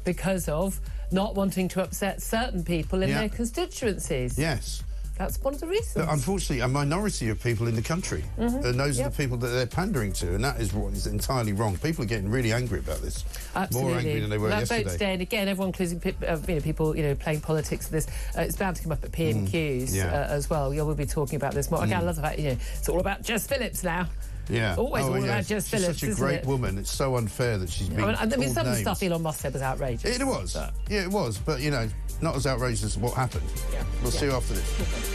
because of not wanting to upset certain people in their constituencies. Yes. That's one of the reasons. But unfortunately, a minority of people in the country, and those are the people that they're pandering to, and that is what is entirely wrong. People are getting really angry about this. Absolutely. More angry than they were yesterday. That vote today, and again, everyone, including people, playing politics. This it's bound to come up at PMQs as well. We'll be talking about this more. Again, I love the fact it's all about Jess Phillips now. Yeah. Always all about Jess Phillips. She's such a great woman. It's so unfair that she's been I mean, some of the names. stuff Elon Musk said was outrageous. It was. Yeah, it was. But, not as outrageous as what happened. Yeah. We'll see you after this. Okay.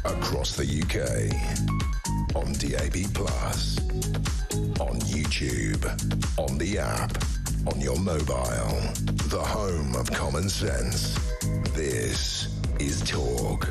Across the UK, on DAB+, on YouTube, on the app, on your mobile, the home of common sense. This is Talk.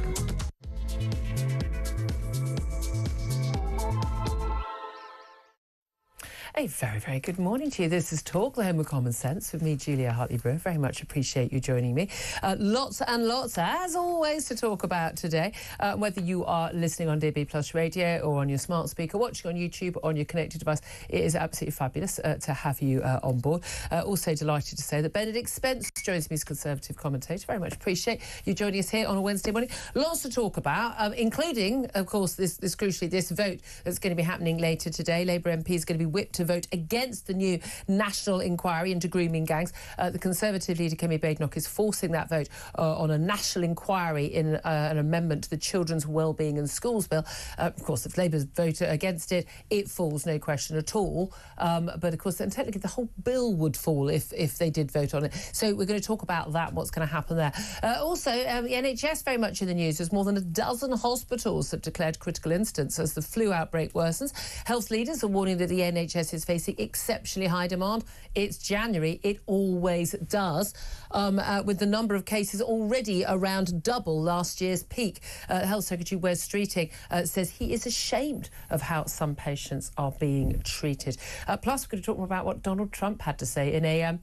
A very, very good morning to you. This is Talk, the home of common sense, with me, Julia Hartley-Brewer. Very much appreciate you joining me. Lots and lots, as always, to talk about today. Whether you are listening on DAB+ radio or on your smart speaker, watching on YouTube or on your connected device, it is absolutely fabulous to have you on board. Also delighted to say that Benedict Spence joins me as Conservative commentator. Very much appreciate you joining us here on a Wednesday morning. Lots to talk about, including, of course, this crucially, this vote that's going to be happening later today. Labour MP is going to be whipped to vote against the new national inquiry into grooming gangs. The Conservative leader, Kemi Badenoch, is forcing that vote on a national inquiry in an amendment to the Children's Wellbeing in Schools Bill. Of course, if Labour vote against it, it falls, no question at all. But, of course, then technically the whole bill would fall if they did vote on it. So we're going to talk about that, what's going to happen there. Also, the NHS very much in the news, as more than a dozen hospitals have declared critical incidents as the flu outbreak worsens. Health leaders are warning that the NHS is facing exceptionally high demand. It's January, it always does, with the number of cases already around double last year's peak. Health Secretary Wes Streeting says he is ashamed of how some patients are being treated. Plus, we're going to talk more about what Donald Trump had to say in a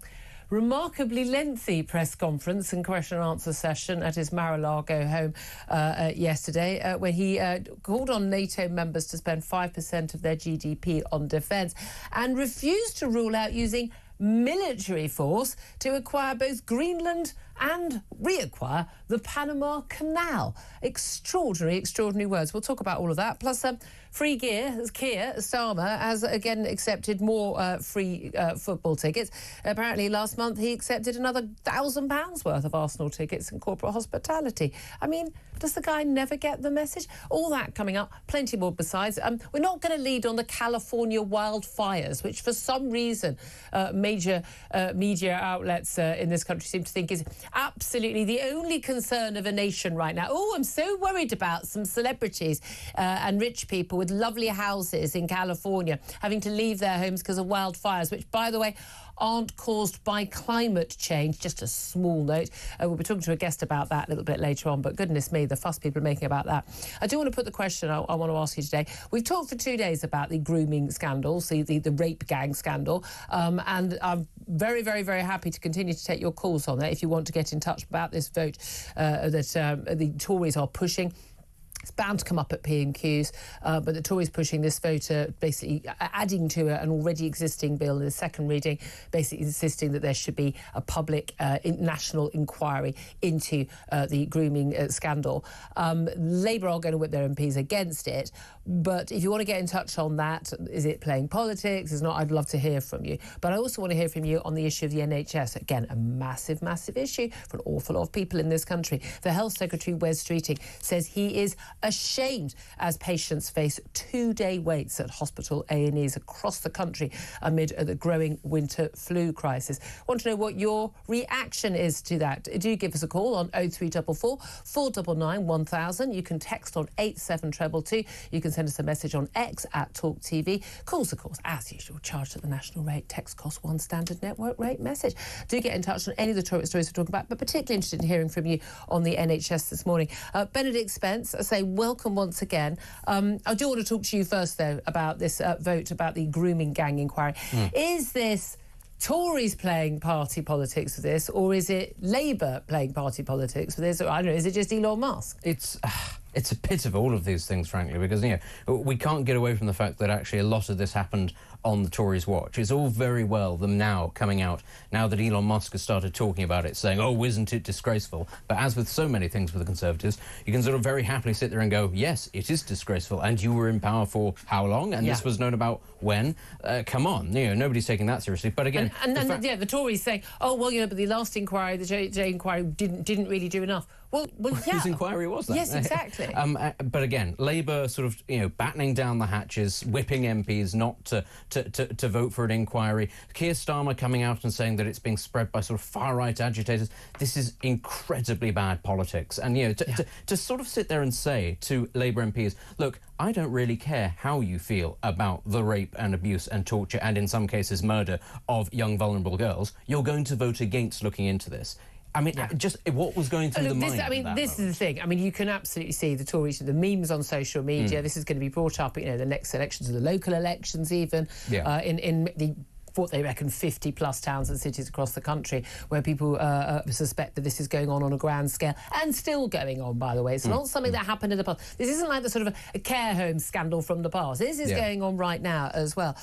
remarkably lengthy press conference and question and answer session at his Mar-a-Lago home yesterday when he called on NATO members to spend 5% of their GDP on defence and refused to rule out using military force to acquire both Greenland and reacquire the Panama Canal. Extraordinary, extraordinary words. We'll talk about all of that. Plus, free gear, as Keir Starmer has again accepted more free football tickets. Apparently, last month he accepted another £1,000 worth of Arsenal tickets and corporate hospitality. I mean, does the guy never get the message? All that coming up, plenty more besides. We're not going to lead on the California wildfires, which for some reason major media outlets in this country seem to think is absolutely the only concern of a nation right now. Oh, I'm so worried about some celebrities and rich people with lovely houses in California having to leave their homes because of wildfires, which, by the way, aren't caused by climate change. Just a small note. We'll be talking to a guest about that a little bit later on, but goodness me, the fuss people are making about that. I do want to put the question I want to ask you today. We've talked for 2 days about the grooming scandals, the rape gang scandal, and I'm very, very, very happy to continue to take your calls on that if you want to get in touch about this vote that the Tories are pushing. It's bound to come up at P&Qs, but the Tories pushing this vote, basically adding to an already existing bill in the second reading, basically insisting that there should be a public national inquiry into the grooming scandal. Labour are going to whip their MPs against it, but if you want to get in touch on that, is it playing politics? Is not? I'd love to hear from you. But I also want to hear from you on the issue of the NHS. Again, a massive, massive issue for an awful lot of people in this country. The Health Secretary, Wes Streeting, says he is ashamed as patients face 2-day waits at hospital A&Es across the country amid the growing winter flu crisis. Want to know what your reaction is to that? Do give us a call on 0344 499 1000. You can text on 87222. You can send us a message on X at talkTV. Calls, of course, as usual, charged at the national rate. Text costs one standard network rate message. Do get in touch on any of the stories we're talking about, but particularly interested in hearing from you on the NHS this morning. Benedict Spence, I say welcome once again. I do want to talk to you first, though, about this vote about the grooming gang inquiry. Is this Tories playing party politics with this, or is it Labour playing party politics with this? Or, I don't know, is it just Elon Musk? It's a bit of all of these things, frankly, because, you know, we can't get away from the fact that actually a lot of this happened on the Tories' watch. It's all very well them now coming out, now that Elon Musk has started talking about it, saying, oh, isn't it disgraceful? But as with so many things with the Conservatives, you can sort of very happily sit there and go, yes, it is disgraceful, and you were in power for how long? And this was known about when? Come on, you know, nobody's taking that seriously. But again... the Tories saying, oh, well, you know, but the last inquiry, the J inquiry, didn't really do enough. Well, yeah. Whose inquiry was that? Yes, exactly. But again, Labour sort of, you know, battening down the hatches, whipping MPs not to vote for an inquiry. Keir Starmer coming out and saying that it's being spread by sort of far-right agitators. This is incredibly bad politics. And, you know, to sort of sit there and say to Labour MPs, look, I don't really care how you feel about the rape and abuse and torture and, in some cases, murder of young, vulnerable girls. You're going to vote against looking into this. I mean, just what was going through the mind? This is the thing. I mean, you can absolutely see the Tories, the memes on social media. This is going to be brought up, you know, the next elections, or the local elections even, in the what they reckon 50-plus towns and cities across the country where people suspect that this is going on a grand scale, and still going on, by the way. It's not something that happened in the past. This isn't like the sort of a care home scandal from the past. This is going on right now as well.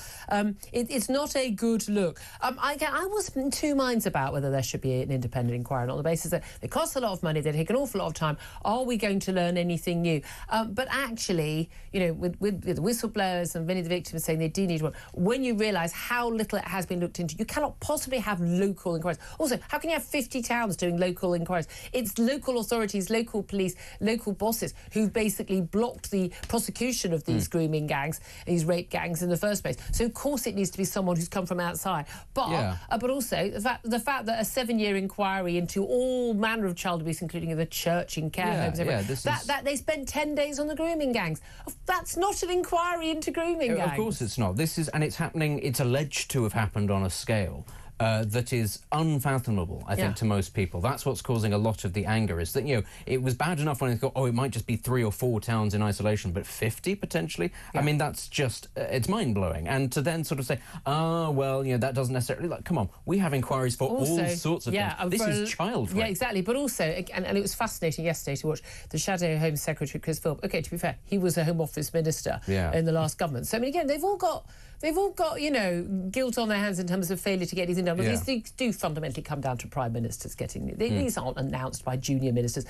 It's not a good look. I was in two minds about whether there should be an independent inquiry on the basis that they cost a lot of money, they take an awful lot of time. Are we going to learn anything new? But actually, you know, with the whistleblowers and many of the victims saying they do need one, when you realise how little it has been looked into, you cannot possibly have local inquiries. Also, how can you have 50 towns doing local inquiries? It's local authorities, local police, local bosses who've basically blocked the prosecution of these grooming gangs, these rape gangs in the first place. So, of course, it needs to be someone who's come from outside. But but also, the fact that a 7-year inquiry into all manner of child abuse, including in the church, in care homes, that they spent 10 days on the grooming gangs. That's not an inquiry into grooming gangs. Of course it's not. This is, and it's happening, it's alleged to have happened on a scale that is unfathomable, I think, to most people. That's what's causing a lot of the anger, is that, it was bad enough when they thought, it might just be 3 or 4 towns in isolation, but 50 potentially? Yeah. I mean, that's just, it's mind-blowing. And to then sort of say, well, that doesn't necessarily, come on, we have inquiries for all sorts of things. This is child rape. Yeah, exactly. But also, and it was fascinating yesterday to watch the Shadow Home Secretary, Chris Philp. OK, to be fair, he was a Home Office Minister in the last government. So, I mean, again, they've all got, guilt on their hands in terms of failure to get anything done. But these things do fundamentally come down to Prime Ministers getting... These aren't announced by junior ministers.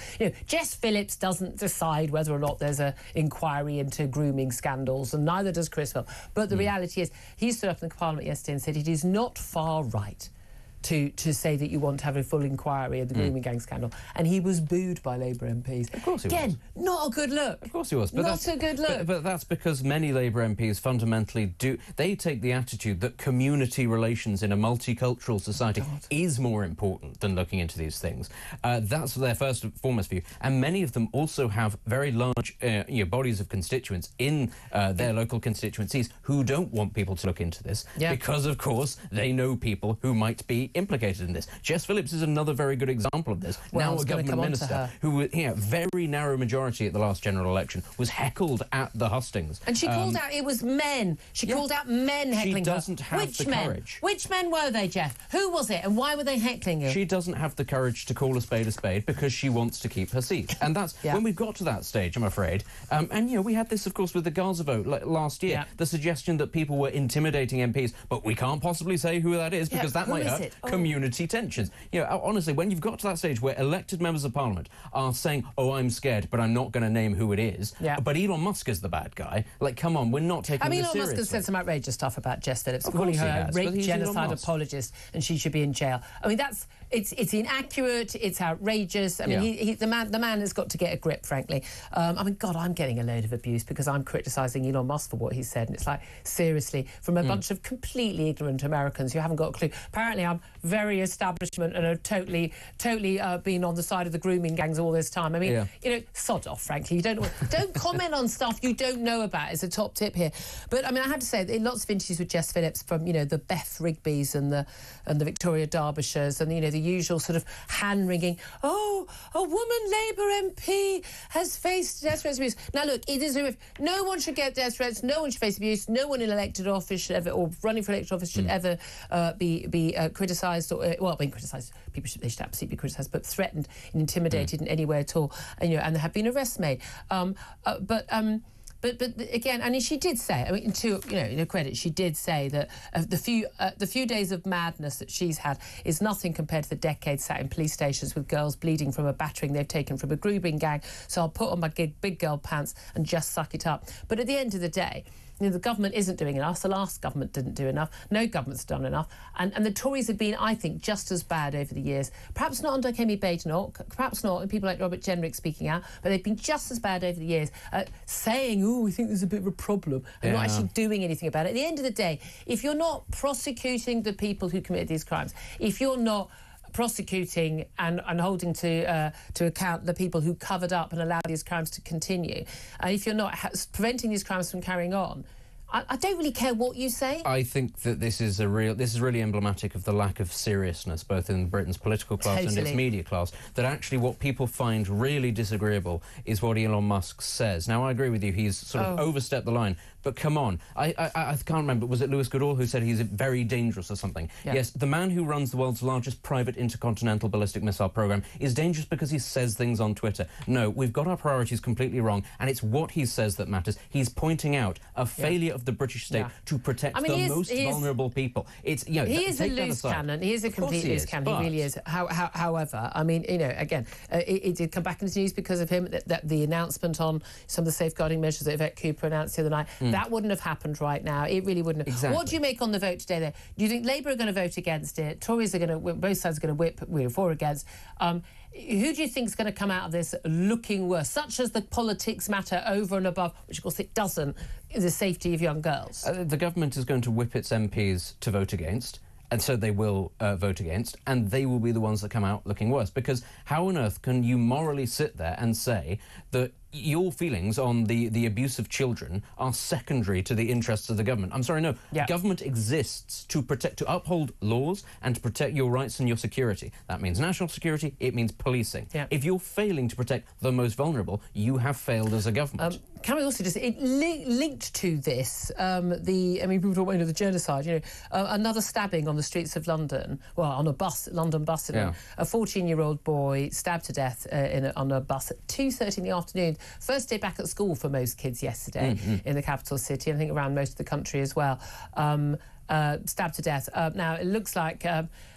Jess Phillips doesn't decide whether or not there's an inquiry into grooming scandals, and neither does Chris Philp. But the reality is, he stood up in Parliament yesterday and said it is not far right to say that you want to have a full inquiry of the grooming gang scandal, and he was booed by Labour MPs. Of course he was. Not a good look. Of course he was. But not a good look. But that's because many Labour MPs fundamentally they take the attitude that community relations in a multicultural society is more important than looking into these things. That's their first and foremost view. And many of them also have very large bodies of constituents in their local constituencies who don't want people to look into this because, of course, they know people who might be implicated in this. Jess Phillips is another very good example of this. Well, now a government minister who, very narrow majority at the last general election, was heckled at the hustings. And she called out, it was men. She called out men heckling her. She doesn't have the courage. Which men were they, Jeff? Who was it, and why were they heckling you? She doesn't have the courage to call a spade because she wants to keep her seat. And that's when we've got to that stage, I'm afraid. And, we had this, of course, with the Gaza vote last year. The suggestion that people were intimidating MPs, but we can't possibly say who that is because that might hurt community tensions. Honestly, when you've got to that stage where elected members of Parliament are saying, I'm scared, but I'm not going to name who it is, but Elon Musk is the bad guy, come on, we're not taking this seriously. Elon Musk has said some outrageous stuff about Jess Phillips, calling her a rape genocide apologist, and she should be in jail. I mean, it's inaccurate, it's outrageous. I mean, the man has got to get a grip, frankly. I mean, God, I'm getting a load of abuse because I'm criticising Elon Musk for what he said, and it's like, seriously, from a bunch of completely ignorant Americans who haven't got a clue. Apparently, I'm very establishment and have totally been on the side of the grooming gangs all this time. I mean, sod off, frankly. You don't comment on stuff you don't know about. It's a top tip here. But I mean, I have to say, lots of interviews with Jess Phillips from the Beth Rigbys and the Victoria Derbyshires and the usual sort of hand wringing. Oh, a woman Labour MP has faced death threats abuse. Now look, it is no one should get death threats. No one should face abuse. No one in elected office should ever, or running for elected office should ever be criticised or being criticised. They should absolutely be criticised, but threatened and intimidated in any way at all. And there have been arrests made. But again, and she did say, I mean, to credit, she did say that the few days of madness that she's had is nothing compared to the decades sat in police stations with girls bleeding from a battering they've taken from a grooming gang. So I'll put on my big girl pants and just suck it up. But at the end of the day, the government isn't doing enough. The last government didn't do enough. No government's done enough. And the Tories have been, I think, just as bad over the years. Perhaps not under Kemi Badenoch, perhaps not, and people like Robert Jenrick speaking out, but they've been just as bad over the years, saying, we think there's a bit of a problem, and not actually doing anything about it. At the end of the day, if you're not prosecuting the people who committed these crimes, if you're not prosecuting and holding to account the people who covered up and allowed these crimes to continue, and if you're not preventing these crimes from carrying on, I don't really care what you say. I think that this is really emblematic of the lack of seriousness, both in Britain's political class and its media class, that actually what people find really disagreeable is what Elon Musk says. Now, I agree with you, he's sort of overstepped the line, but come on. I can't remember, was it Lewis Goodall who said he's very dangerous or something? Yeah. Yes, the man who runs the world's largest private intercontinental ballistic missile program is dangerous because he says things on Twitter. No, we've got our priorities completely wrong, and it's what he says that matters. He's pointing out a failure of the British state to protect the most vulnerable people. It's he is a loose cannon. He is a complete loose cannon. He really is. However, I mean, again, it did come back into the news because of him. That the announcement on some of the safeguarding measures that Yvette Cooper announced the other night, that wouldn't have happened right now. It really wouldn't have. Exactly. What do you make on the vote today? There, do you think Labour are going to vote against it? Tories are going to. Both sides are going to whip. We're for or against. Who do you think is going to come out of this looking worse, such as the politics matter over and above, which of course it doesn't, the safety of young girls? The government is going to whip its MPs to vote against. And so they will vote against, and they will be the ones that come out looking worse. Because how on earth can you morally sit there and say that your feelings on the abuse of children are secondary to the interests of the government? I'm sorry, no. Yeah. Government exists to uphold laws and to protect your rights and your security. That means national security, it means policing. Yeah. If you're failing to protect the most vulnerable, you have failed as a government. Can we also just linked to this? People talk about the genocide. Another stabbing on the streets of London. Well, on a bus, London bus. A 14-year-old boy stabbed to death on a bus at 2:30 in the afternoon. First day back at school for most kids yesterday in the capital city. I think around most of the country as well. Stabbed to death. Now it looks like.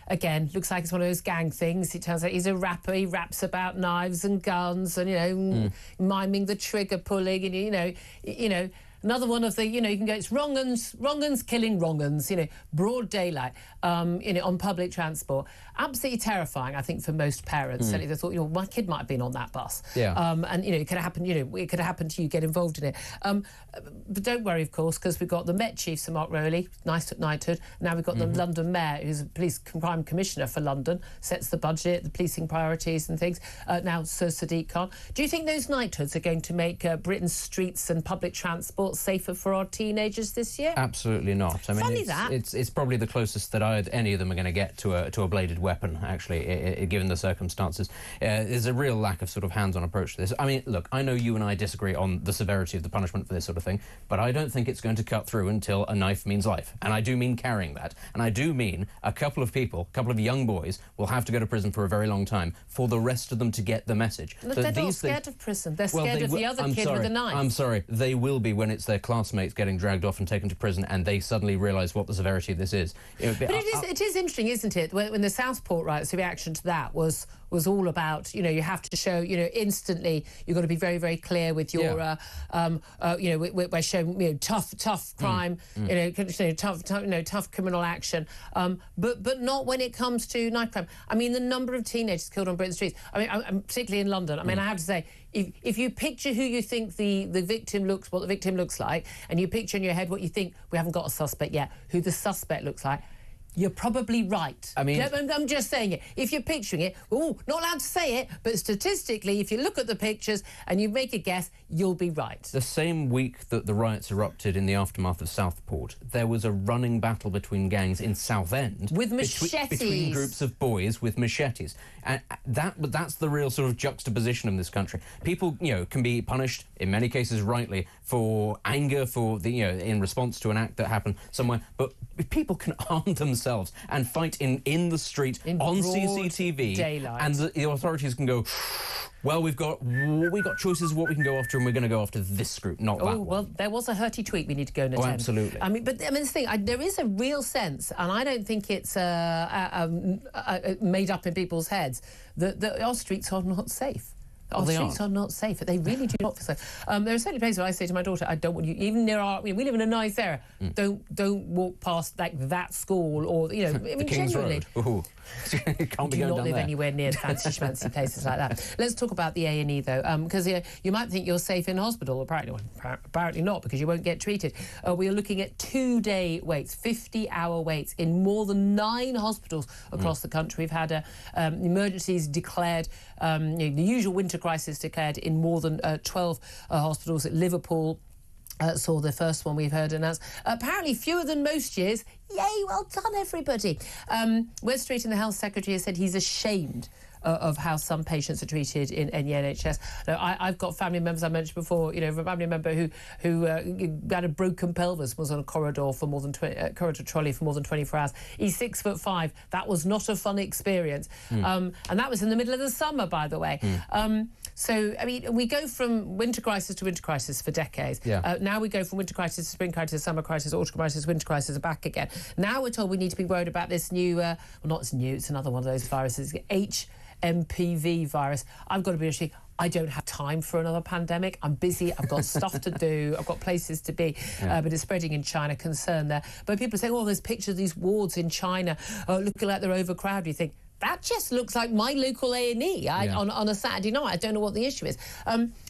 Again, looks like it's one of those gang things. It turns out he's a rapper. He raps about knives and guns and, miming the trigger pulling and, another one of the, you can go, it's wrong uns killing wrong uns, broad daylight, on public transport. Absolutely terrifying, I think, for most parents. Certainly they thought, my kid might have been on that bus. Yeah. It could have happened, it could have happened to you, get involved in it. But don't worry, of course, because we've got the Met Chief, Sir Mark Rowley, nice at knighthood. Now we've got the London Mayor, who's a police crime commissioner for London, sets the budget, the policing priorities and things. Now Sir Sadiq Khan. Do you think those knighthoods are going to make Britain's streets and public transport safer for our teenagers this year? Absolutely not. I mean, it's probably the closest that any of them are going to get to a bladed weapon, actually, given the circumstances. There's a real lack of sort of hands-on approach to this. I mean, look, I know you and I disagree on the severity of the punishment for this sort of thing, but I don't think it's going to cut through until a knife means life. And I do mean carrying that. And I do mean a couple of young boys will have to go to prison for a very long time for the rest of them to get the message. Look, they're not scared of prison. They're scared of the other kid with a knife. I'm sorry. They will be when it's their classmates getting dragged off and taken to prison and they suddenly realise what the severity of this is. But it is interesting, isn't it, when the Southport riots, the reaction to that was all about, you have to show, instantly you've got to be very, very clear with your, we're showing, tough crime, tough criminal action, but not when it comes to knife crime. I mean, the number of teenagers killed on Britain's streets, particularly in London. I have to say, if you picture who you think the victim looks, what the victim looks like, and you picture in your head what you think, we haven't got a suspect yet, who the suspect looks like, you're probably right. I mean, I'm just saying it. If you're picturing it, not allowed to say it, but statistically, if you look at the pictures and you make a guess, you'll be right. The same week that the riots erupted in the aftermath of Southport, there was a running battle between gangs in Southend with machetes, between groups of boys with machetes, and that's the real sort of juxtaposition in this country. People, can be punished in many cases rightly for anger, for in response to an act that happened somewhere, but people can arm themselves and fight in the street on CCTV daylight. And the authorities can go, well, we got choices of what we can go after, and we're going to go after this group, not that one. Well, there was a Hurty tweet we need to go and attend. Absolutely. This thing, there is a real sense, and I don't think it's made up in people's heads, that our streets are not safe. Our streets are not safe. They really do not feel safe. There are certainly places where I say to my daughter, I don't want you, even near we live in a nice area, don't walk past that school or, the King's Road. Ooh. Can't be do going not down live there. anywhere near fancy schmancy places like that. Let's talk about the A&E though, because you might think you're safe in hospital. Apparently not, because you won't get treated. We are looking at 2-day waits, 50-hour waits in more than 9 hospitals across the country. We've had emergencies declared, the usual winter crisis declared in more than 12 hospitals. At Liverpool saw the first one we've heard announced. Apparently fewer than most years. Yay, well done, everybody. Wes Streeting, the Health Secretary, has said he's ashamed of how some patients are treated in the NHS. Now, I've got family members, I mentioned before, a family member who had a broken pelvis, was on a corridor for more than corridor trolley for more than 24 hours. He's 6'5". That was not a fun experience. And that was in the middle of the summer, by the way. So, we go from winter crisis to winter crisis for decades. Yeah. Now we go from winter crisis to spring crisis, summer crisis, autumn crisis, winter crisis, back again. Now we're told we need to be worried about this new, not as new, it's another one of those viruses, HMPV virus. I've got to be honest, I don't have time for another pandemic. I'm busy, I've got stuff to do, I've got places to be, but it's spreading in China, concern there. But people say, there's pictures of these wards in China looking like they're overcrowded. You think, that just looks like my local A&E on a Saturday night. I don't know what the issue is.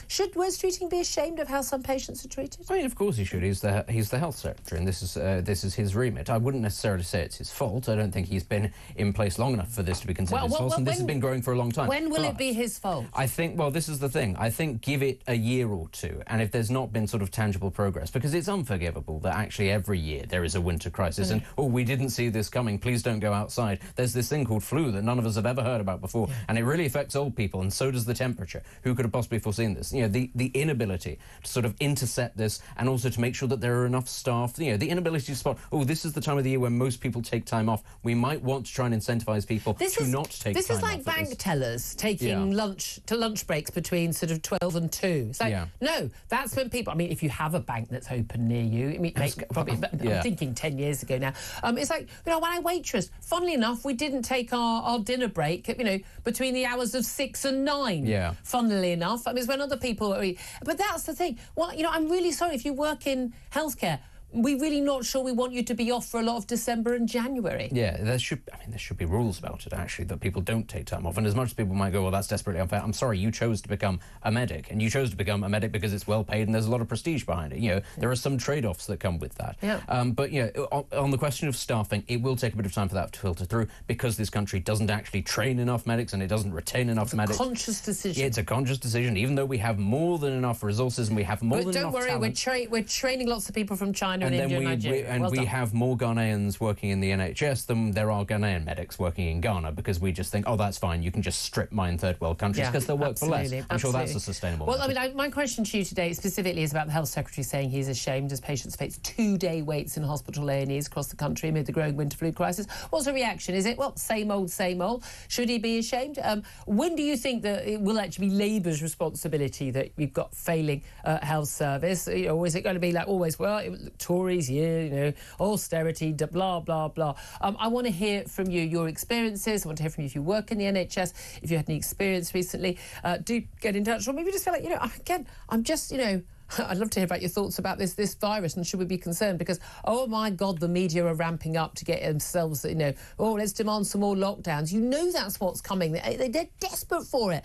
Should Wes Streeting be ashamed of how some patients are treated? I mean, of course he should. He's the health secretary, and this is his remit. I wouldn't necessarily say it's his fault. I don't think he's been in place long enough for this to be considered his fault, and this has been growing for a long time. When will it be his fault? I think, well, this is the thing. I think give it a year or two, and if there's not been sort of tangible progress, because it's unforgivable that actually every year there is a winter crisis, and, oh, we didn't see this coming, please don't go outside. There's this thing called flu that none of us have ever heard about before, and it really affects old people, and so does the temperature. Who could have possibly foreseen this? You know, the inability to sort of intercept this, and also to make sure that there are enough staff, you know, the inability to spot, oh, this is the time of the year when most people take time off. We might want to try and incentivize people not take time off. This is like bank tellers taking lunch breaks between sort of 12 and 2. It's like, no, that's when people, I mean, if you have a bank that's open near you, I mean, probably, I'm thinking 10 years ago now, it's like, you know, when I waitressed, funnily enough, we didn't take our dinner break, you know, between the hours of 6 and 9. Yeah. Funnily enough. I mean, it's when other people are... But that's the thing. Well, you know, I'm really sorry if you work in healthcare. We're really not sure we want you to be off for a lot of December and January. Yeah, there should be rules about it, actually, that people don't take time off. And as much as people might go, well, that's desperately unfair, I'm sorry, you chose to become a medic, and you chose to become a medic because it's well paid and there's a lot of prestige behind it. You know, there are some trade-offs that come with that. Yeah. But, you know, on the question of staffing, it will take a bit of time for that to filter through, because this country doesn't actually train enough medics and it doesn't retain enough medics. It's a conscious decision. Yeah, it's a conscious decision, even though we have more than enough resources and we have more than enough talent. But don't worry, we're training lots of people from China and India and Nigeria. We have more Ghanaians working in the NHS than there are Ghanaian medics working in Ghana, because we just think, oh, that's fine, you can just strip mine third world countries because they'll work for less. I'm sure that's a sustainable method. I mean, my question to you today specifically is about the Health Secretary saying he's ashamed as patients face 2-day waits in hospital A&Es across the country amid the growing winter flu crisis. What's the reaction? Is it, well, same old, same old? Should he be ashamed? When do you think that it will actually be Labour's responsibility that we've got failing health service? You know, or is it going to be like always, well, Tories, you know, austerity, blah, blah, blah. I want to hear from you, your experiences. I want to hear from you if you work in the NHS, if you had any experience recently. Do get in touch, or maybe just feel like, you know, again, I'm just, you know, I'd love to hear about your thoughts about this virus, and should we be concerned? Because, oh my God, the media are ramping up to get themselves, you know, oh, let's demand some more lockdowns. You know that's what's coming. They're desperate for it.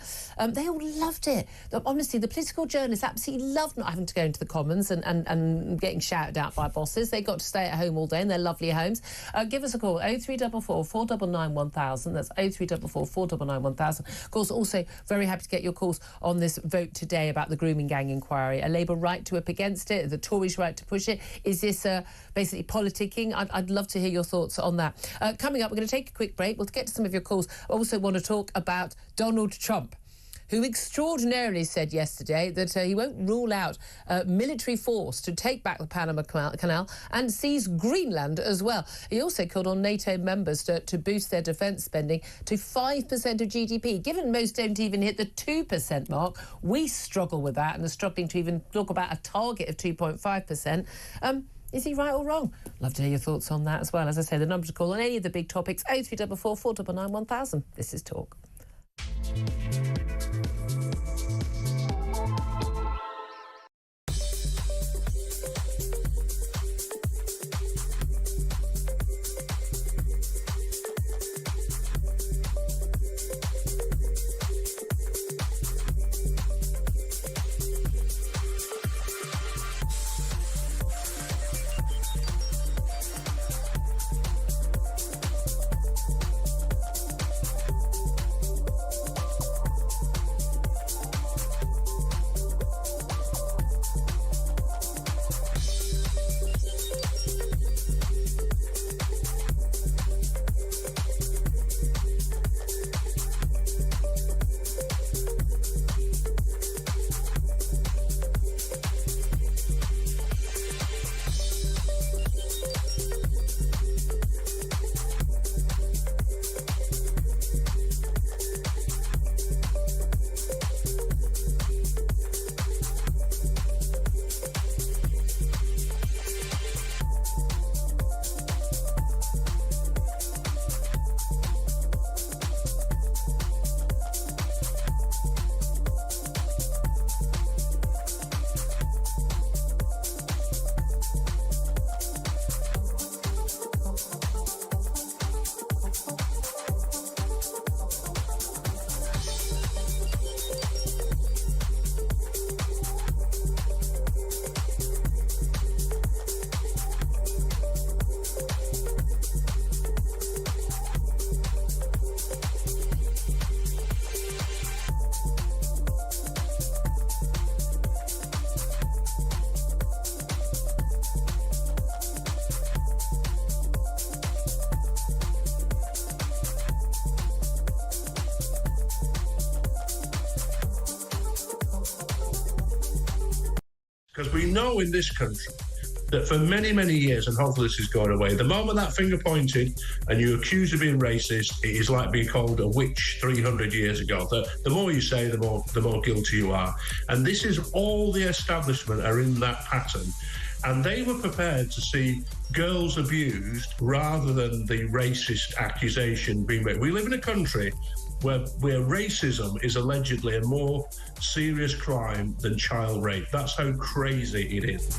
They all loved it. Honestly, the political journalists absolutely loved not having to go into the Commons and getting shouted out by bosses. They got to stay at home all day in their lovely homes. Give us a call, 0344 499 1000. That's 0344 499 1000. Of course, also very happy to get your calls on this vote today about the grooming gang inquiry. A Labour right to whip against it, the Tories right to push it. Is this basically politicking? I'd love to hear your thoughts on that. Coming up, we're going to take a quick break. We'll get to some of your calls. I also want to talk about Donald Trump, who extraordinarily said yesterday that he won't rule out military force to take back the Panama Canal and seize Greenland as well. He also called on NATO members to boost their defence spending to 5% of GDP. Given most don't even hit the 2% mark, we struggle with that and are struggling to even talk about a target of 2.5%. Is he right or wrong? Love to hear your thoughts on that as well. As I say, the number to call on any of the big topics, 0344 499 1000. This is Talk. Because we know in this country that for many, many years, and hopefully this is going away, the moment that finger pointed and you're accused of being racist, it is like being called a witch 300 years ago. The more you say, the more guilty you are. And this is all the establishment are in that pattern. And they were prepared to see girls abused rather than the racist accusation being made. We live in a country where racism is allegedly a more serious crime than child rape. That's how crazy it is.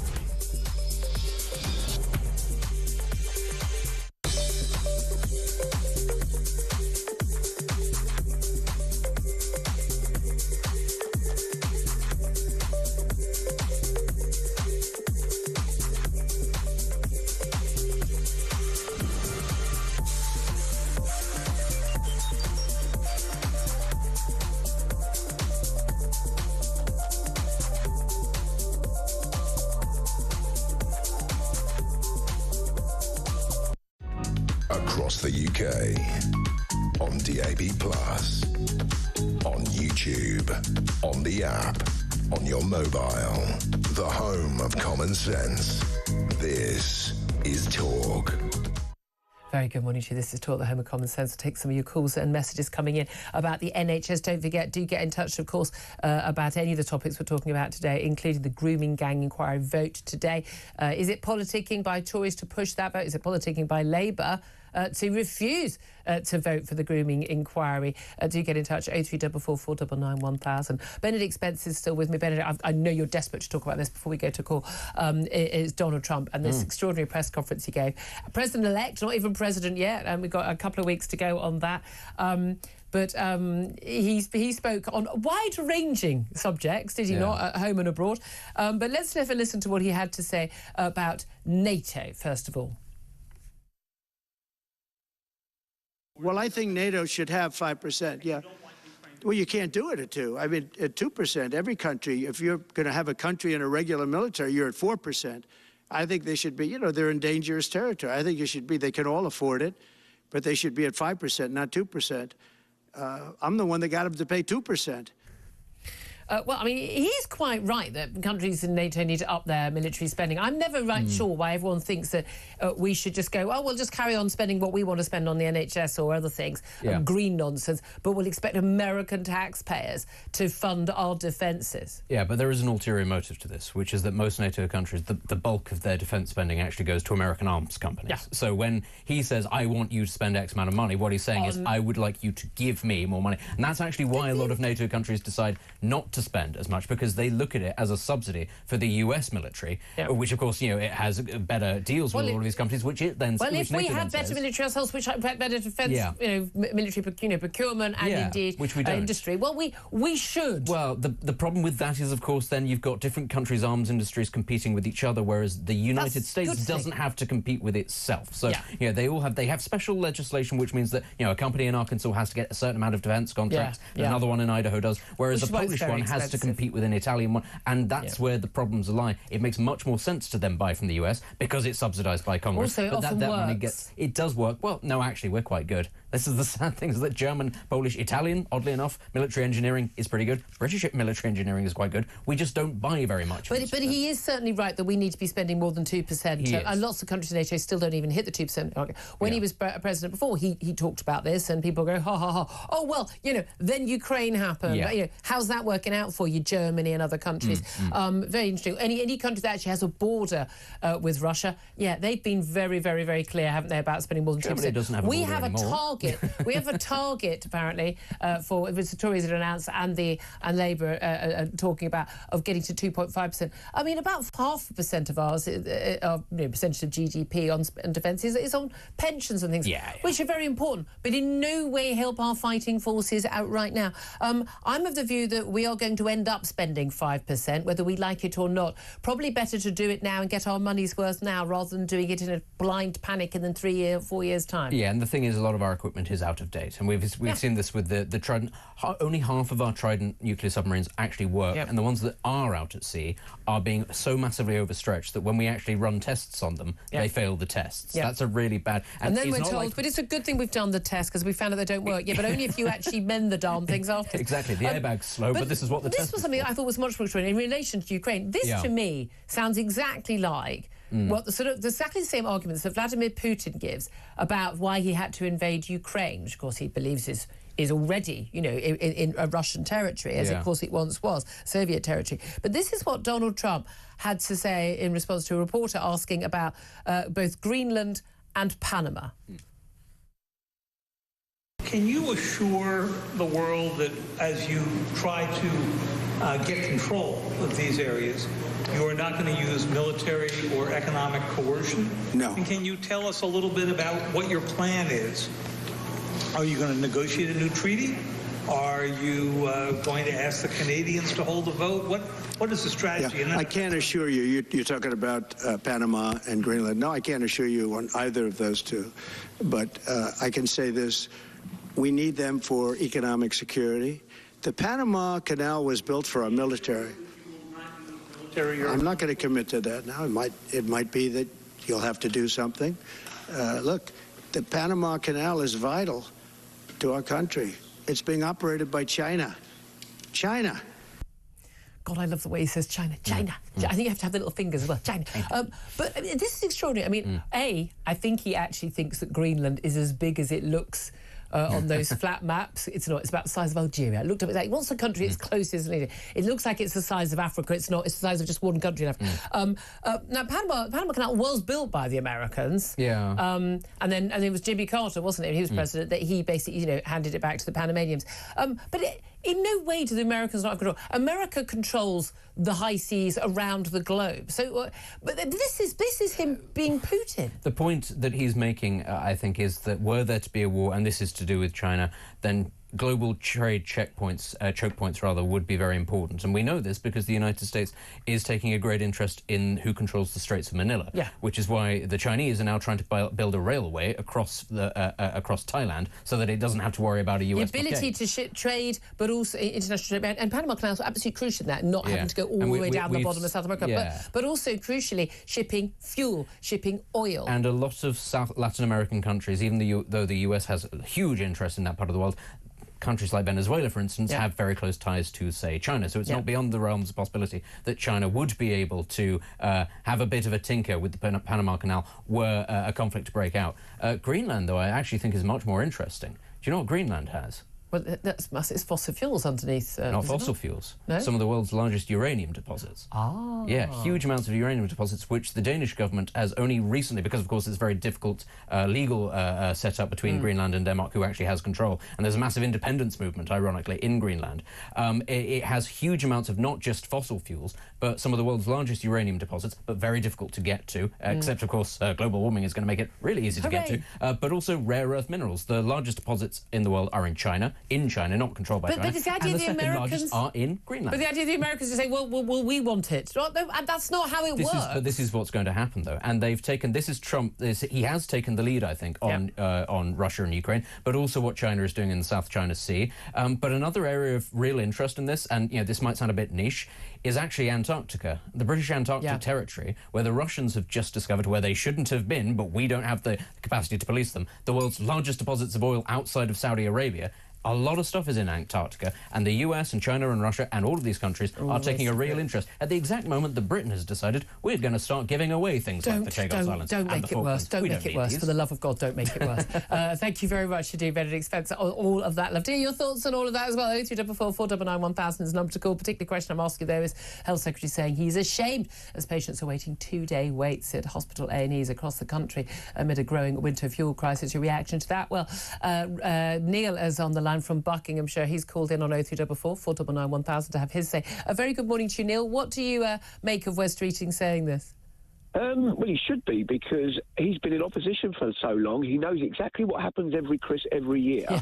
Across the UK, on DAB+, on YouTube, on the app, on your mobile, the home of common sense. This is Talk. Very good morning to you. This is Talk, the home of common sense. We'll take some of your calls and messages coming in about the NHS. Don't forget, do get in touch, of course, about any of the topics we're talking about today, including the grooming gang inquiry vote today. Is it politicking by Tories to push that vote? Is it politicking by Labour to refuse to vote for the grooming inquiry? Do get in touch, 0344 499 1000. Benedict Spence is still with me. Benedict, I know you're desperate to talk about this before we go to call. Is Donald Trump and this extraordinary press conference he gave. President-elect, not even president yet, and we've got a couple of weeks to go on that. But he spoke on wide-ranging subjects, did he not, at home and abroad? But let's never listen to what he had to say about NATO, first of all. Well, I think NATO should have 5%, yeah. Well, you can't do it at 2%. I mean, at 2%, every country, if you're going to have a country in a regular military, you're at 4%. I think they should be, they're in dangerous territory. I think it should be, they can all afford it, but they should be at 5%, not 2%. I'm the one that got them to pay 2%. Well, I mean, he's quite right that countries in NATO need to up their military spending. I'm never sure why everyone thinks that we should just go, oh, we'll just carry on spending what we want to spend on the NHS or other things, green nonsense, but we'll expect American taxpayers to fund our defences. Yeah, but there is an ulterior motive to this, which is that most NATO countries, the bulk of their defence spending actually goes to American arms companies. Yeah. So when he says, I want you to spend X amount of money, what he's saying is, I would like you to give me more money. And that's actually why a lot of NATO countries decide not to spend as much, because they look at it as a subsidy for the US military, which of course, it has better deals with all of these companies, which it then. Well, if we had better military ourselves, which had better defence, military, procurement and indeed which we don't. Industry. Well, we should. Well, the problem with that is, of course, then you've got different countries' arms industries competing with each other, whereas the United States doesn't have to compete with itself. So they have special legislation, which means that a company in Arkansas has to get a certain amount of defence contracts, and another one in Idaho does, whereas a Polish one has to compete with an Italian one, and that's where the problems lie. It makes much more sense to then buy from the US because it's subsidised by Congress. Also, but that money it does work. Well, no, actually, we're quite good. This is the sad thing, is that German, Polish, Italian, oddly enough, military engineering is pretty good. British military engineering is quite good. We just don't buy very much. But he is certainly right that we need to be spending more than 2%. And lots of countries in NATO still don't even hit the 2%. When he was president before, he talked about this, and people go, ha, ha, ha. Oh, well, then Ukraine happened. Yeah. How's that working out for you, Germany and other countries? Very interesting. Any country that actually has a border with Russia, they've been very, very, very clear, haven't they, about spending more than 2%. Germany doesn't have a border anymore. We have a target, apparently, for the Tories had announced and Labour are talking about, of getting to 2.5%. I mean, about 0.5% of ours, percentage of GDP on defence is on pensions and things, which are very important, but in no way help our fighting forces out right now. I'm of the view that we are going to end up spending 5%, whether we like it or not. Probably better to do it now and get our money's worth now rather than doing it in a blind panic in 4 years' time. Yeah, and the thing is, a lot of our equipment is out of date, and we've seen this with the Trident. Only half of our Trident nuclear submarines actually work, and the ones that are out at sea are being so massively overstretched that when we actually run tests on them, they fail the tests. That's a really bad. And then we're told, but it's a good thing we've done the test because we found out they don't work. Yeah, but only if you actually mend the darn things after. Exactly. The airbag's slow, but this is what the this test was something I thought was much more extraordinary in relation to Ukraine. This, to me, sounds exactly like what exactly the same arguments that Vladimir Putin gives about why he had to invade Ukraine, which, of course, he believes is already, in a Russian territory, as of course it once was, Soviet territory. But this is what Donald Trump had to say in response to a reporter asking about both Greenland and Panama. Can you assure the world that as you try to get control of these areas, you are not going to use military or economic coercion? No. And can you tell us a little bit about what your plan is? Are you going to negotiate a new treaty? Are you going to ask the Canadians to hold a vote? What is the strategy? Yeah, I can't assure you. You're talking about Panama and Greenland. No, I can't assure you on either of those two. But I can say this. We need them for economic security. The Panama Canal was built for our military. I'm not going to commit to that now. It might be that you'll have to do something. Look, the Panama Canal is vital to our country. It's being operated by China. China. God, I love the way he says China. China. I think you have to have the little fingers as well. China. But I mean, this is extraordinary. I mean, I think he actually thinks that Greenland is as big as it looks on those flat maps. It's not. It's about the size of Algeria. I looked up. It's like, what's the country it's closest? It looks like it's the size of Africa. It's not. It's the size of just one country in Africa. Now, Panama Canal was built by the Americans. Yeah. And then it was Jimmy Carter, wasn't it? He was president. That he basically, handed it back to the Panamanians. But in no way do the Americans not have control. America controls the high seas around the globe. So, but this is him being Putin. The point that he's making, I think, is that were there to be a war, and this is to do with China, then global trade choke points would be very important. And we know this because the United States is taking a great interest in who controls the Straits of Manila, which is why the Chinese are now trying to build a railway across Thailand so that it doesn't have to worry about a US The ability to ship trade, but also international trade. And Panama Canal is absolutely crucial in that, not having to go all the way down the bottom of South America. But also, crucially, shipping fuel, shipping oil. And a lot of Latin American countries, even though the US has a huge interest in that part of the world, countries like Venezuela, for instance, have very close ties to, say, China. So it's not beyond the realms of possibility that China would be able to have a bit of a tinker with the Panama Canal were a conflict to break out. Greenland, though, I actually think is much more interesting. Do you know what Greenland has? Well, it's fossil fuels underneath. Not fossil fuels. No? Some of the world's largest uranium deposits. Ah. Yeah, huge amounts of uranium deposits, which the Danish government has only recently, because of course it's very difficult legal setup between Greenland and Denmark, who actually has control. And there's a massive independence movement, ironically, in Greenland. It has huge amounts of not just fossil fuels, but some of the world's largest uranium deposits, but very difficult to get to, except, of course, global warming is going to make it really easy to get to. But also rare earth minerals. The largest deposits in the world are in China, not controlled by China. But it's the idea and the the second largest are in Greenland. But the idea the Americans are saying, well, we want it. That's not how it works. But this is what's going to happen, though. And they've taken, this is Trump, he has taken the lead, I think, on Russia and Ukraine, but also what China is doing in the South China Sea. But another area of real interest in this, and this might sound a bit niche, is actually Antarctica, the British Antarctic territory, where the Russians have just discovered, where they shouldn't have been, but we don't have the capacity to police them, the world's largest deposits of oil outside of Saudi Arabia. A lot of stuff is in Antarctica, and the US and China and Russia and all of these countries are taking a real interest at the exact moment that Britain has decided we're going to start giving away things like the Chagos Islands. Don't make it worse. Don't make it worse. For the love of God, don't make it worse. Thank you very much indeed, Benedict Spencer. All of that. Love to hear your thoughts on all of that as well. 0344 499 1000 is the number to call. Particular question I'm asking there is Health Secretary saying he's ashamed as patients are waiting 2-day waits at hospital A&Es across the country amid a growing winter fuel crisis. Your reaction to that? Well, Neil is on the line from Buckinghamshire. He's called in on 0344 499 1000 to have his say. A very good morning to you, Neil. What do you make of West Streeting saying this? Well, he should be, because he's been in opposition for so long. He knows exactly what happens every year. Yeah.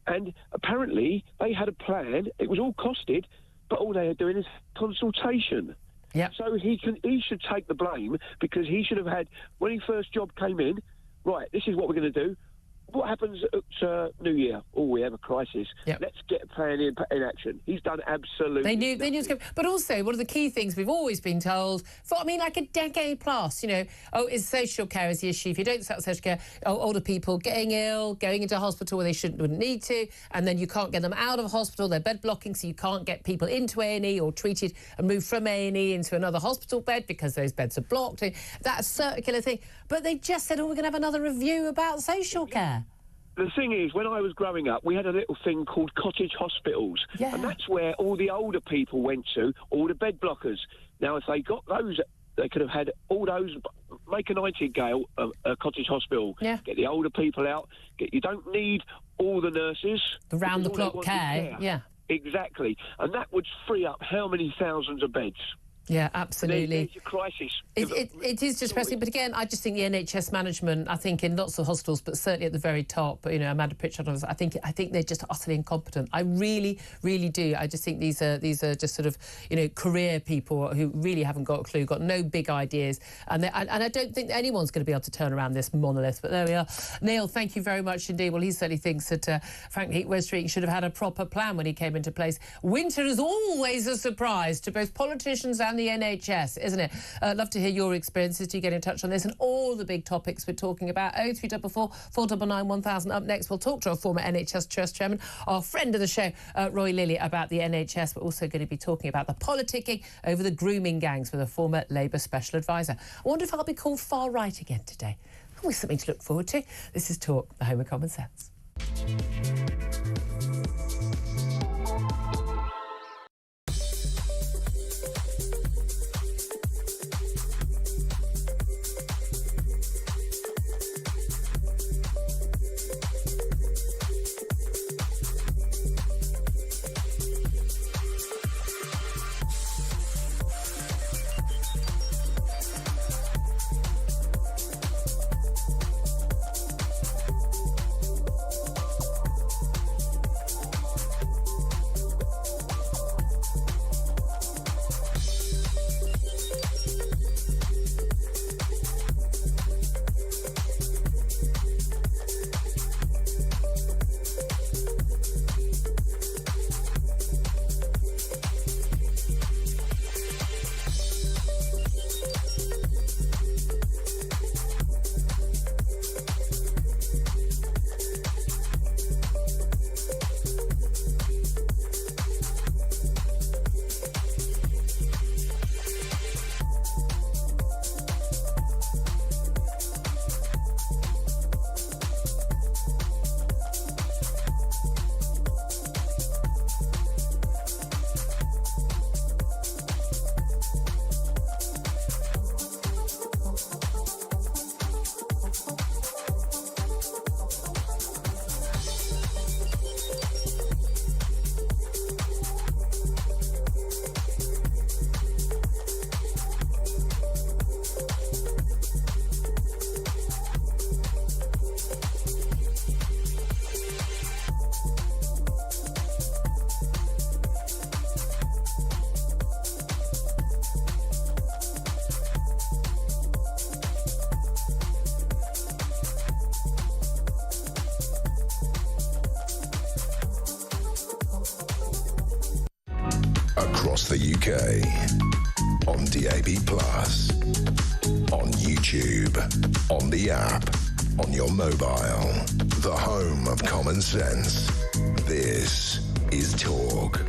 And apparently they had a plan. It was all costed, but all they are doing is consultation. Yeah. So he should take the blame, because he should have had, when his first job came in, right, this is what we're going to do. what happens at New Year? Oh, we have a crisis. Yep. Let's get a plan in action. He's done absolutely They knew nothing. to go. But also, one of the key things we've always been told for, like a decade plus, is social care is the issue. If you don't start social care, older people getting ill, going into hospital where they wouldn't need to, and then you can't get them out of hospital. They're bed blocking, so you can't get people into A&E or treated and moved from A&E into another hospital bed because those beds are blocked. That's a circular thing. But they just said, we're going to have another review about social care. The thing is, when I was growing up, we had a little thing called cottage hospitals. Yeah. And that's where all the older people went to, all the bed blockers. Now, if they got those, they could have had all those, make a Nightingale a cottage hospital. Yeah. Get the older people out. You don't need all the nurses. The round-the-clock care, yeah. Exactly. And that would free up how many thousands of beds? Yeah, absolutely. There's your crisis. It is distressing, but again, I just think the NHS management, I think in lots of hospitals, but certainly at the very top, Amanda Pritchard, I think they're just utterly incompetent. I really, really do. I just think these are just sort of, career people who really haven't got a clue, got no big ideas, and I don't think anyone's going to be able to turn around this monolith. But there we are. Neil, thank you very much indeed. Well, he certainly thinks that Frank Westminster should have had a proper plan when he came into place. Winter is always a surprise to both politicians and the NHS, isn't it? Love to hear your experiences. Do get in touch on this and all the big topics we're talking about. 0344 499 1000. Up next, we'll talk to our former NHS Trust Chairman, our friend of the show, Roy Lilly, about the NHS. We're also going to be talking about the politicking over the grooming gangs with a former Labour Special Advisor. I wonder if I'll be called far right again today. Always something to look forward to. This is Talk, the home of common sense. Across the UK, on DAB+, on YouTube, on the app, on your mobile, the home of common sense. This is Talk.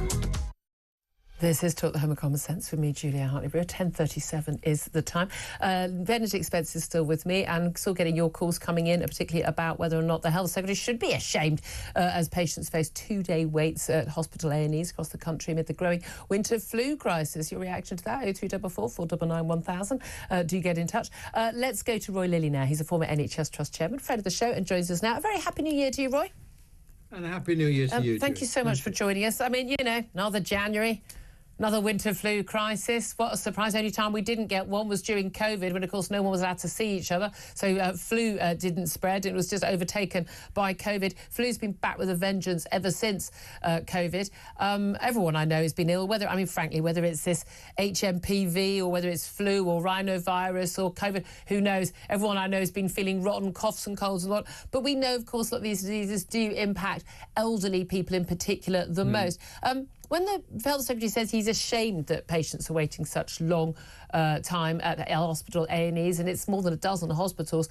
This is Talk, the home of common sense with me, Julia Hartley-Brewer. 10:37 is the time. Benedict Spence is still with me and still getting your calls coming in, particularly about whether or not the Health Secretary should be ashamed as patients face two-day waits at hospital A&Es across the country amid the growing winter flu crisis. Your reaction to that? 0344 499 1000. Do get in touch. Let's go to Roy Lilly now. He's a former NHS Trust Chairman, friend of the show, and joins us now. A very happy New Year to you, Roy. And a happy New Year to you. Thank you so much for joining us. I mean, another January. Another winter flu crisis. What a surprise. Only time we didn't get one was during COVID, when, of course, no one was allowed to see each other. So flu didn't spread. It was just overtaken by COVID. Flu's been back with a vengeance ever since COVID. Everyone I know has been ill, frankly, whether it's this HMPV or whether it's flu or rhinovirus or COVID, who knows? Everyone I know has been feeling rotten, coughs and colds a lot. But we know, of course, that these diseases do impact elderly people in particular the most. When the Health Secretary says he's ashamed that patients are waiting such long time at hospital A&Es, and it's more than a dozen hospitals,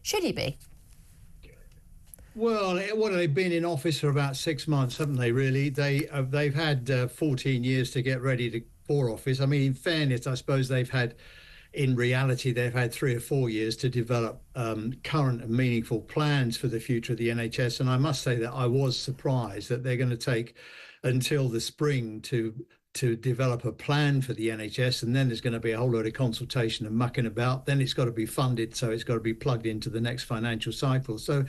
should he be? Well, they've been in office for about 6 months, haven't they, really? They've had 14 years to get ready for office. I mean, in fairness, I suppose in reality, they've had 3 or 4 years to develop current and meaningful plans for the future of the NHS. And I must say that I was surprised that they're going to take until the spring to develop a plan for the NHS, and then there's going to be a whole load of consultation and mucking about. Then it's got to be funded, so it's got to be plugged into the next financial cycle. So,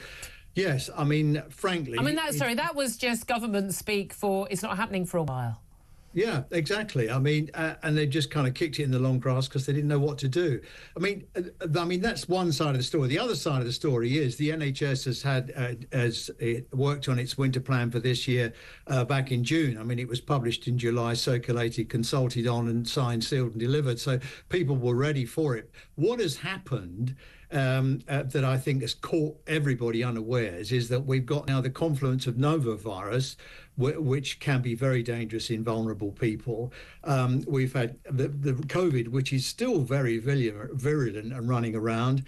yes, I mean, frankly... that was just government speak for it's not happening for a while. Yeah, exactly. I mean, and they just kind of kicked it in the long grass because they didn't know what to do. I mean, that's one side of the story. The other side of the story is the NHS has worked on its winter plan for this year back in June. I mean, it was published in July, circulated, consulted on, and signed, sealed, and delivered. So people were ready for it. What has happened? That I think has caught everybody unawares is that we've got now the confluence of novavirus, which can be very dangerous in vulnerable people. We've had the COVID, which is still very virulent and running around.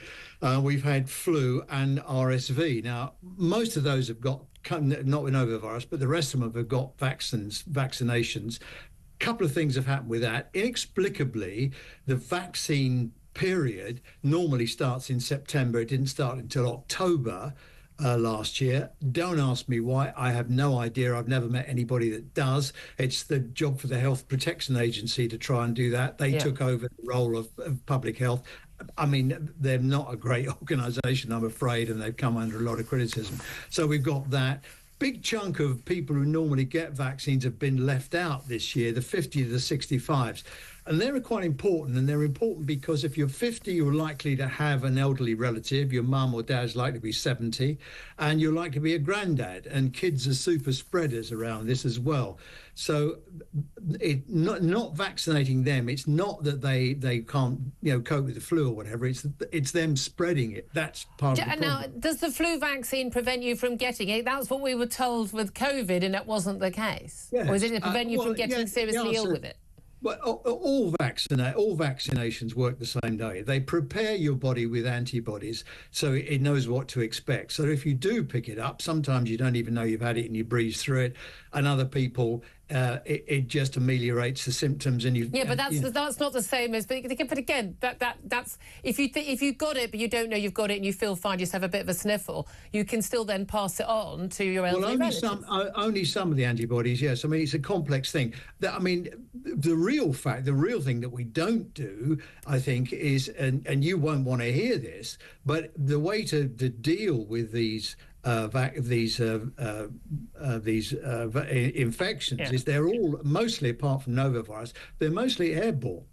We've had flu and RSV. Now, most of those have got, not with novavirus, but the rest of them have got vaccinations. A couple of things have happened with that. Inexplicably, the vaccine period normally starts in September. It didn't start until October last year. Don't ask me why. I have no idea. I've never met anybody that does. It's the job for the Health Protection Agency to try and do that. They took over the role of public health. I mean, they're not a great organisation, I'm afraid, and they've come under a lot of criticism. So we've got that. Big chunk of people who normally get vaccines have been left out this year, the 50 to the 65s. And they're quite important, and they're important because if you're 50, you're likely to have an elderly relative. Your mum or dad's likely to be 70, and you're likely to be a granddad. And kids are super spreaders around this as well. So not vaccinating them, it's not that they can't cope with the flu or whatever. It's them spreading it. That's part of the problem. Now, does the flu vaccine prevent you from getting it? That's what we were told with COVID, and that wasn't the case. Yes. Or is it to prevent you from getting seriously ill with it? Well, all vaccinations work the same day. They prepare your body with antibodies so it knows what to expect. So if you do pick it up, sometimes you don't even know you've had it and you breeze through it. And other people, it just ameliorates the symptoms. And but that's not the same as. But again, that's if you got it but you don't know you've got it and you feel fine, just have a bit of a sniffle, you can still then pass it on to your elderly relatives. Only some of the antibodies. Yes, I mean it's a complex thing. The real thing that we don't do, I think, is and you won't want to hear this, but the way to deal with these infections is they're all mostly, apart from novavirus, they're mostly airborne,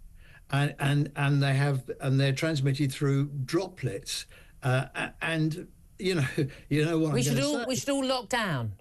and they're transmitted through droplets, and you know what we should all lock down.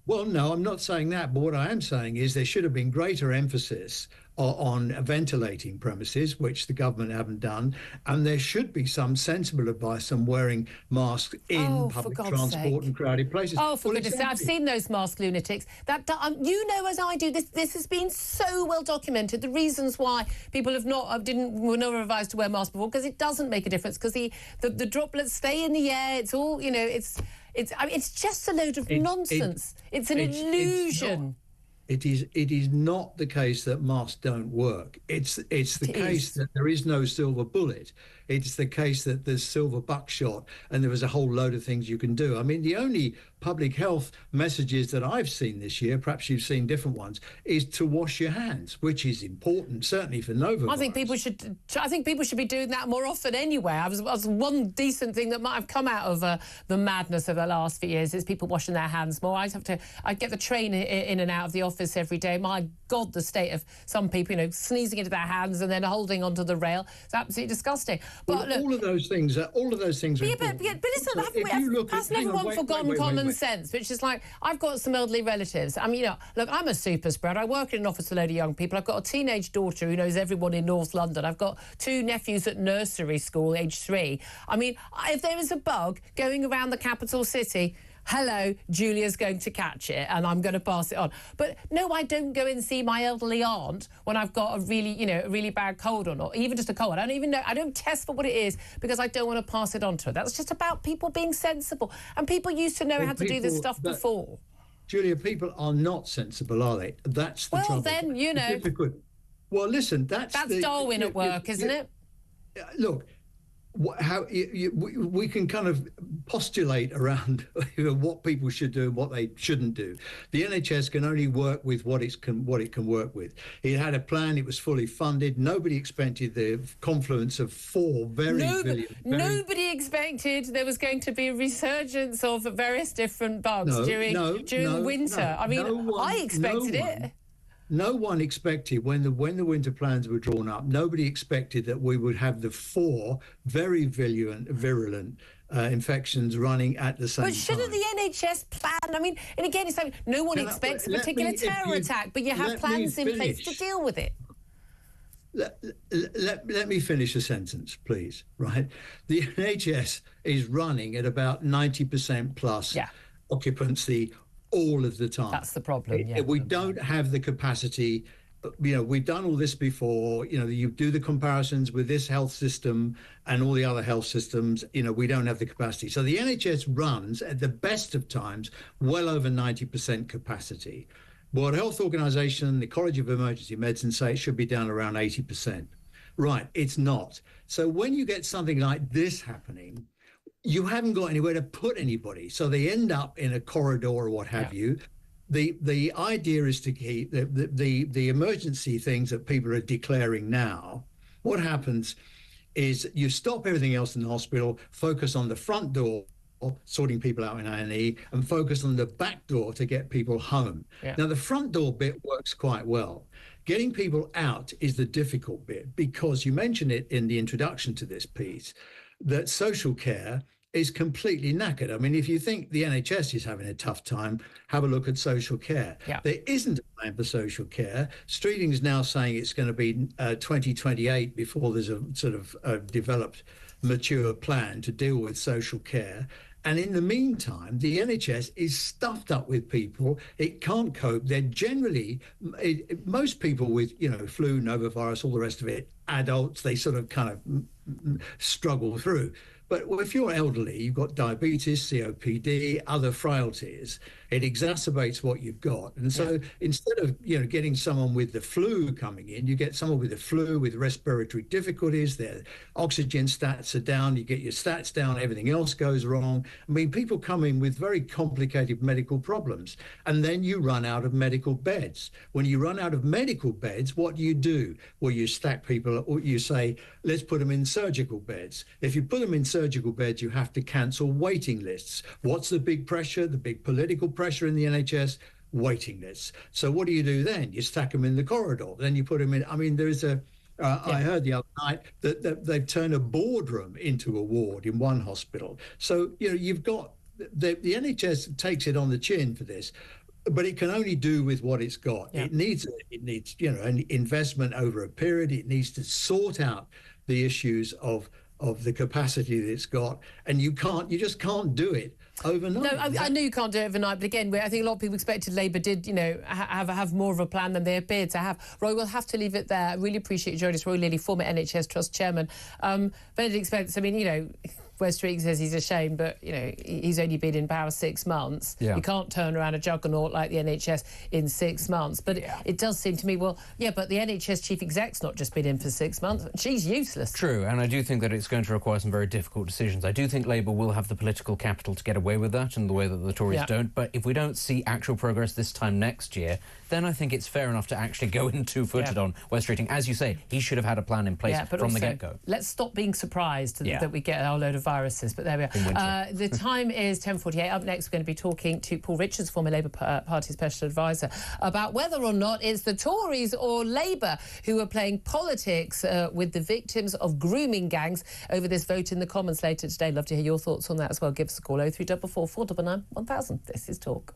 Well, no, I'm not saying that, but what I am saying is there should have been greater emphasis on ventilating premises, which the government haven't done, and there should be some sensible advice on wearing masks in public transport and crowded places. Oh, for goodness sake, I've seen those mask lunatics. You know, as I do, this has been so well documented. The reasons why people were not advised to wear masks before, because it doesn't make a difference, because the droplets stay in the air. It's all, it's just a load of nonsense. It's an illusion. It is not the case that masks don't work. It's the case that there is no silver bullet. It's the case that there's silver buckshot, and there was a whole load of things you can do. I mean, the only public health messages that I've seen this year, perhaps you've seen different ones, is to wash your hands, which is important, certainly for novavirus. I think people should be doing that more often anyway. I was one decent thing that might have come out of the madness of the last few years is people washing their hands more. I get the train in and out of the office every day. My God. God, the state of some people, you know, sneezing into their hands and then holding onto the rail. It's absolutely disgusting. But look, all of those things are but listen, hasn't everyone forgotten common sense? Which is like, I've got some elderly relatives. I mean, you know, look, I'm a super spread. I work in an office with a load of young people. I've got a teenage daughter who knows everyone in North London. I've got 2 nephews at nursery school, age 3. I mean, if there is a bug going around the capital city, hello, Julia's going to catch it and I'm going to pass it on. But no, I don't go and see my elderly aunt when I've got a really bad cold or not, even just a cold. I don't even know. I don't test for what it is because I don't want to pass it on to her. That's just about people being sensible. And people used to know how to do this stuff before. Julia, people are not sensible, are they? That's the trouble. Well, then, you know. Well, listen, that's Darwin at work, isn't it? Look, how we can kind of postulate around what people should do and what they shouldn't do. The NHS can only work with what it can work with. It had a plan. It was fully funded. Nobody expected the confluence of 4 Nobody expected there was going to be a resurgence of various different bugs during winter. I mean, I expected it. No one expected when the winter plans were drawn up. Nobody expected that we would have the 4 very virulent infections running at the same time. But shouldn't the NHS plan? I mean, and again, it's like no one expects a particular terror attack, but you have plans in place to deal with it. Let me finish a sentence, please. Right, the NHS is running at about 90% plus occupancy all of the time. That's the problem. We don't have the capacity. You know, we've done all this before. You know, you do the comparisons with this health system and all the other health systems. You know, we don't have the capacity. So the NHS runs at the best of times well over 90% capacity. World Health Organization, the College of Emergency Medicine say it should be down around 80%. Right, it's not. So when you get something like this happening, you haven't got anywhere to put anybody. So they end up in a corridor or what have you. The idea is to keep the emergency things that people are declaring now. What happens is you stop everything else in the hospital, focus on the front door, sorting people out in A&E, and focus on the back door to get people home. Now, the front door bit works quite well. Getting people out is the difficult bit, because you mentioned it in the introduction to this piece, that social care is completely knackered. I mean, if you think the NHS is having a tough time, have a look at social care. There isn't a plan for social care. Streeting's now saying it's going to be 2028 before there's a sort of developed, mature plan to deal with social care. And in the meantime, the NHS is stuffed up with people. It can't cope. They're generally, most people with, you know, flu, novavirus, all the rest of it, adults, they sort of kind of struggle through. But if you're elderly, you've got diabetes, COPD, other frailties, it exacerbates what you've got. And so instead of, you know, getting someone with the flu coming in, you get someone with the flu with respiratory difficulties, their oxygen stats are down, you get your stats down, everything else goes wrong. I mean, people come in with very complicated medical problems, and then you run out of medical beds. When you run out of medical beds, what do? Well, you stack people, or you say, let's put them in surgical beds. If you put them in surgical beds, you have to cancel waiting lists. What's the big pressure, the big political pressure in the NHS? Waiting lists. So what do then? You stack them in the corridor. Then you put them in. I mean, there's a, I heard the other night that they've turned a boardroom into a ward in one hospital. So, you know, you've got, the NHS takes it on the chin for this, but it can only do with what it's got. It needs, you know, an investment over a period. It needs to sort out the issues of the capacity that it's got, and you just can't do it overnight. No, I know you can't do it overnight, but again, I think a lot of people expected Labour did, you know, have more of a plan than they appeared to have. Roy, we'll have to leave it there. I really appreciate you joining us. Roy Lilly, former NHS Trust Chairman. Benedict Spence, I mean, you know, Wes Streeting says he's ashamed, but, you know, he's only been in power 6 months. You can't turn around a juggernaut like the NHS in 6 months. But it does seem to me, well, but the NHS chief exec's not just been in for 6 months. She's useless. True, and I do think that it's going to require some very difficult decisions. I do think Labour will have the political capital to get away with that in the way that the Tories don't. But if we don't see actual progress this time next year, then I think it's fair enough to actually go in two-footed on Wes Streeting. As you say, he should have had a plan in place from the get-go. Let's stop being surprised that we get our load of viruses, but there we are. The time is 10:48. Up next, we're going to be talking to Paul Richards, former Labour Party Special Advisor, about whether or not it's the Tories or Labour who are playing politics with the victims of grooming gangs over this vote in the Commons later today. Love to hear your thoughts on that as well. Give us a call, 0344 499 1000. This is Talk.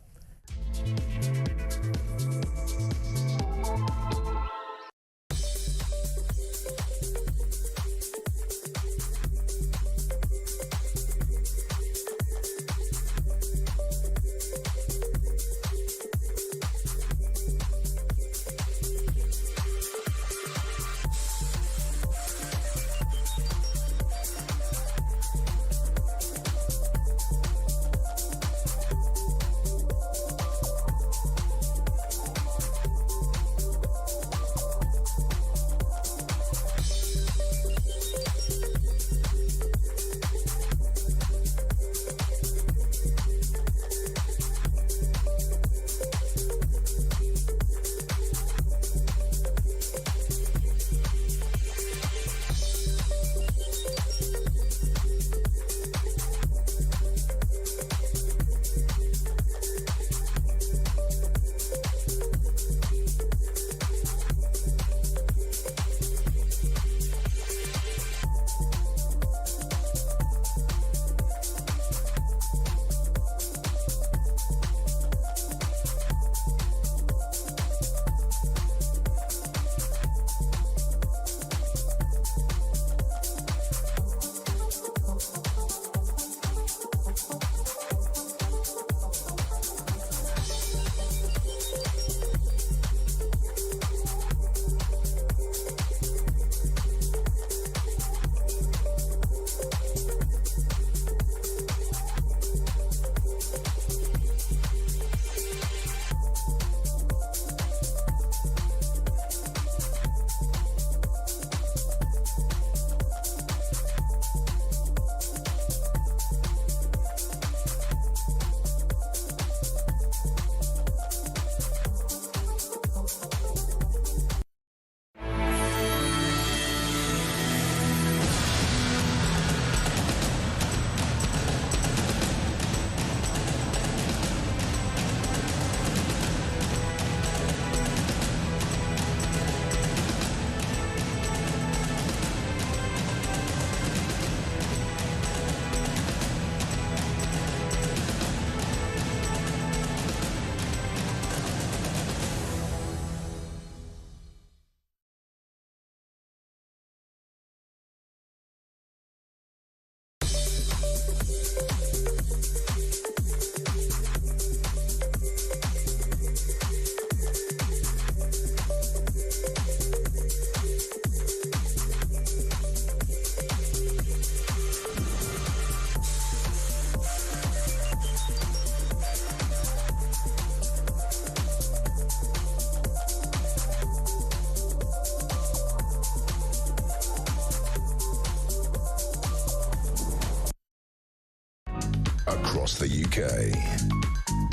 Across the UK,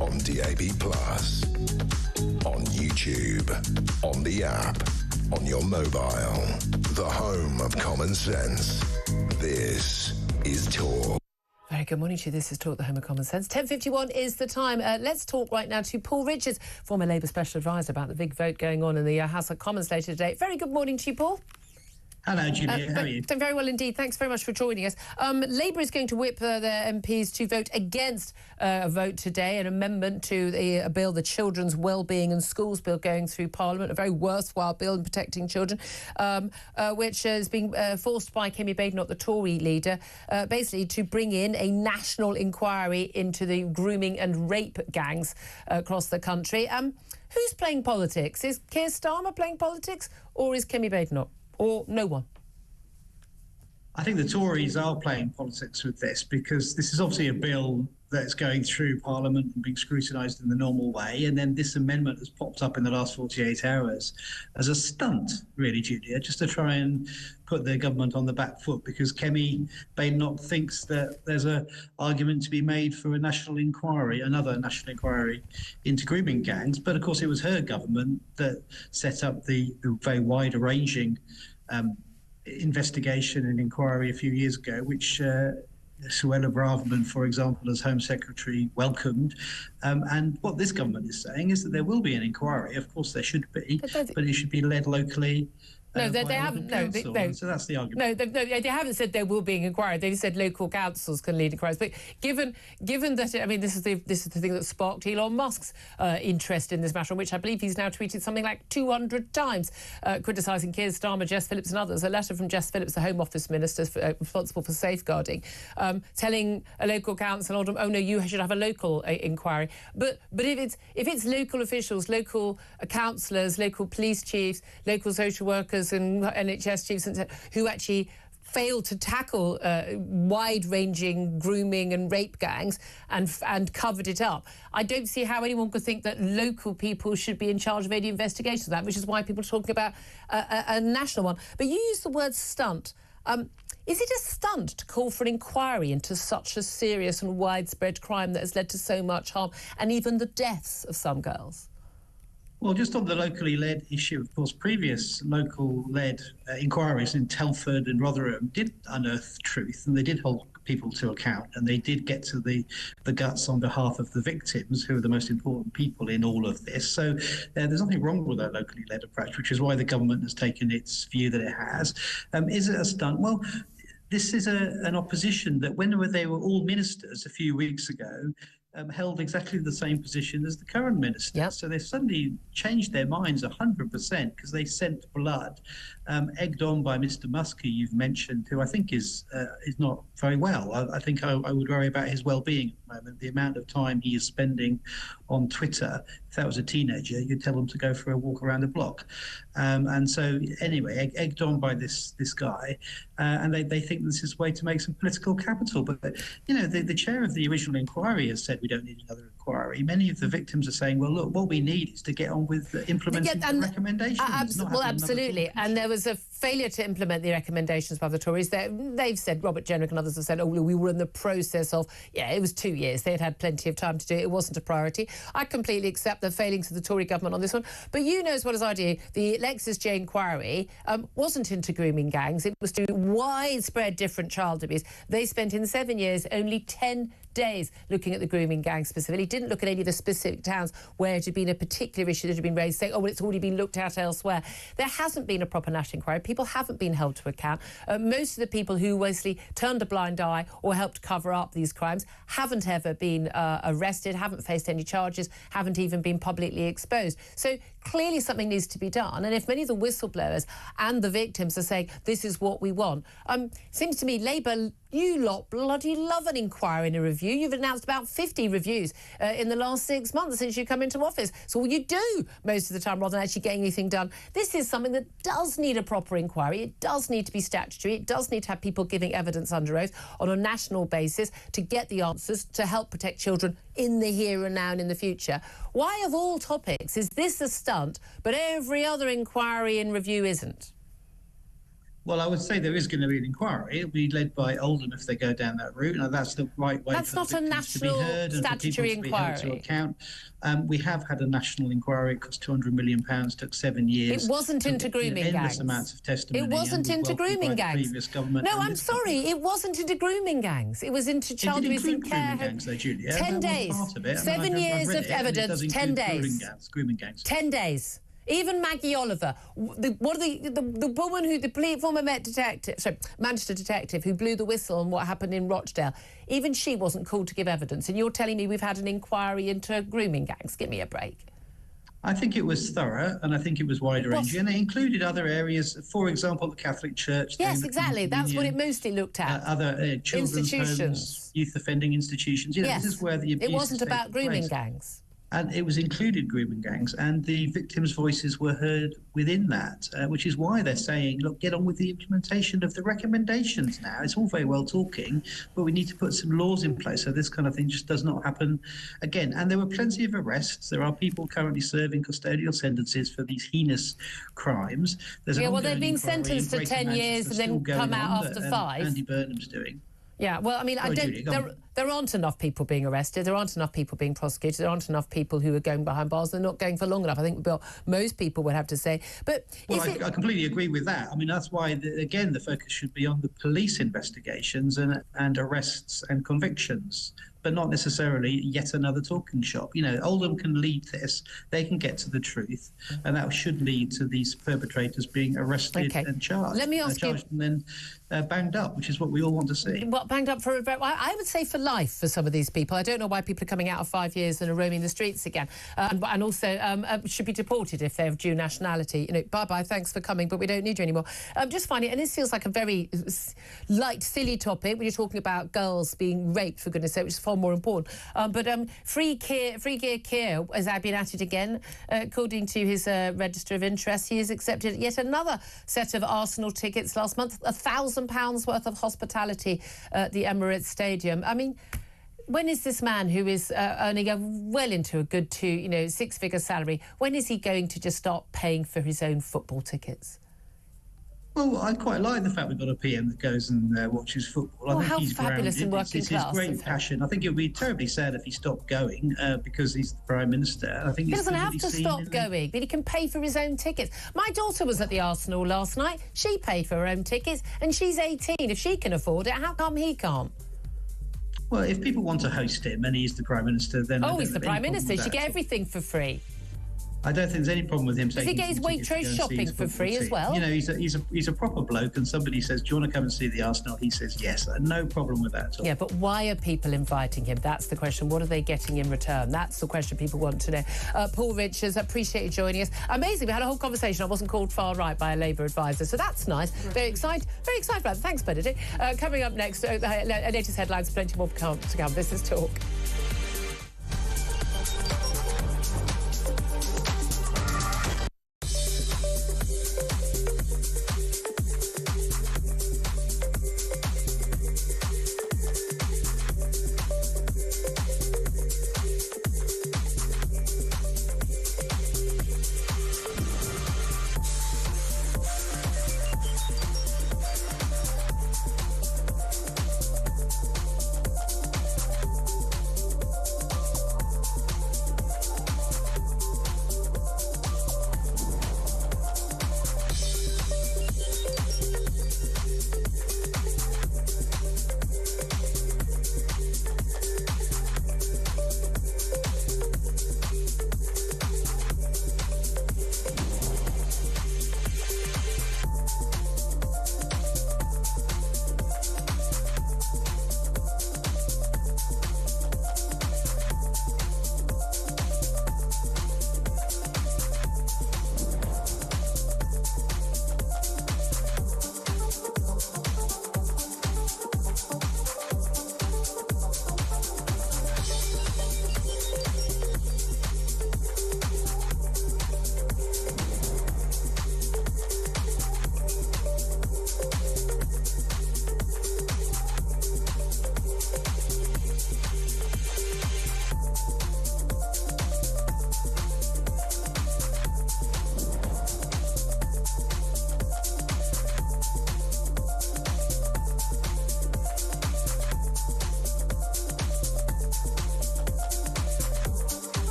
on DAB+, on YouTube, on the app, on your mobile, the home of common sense. This is Talk. Very good morning to you. This is Talk, the home of common sense. 10:51 is the time. Let's talk right now to Paul Richards, former Labour Special Advisor, about the big vote going on in the House of Commons later today. Very good morning to you, Paul. Hello, Julia. How are you? Very well indeed. Thanks very much for joining us. Labour is going to whip their MPs to vote against a vote today, an amendment to the bill, the Children's Wellbeing and Schools Bill, going through Parliament, a very worthwhile bill in protecting children, which is being forced by Kemi Badenoch, the Tory leader, basically to bring in a national inquiry into the grooming and rape gangs across the country. Who's playing politics? Is Keir Starmer playing politics, or is Kemi Badenoch? Or no one? I think the Tories are playing politics with this because this is obviously a bill that's going through Parliament and being scrutinised in the normal way. And then this amendment has popped up in the last 48 hours as a stunt, really, Julia, just to try and put the government on the back foot, because Kemi Badenoch thinks that there's an argument to be made for a national inquiry, another national inquiry into grooming gangs. But of course, it was her government that set up the very wide-ranging investigation and inquiry a few years ago, which Suella Braverman, for example, as Home Secretary, welcomed. And what this government is saying is that there will be an inquiry. Of course, there should be, but it should be led locally. No, they haven't. No, so that's the argument. No, they haven't said there will be an inquiry. They've said local councils can lead inquiries. But given that, I mean, this is the thing that sparked Elon Musk's interest in this matter, on which I believe he's now tweeted something like 200 times, criticising Keir Starmer, Jess Phillips, and others. A letter from Jess Phillips, the Home Office Minister responsible for safeguarding, telling a local council, oh no, you should have a local inquiry. But if it's local officials, local councillors, local police chiefs, local social workers, and NHS chiefs who actually failed to tackle wide-ranging grooming and rape gangs and covered it up, I don't see how anyone could think that local people should be in charge of any investigation of that, which is why people are talking about a national one. But you use the word stunt. Is it a stunt to call for an inquiry into such a serious and widespread crime that has led to so much harm and even the deaths of some girls? Well, just on the locally led issue, of course, previous local led inquiries in Telford and Rotherham did unearth truth, and they did hold people to account, and they did get to the guts on behalf of the victims, who are the most important people in all of this. So there's nothing wrong with that locally led approach, which is why the government has taken its view that it has. Is it a stunt? Well, this is an opposition that when they were all ministers a few weeks ago, held exactly the same position as the current minister. Yep. So they've suddenly changed their minds 100% because they sent blood, egged on by Mr. Musk, who you've mentioned, who I think is not very well. I think I would worry about his well-being at the moment. The amount of time he is spending on Twitter. If that was a teenager, you'd tell him to go for a walk around the block. And so anyway, egged on by this guy, and they think this is a way to make some political capital. But you know, the chair of the original inquiry has said we don't need another inquiry. Many of the victims are saying, well, look, what we need is to get on with implementing the recommendations. Well, absolutely. And there was a failure to implement the recommendations by the Tories. They've said, Robert Jenrick and others have said, oh, we were in the process of, it was 2 years. They had plenty of time to do it. It wasn't a priority. I completely accept the failings of the Tory government on this one. But you know as well as I do, the Lexis J inquiry wasn't into grooming gangs. It was to widespread different child abuse. They spent in 7 years only 10 days looking at the grooming gang specifically, didn't look at any of the specific towns where it had been a particular issue that had been raised, saying, oh, well, it's already been looked at elsewhere. There hasn't been a proper national inquiry. People haven't been held to account. Most of the people who basically turned a blind eye or helped cover up these crimes haven't ever been arrested, haven't faced any charges, haven't even been publicly exposed. So clearly something needs to be done. And if many of the whistleblowers and the victims are saying this is what we want, seems to me Labour, you lot bloody love an inquiry and a review. You've announced about 50 reviews in the last 6 months since you come into office. So all you do most of the time rather than actually getting anything done. This is something that does need a proper inquiry. It does need to be statutory. It does need to have people giving evidence under oath on a national basis to get the answers to help protect children in the here and now and in the future. Why, of all topics, is this a stunt, but every other inquiry and review isn't? Well, I would say there is going to be an inquiry. It'll be led by Oldham if they go down that route. Now, that's the right way that's for not the a national to be heard statutory and for people to inquiry. be held to account. We have had a national inquiry. It cost £200 million, took 7 years. It wasn't into grooming gangs. Endless amounts of testimony. It wasn't into grooming gangs. No, I'm sorry. It wasn't into grooming gangs. It was into child abuse in care homes. 10 days. 7 years of evidence. 10 days. Grooming gangs. 10 days. Even Maggie Oliver, the woman who, the former Manchester detective who blew the whistle on what happened in Rochdale, even she wasn't called to give evidence. And you're telling me we've had an inquiry into grooming gangs? Give me a break. I think it was thorough, and I think it was wide-ranging, and it included other areas. For example, the Catholic Church. Yes, exactly. That's what it mostly looked at. Other children's homes, youth offending institutions. You know, yes. This is where the abuse. It wasn't about grooming gangs. And it was included grooming gangs, and the victims' voices were heard within that, which is why they're saying, look, get on with the implementation of the recommendations now. It's all very well talking, but we need to put some laws in place so this kind of thing just does not happen again. And there were plenty of arrests. There are people currently serving custodial sentences for these heinous crimes. Well, they've been sentenced to 10 years and then come out after 5. Andy Burnham's doing. Yeah, well, I mean, There aren't enough people being arrested. There aren't enough people being prosecuted. There aren't enough people who are going behind bars. They're not going for long enough, I think most people would have to say. But well, I completely agree with that. I mean, that's why, again, the focus should be on the police investigations and arrests and convictions, but not necessarily yet another talking shop. You know, Oldham can lead this. They can get to the truth, and that should lead to these perpetrators being arrested and charged. Let me ask you... and then banged up, which is what we all want to see. Well, banged up for, I would say, for life for some of these people. I don't know why people are coming out of 5 years and are roaming the streets again. And also should be deported if they're of Jew nationality. You know, bye-bye, thanks for coming, but we don't need you anymore. Just finding, and this feels like a very light, silly topic when you're talking about girls being raped, for goodness sake, which is far more important. But Free Gear Keir has been at it again. According to his register of interest, he has accepted yet another set of Arsenal tickets last month, £1,000 worth of hospitality at the Emirates Stadium. I mean, when is this man who is earning well into a good six-figure salary, when is he going to just start paying for his own football tickets? Well, I quite like the fact we've got a PM that goes and watches football. I think he's fabulous and working class. It's his great passion. I think it would be terribly sad if he stopped going because he's the Prime Minister. I think he doesn't have to stop going, but he can pay for his own tickets. My daughter was at the Arsenal last night. She paid for her own tickets, and she's 18. If she can afford it, how come he can't? Well, if people want to host him and he's the Prime Minister, then... Oh, he's the Prime Minister. He should get everything for free. I don't think there's any problem with him taking... Does he get his Waitrose shopping for free as well? You know, he's a proper bloke, and somebody says, do you want to come and see the Arsenal? He says, yes. No problem with that at all. Yeah, but why are people inviting him? That's the question. What are they getting in return? That's the question people want to know. Paul Richards, appreciate you joining us. Amazing, we had a whole conversation. I wasn't called far right by a Labour advisor, so that's nice. Very excited about it. Thanks, Benedict. Coming up next, latest headlines, plenty more to come. This is Talk.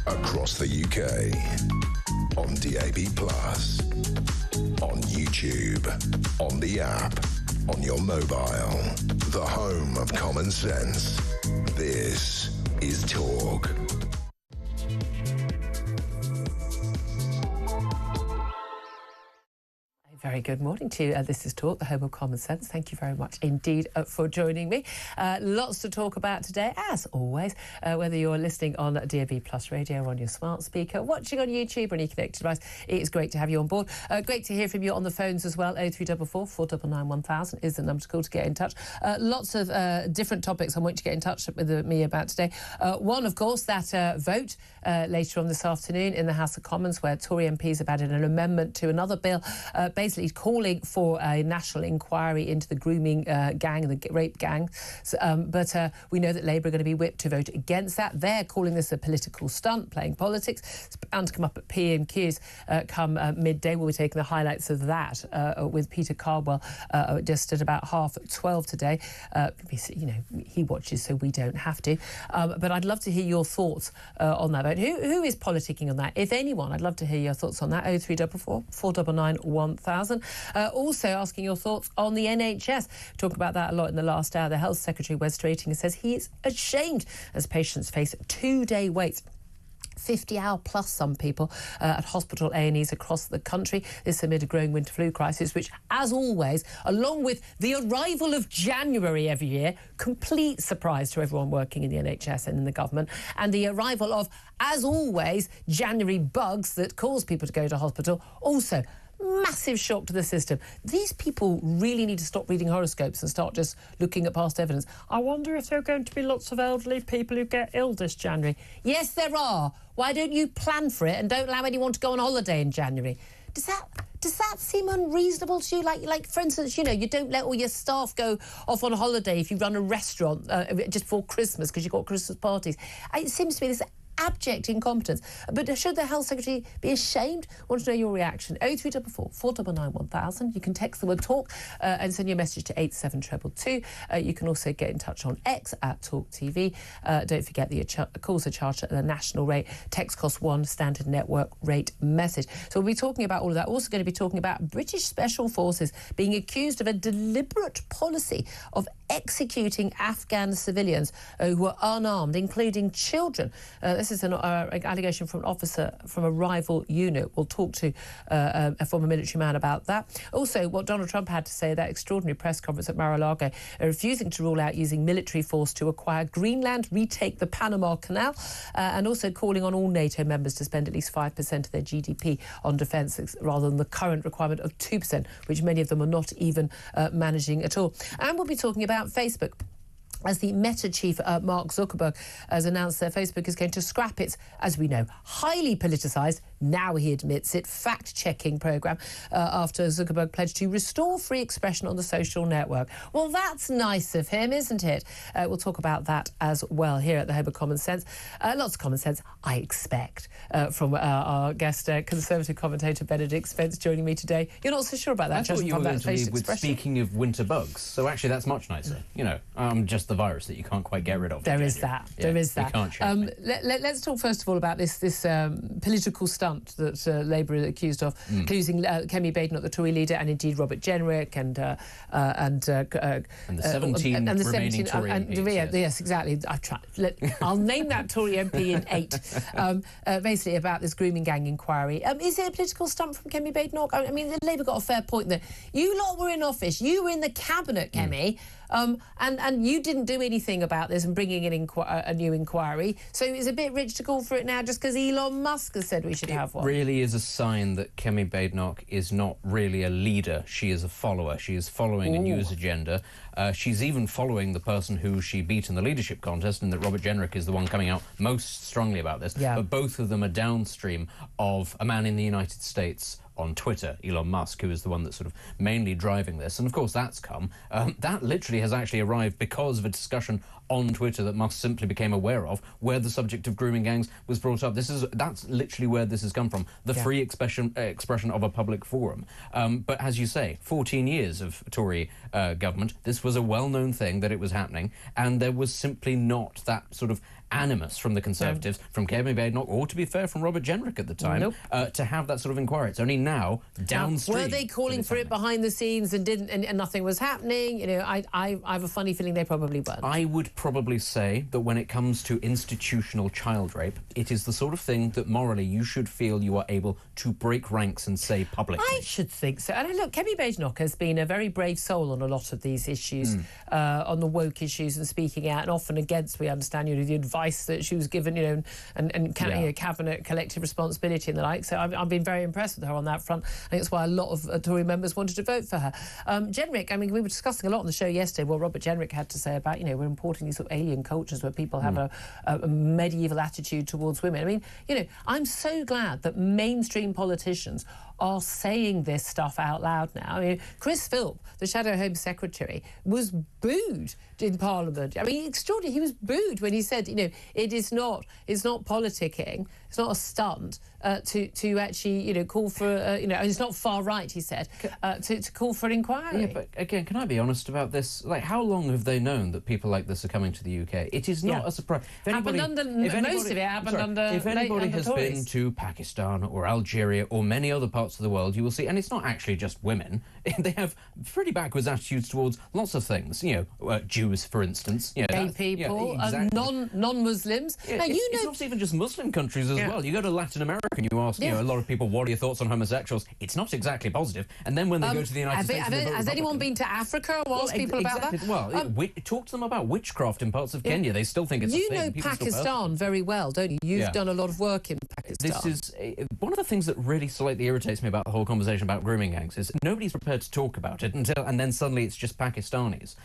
Across the UK, on DAB+, on YouTube, on the app, on your mobile, the home of common sense. This is Talk. Very good morning to you. This is Talk, the home of common sense. Thank you very much indeed for joining me. Lots to talk about today, as always, whether you're listening on DAB Plus radio or on your smart speaker, watching on YouTube or any connected device. It's great to have you on board. Great to hear from you on the phones as well. 0344 499 1000 is the number to call to get in touch. Lots of different topics I want you to get in touch with me about today. One, of course, that vote later on this afternoon in the House of Commons, where Tory MPs have added an amendment to another bill, basically calling for a national inquiry into the grooming gang and the rape gang. But we know that Labour are going to be whipped to vote against that. They're calling this a political stunt, playing politics. It's bound to come up at PMQs come midday. We'll be taking the highlights of that with Peter Cardwell just at about 12:30 today. You know, he watches, so we don't have to. But I'd love to hear your thoughts on that vote. Who is politicking on that? If anyone, I'd love to hear your thoughts on that. 0344 499 1000. Also asking your thoughts on the NHS. Talk about that a lot in the last hour. The Health Secretary, Wes Strating, says he is ashamed as patients face 2-day waits. 50-hour plus, some people, at hospital A&Es across the country. This amid a growing winter flu crisis, which, as always, along with the arrival of January every year, complete surprise to everyone working in the NHS and in the government, and the arrival of, as always, January bugs that cause people to go to hospital, also massive shock to the system. These people really need to stop reading horoscopes and start just looking at past evidence. I wonder if there are going to be lots of elderly people who get ill this January. Yes, there are. Why don't you plan for it and don't allow anyone to go on holiday in January? Does that seem unreasonable to you? Like, for instance, you know, you don't let all your staff go off on holiday if you run a restaurant just before Christmas because you've got Christmas parties. It seems to me this abject incompetence. But should the Health Secretary be ashamed? I want to know your reaction. 0344 499 1000. You can text the word talk and send your message to 87222. You can also get in touch on X at talkTV. Don't forget the calls are charged at the national rate. Text costs £1, standard network rate message. So we'll be talking about all of that. Also going to be talking about British Special Forces being accused of a deliberate policy of executing Afghan civilians who were unarmed, including children. This is an allegation from an officer from a rival unit. We'll talk to a former military man about that. Also, what Donald Trump had to say at that extraordinary press conference at Mar-a-Lago, refusing to rule out using military force to acquire Greenland, retake the Panama Canal, and also calling on all NATO members to spend at least 5% of their GDP on defence rather than the current requirement of 2%, which many of them are not even managing at all. And we'll be talking about Facebook, as the Meta chief, Mark Zuckerberg, has announced that Facebook is going to scrap its, as we know, highly politicised, now he admits it, fact-checking programme after Zuckerberg pledged to restore free expression on the social network. Well, that's nice of him, isn't it? We'll talk about that as well here at the Home of Common Sense. Lots of common sense, I expect, from our guest, Conservative commentator Benedict Spence, joining me today. You're not so sure about that, I thought you were going to leave with speaking of winter bugs. So actually, that's much nicer. You know, just the virus that you can't quite get rid of. There is that. Yeah, there is that. You can't change let's talk first of all about this political stunt that Labour is accused of, accusing Kemi Badenoch, the Tory leader, and indeed Robert Jenrick and the 17 remaining Tory MPs. Yes, exactly. I'll name that Tory MP in 8. Basically about this grooming gang inquiry. Is it a political stunt from Kemi Badenoch? I mean, the Labour got a fair point there. You lot were in office. You were in the cabinet, Kemi. And you didn't do anything about this and bringing in a new inquiry. So it's a bit rich to call for it now just because Elon Musk has said we should have one. It really is a sign that Kemi Badenoch is not really a leader. She is a follower. She is following a news agenda. She's even following the person who she beat in the leadership contest, and that Robert Jenrick is the one coming out most strongly about this. Yeah. But both of them are downstream of a man in the United States on Twitter, Elon Musk, who is the one that's sort of mainly driving this. And of course that's come. That literally has actually arrived because of a discussion on Twitter that Musk simply became aware of, where the subject of grooming gangs was brought up. That's literally where this has come from, the free expression of a public forum. But as you say, 14 years of Tory government, this was a well-known thing that it was happening, and there was simply not that sort of animus from the Conservatives, from Kemi Badenoch, or, to be fair, from Robert Jenrick at the time, to have that sort of inquiry. It's only now, downstream... Were they calling for it behind the scenes and nothing was happening? You know, I have a funny feeling they probably weren't. I would probably say that when it comes to institutional child rape, it is the sort of thing that morally you should feel you are able to break ranks and say publicly. I should think so. And look, Kemi Badenoch has been a very brave soul on a lot of these issues, on the woke issues, and speaking out, and often against, we understand, you know, the advice that she was given, you know, and cabinet collective responsibility and the like. So I've been very impressed with her on that front. I think that's why a lot of Tory members wanted to vote for her. Jenrick, I mean, we were discussing a lot on the show yesterday what Robert Jenrick had to say about, you know, we're importing these sort of alien cultures where people have a medieval attitude towards women. I mean, you know, I'm so glad that mainstream politicians are saying this stuff out loud now. I mean, Chris Philp, the Shadow Home Secretary, was booed in Parliament. I mean, extraordinary. He was booed when he said, you know, it's not politicking, it's not a stunt to actually, you know, call for, you know, and it's not far right, he said, to call for an inquiry. Yeah, but again, can I be honest about this? Like, how long have they known that people like this are coming to the UK? It is not a surprise. Most of it happened under If anybody has Tories. been to Pakistan or Algeria or many other parts of the world, you will see, and it's not actually just women, they have pretty backwards attitudes towards lots of things. You know, Jews, for instance. You know, gay people, exactly. non-Muslims. Yeah, now, it's not even just Muslim countries as well. You go to Latin America and you ask, you know, a lot of people, what are your thoughts on homosexuals? It's not exactly positive. And then when they go to the United States... Has anyone been to Africa or asked people about that? Well, talk to them about witchcraft in parts of Kenya. They still think it's a thing. You know Pakistan very well, don't you? You've done a lot of work in Pakistan. This is one of the things that really slightly irritates me about the whole conversation about grooming gangs is nobody's prepared to talk about it and then suddenly it's just Pakistanis.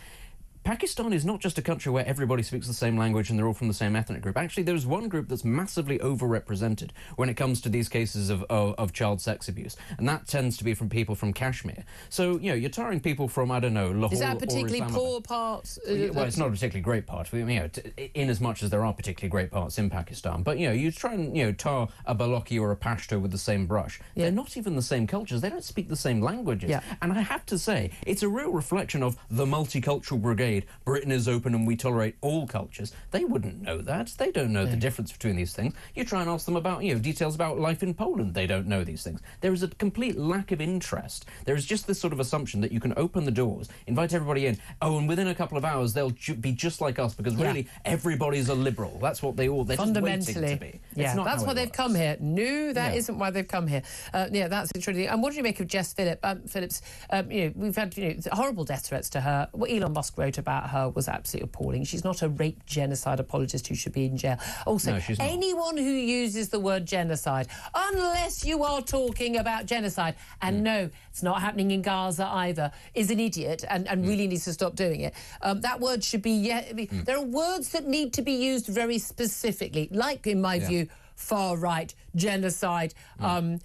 Pakistan is not just a country where everybody speaks the same language and they're all from the same ethnic group. Actually, there's one group that's massively overrepresented when it comes to these cases of child sex abuse, and that tends to be from people from Kashmir. So, you know, you're tarring people from, I don't know, Lahore. Is that a particularly or poor part? Well, it's not a particularly great part, you know, in as much as there are particularly great parts in Pakistan. But, you know, you try and, you know, tar a Balochi or a Pashto with the same brush. They're not even the same cultures. They don't speak the same languages. And I have to say, it's a real reflection of the multicultural brigade. Britain is open and we tolerate all cultures. They wouldn't know that. They don't know the difference between these things. You try and ask them about, you know, details about life in Poland. They don't know these things. There is a complete lack of interest. There is just this sort of assumption that you can open the doors, invite everybody in, and within a couple of hours they'll be just like us because really everybody's a liberal. That's what they're fundamentally just waiting to be. Yeah, that's why they've come here. No, that isn't why they've come here. Yeah, that's interesting. And what do you make of Jess Phillips? You know, we've had, you know, horrible death threats to her. What Elon Musk wrote about her was absolutely appalling. She's not a rape genocide apologist who should be in jail. Also, anyone who uses the word genocide, unless you are talking about genocide, and no, it's not happening in Gaza either, is an idiot and really needs to stop doing it. That word should be... There are words that need to be used very specifically, like, in my view, far right, genocide, racist.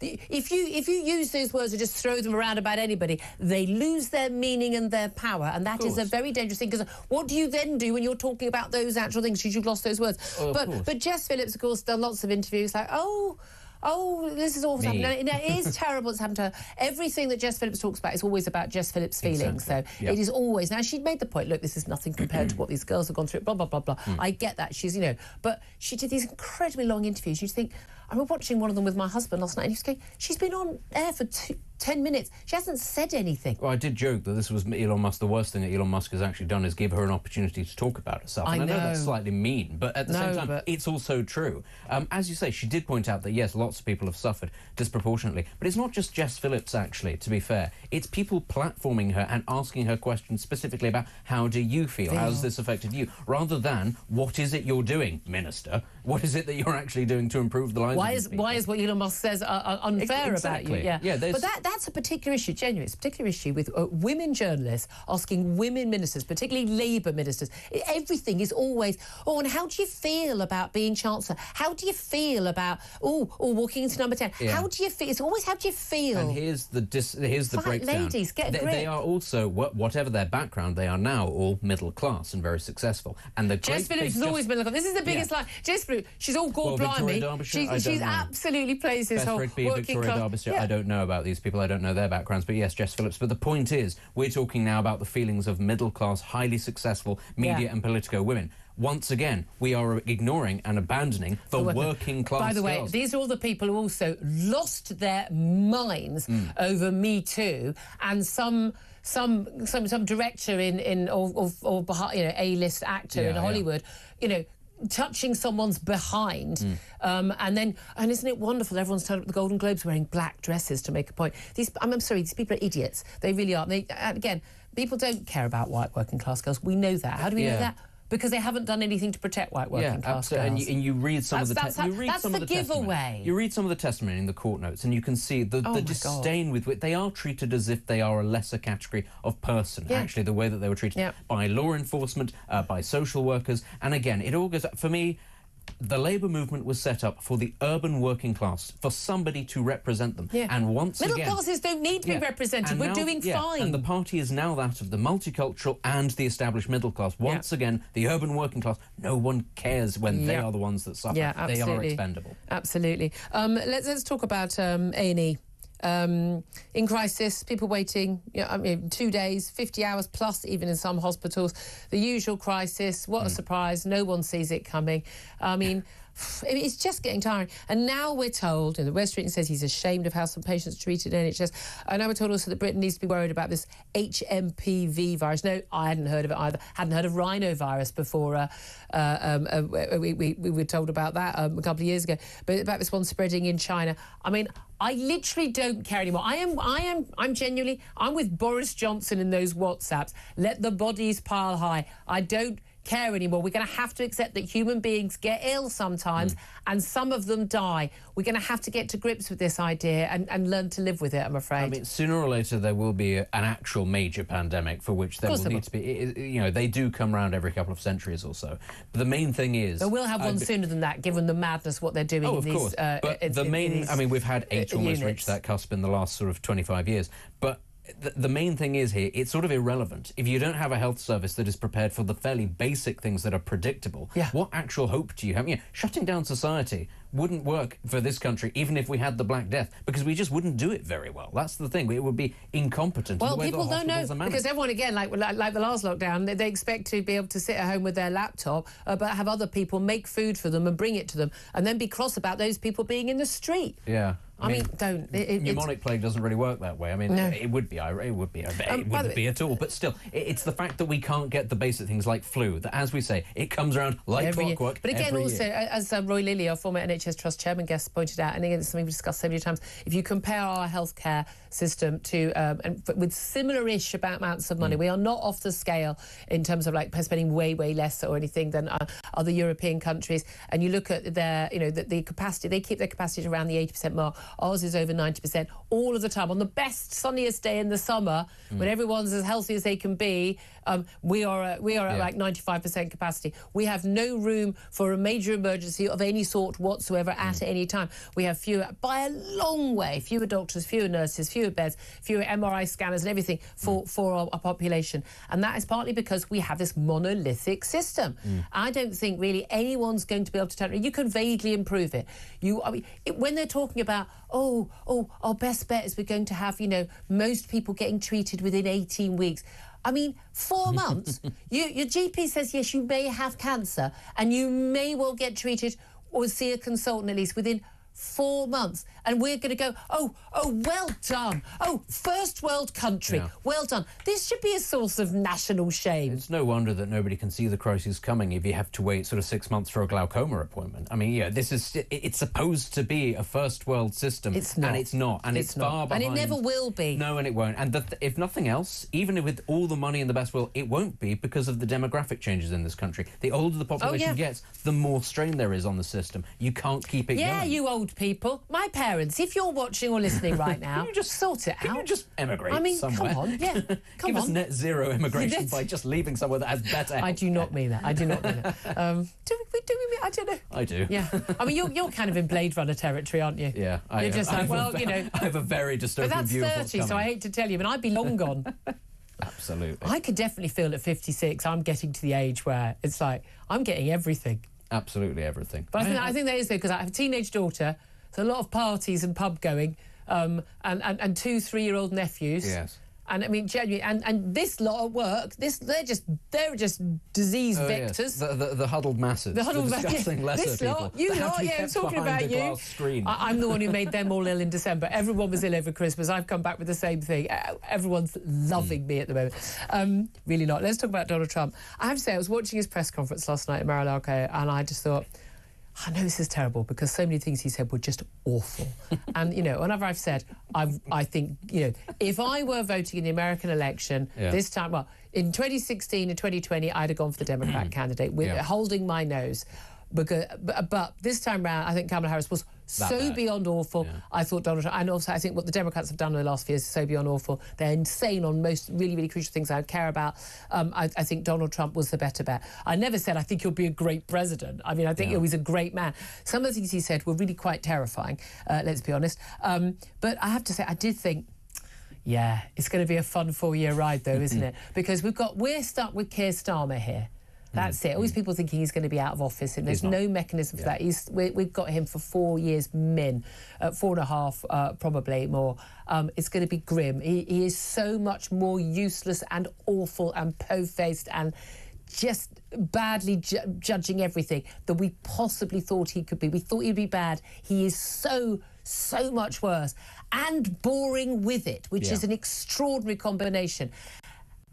If you use those words and just throw them around about anybody, they lose their meaning and their power, and that is a very dangerous thing. Because what do you then do when you're talking about those actual things? Because you've lost those words. But Jess Phillips, of course, done lots of interviews like, oh, this is awful. It is terrible it's happened to her. Everything that Jess Phillips talks about is always about Jess Phillips' feelings. So it is always... Now, she'd made the point, look, this is nothing compared to what these girls have gone through, blah, blah, blah, blah. I get that. She's, you know... But she did these incredibly long interviews. You think... I was watching one of them with my husband last night, and he was going, she's been on air for 10 minutes. She hasn't said anything. Well, I did joke that this was Elon Musk. The worst thing that Elon Musk has actually done is give her an opportunity to talk about herself. And I know that's slightly mean, but at the same time, it's also true. As you say, she did point out that, yes, lots of people have suffered disproportionately. But it's not just Jess Phillips, actually, to be fair. It's people platforming her and asking her questions specifically about how do you feel? How has this affected you? Rather than, what is it you're doing, Minister? What is it that you're actually doing to improve the lives of these people? Why is what Elon Musk says unfair about you? Yeah, but that's a particular issue, genuinely. It's a particular issue with women journalists asking women ministers, particularly Labour ministers. Everything is always, and how do you feel about being Chancellor? How do you feel about, walking into number 10? Yeah. How do you feel? It's always, how do you feel? And here's the breakdown. Ladies, get a grip. They are also, whatever their background, they are now all middle class and very successful. And the Jess Phillips has always been like, this is the biggest lie. Jess Phillips, she's all blimey. She's absolutely plays this whole working class. I don't know about these people. people, I don't know their backgrounds, but yes, Jess Phillips. But the point is, we're talking now about the feelings of middle-class, highly successful media and Politico women. Once again, we are ignoring and abandoning the working class. By the way, girls. these are all the people who also lost their minds over Me Too, and some director or A-list actor in Hollywood, touching someone's behind, and isn't it wonderful? Everyone's turned up at the Golden Globes wearing black dresses to make a point. I'm sorry, these people are idiots. They really are. Again, people don't care about white working class girls. We know that. How do we know that? Because they haven't done anything to protect white working class girls. And you read some of the testimony. That's the giveaway. You read some of the testimony in the court notes, and you can see the disdain with which they are treated as if they are a lesser category of person. Actually, the way that they were treated by law enforcement, by social workers, and again, it all goes. For me, the Labour movement was set up for the urban working class, for somebody to represent them. And once middle again... classes don't need to be represented. We're doing fine. And the party is now that of the multicultural and the established middle class. Once again, the urban working class, no one cares when they are the ones that suffer. They are expendable. Absolutely. Let's talk about A&E. In crisis, people waiting 2 days, 50 hours plus, even in some hospitals. The usual crisis. What a surprise. No one sees it coming. I mean, it's just getting tiring. And now we're told, and the West Street says he's ashamed of how some patients are treated in NHS. And now we're told also that Britain needs to be worried about this HMPV virus. No, I hadn't heard of it either. Hadn't heard of rhinovirus before. We were told about that a couple of years ago. But about this one spreading in China. I mean, I literally don't care anymore. I'm genuinely, I'm with Boris Johnson in those WhatsApps. Let the bodies pile high. I don't care anymore. We're going to have to accept that human beings get ill sometimes and some of them die. We're going to have to get to grips with this idea and learn to live with it, I'm afraid. I mean, sooner or later there will be an actual major pandemic for which there will need to be... they do come around every couple of centuries or so. But the main thing is... But we'll have one sooner than that, given the madness what they're doing in these... Oh, of course. But the main... I mean, we've had 8 almost reached that cusp in the last sort of 25 years. But... The main thing is here, it's sort of irrelevant. If you don't have a health service that is prepared for the fairly basic things that are predictable, what actual hope do you have? Shutting down society wouldn't work for this country, even if we had the Black Death, because we just wouldn't do it very well. That's the thing. It would be incompetent. Well, in the way people don't know, because everyone, again, like the last lockdown, they expect to be able to sit at home with their laptop, but have other people make food for them and bring it to them, and then be cross about those people being in the street. Yeah. I mean, don't. Pneumonic plague doesn't really work that way. I mean, it would be. It wouldn't be at all. But still, it's the fact that we can't get the basic things like flu. That, as we say, it comes around like clockwork. But again, also, as Roy Lilly, our former NHS Trust chairman guest, pointed out, and again, it's something we've discussed so many times. If you compare our healthcare system to with similar-ish amounts of money, we are not off the scale in terms of like spending way less or anything than other European countries. And you look at their, the capacity. They keep their capacity around the 80% mark. Ours is over 90% all of the time. On the best, sunniest day in the summer, when everyone's as healthy as they can be, we are at like 95% capacity. We have no room for a major emergency of any sort whatsoever at any time. We have fewer, by a long way, fewer doctors, fewer nurses, fewer beds, fewer MRI scanners and everything for our population. And that is partly because we have this monolithic system. I don't think really anyone's going to be able to turn it. You can vaguely improve it. When they're talking about, our best bet is we're going to have, most people getting treated within 18 weeks. I mean, 4 months. Your GP says, yes, you may have cancer and you may well get treated or see a consultant at least within 4 months. And we're going to go, well done. First world country. Yeah. Well done. This should be a source of national shame. It's no wonder that nobody can see the crisis coming if you have to wait sort of 6 months for a glaucoma appointment. I mean, it's supposed to be a first world system. It's not. And it's not. And it's far behind. And it never will be. No, and it won't. And if nothing else, even with all the money in the best will, it won't be because of the demographic changes in this country. The older the population gets, the more strain there is on the system. You can't keep it going. Yeah, you old people. My parents, if you're watching or listening right now, you just sort it out. Can you just emigrate somewhere? Come on, yeah. Give us net zero immigration by just leaving somewhere that has better health. I do not mean that. I do not mean that. Do we mean? I don't know. I do. Yeah. I mean, you're kind of in Blade Runner territory, aren't you? Yeah. You're just like, I have a very dystopian view of what's coming. So I hate to tell you, but I'd be long gone. Absolutely. I could definitely feel at 56 I'm getting to the age where it's like I'm getting everything. Absolutely everything. But I think that is though, because I have a teenage daughter. So a lot of parties and pub going, and 2 3-year-old nephews. Yes. And I mean, genuinely, and this lot at work, they're just disease vectors. Yes. The huddled masses. The huddled disgusting lesser this people. lot, you lot, yeah, I'm talking about you. I'm the one who made them all ill in December. Everyone was ill over Christmas. I've come back with the same thing. Everyone's loving me at the moment. Really not. Let's talk about Donald Trump. I have to say, I was watching his press conference last night at Mar-a-Lago, and I just thought, I know this is terrible because so many things he said were just awful. And, you know, whenever I've said, I think, you know, if I were voting in the American election this time, well, in 2016 and 2020, I'd have gone for the Democrat candidate, holding my nose. Because, but this time round, I think Kamala Harris was so beyond awful. I thought Donald Trump, and also I think what the Democrats have done in the last few years is so beyond awful. They're insane on most really, really crucial things I care about. I think Donald Trump was the better bet. I never said I think he'll be a great president. I mean, I think he's a great man. Some of the things he said were really quite terrifying, let's be honest. But I have to say, I did think, yeah, it's going to be a fun 4-year ride, though, isn't it? Because we're stuck with Keir Starmer here. That's it. Always people thinking he's going to be out of office, and there's no mechanism for that. We've got him for 4 years, 4.5, probably more. It's going to be grim. He is so much more useless and awful and po-faced and just badly judging everything than we possibly thought he could be. We thought he'd be bad. He is so much worse and boring with it, which is an extraordinary combination.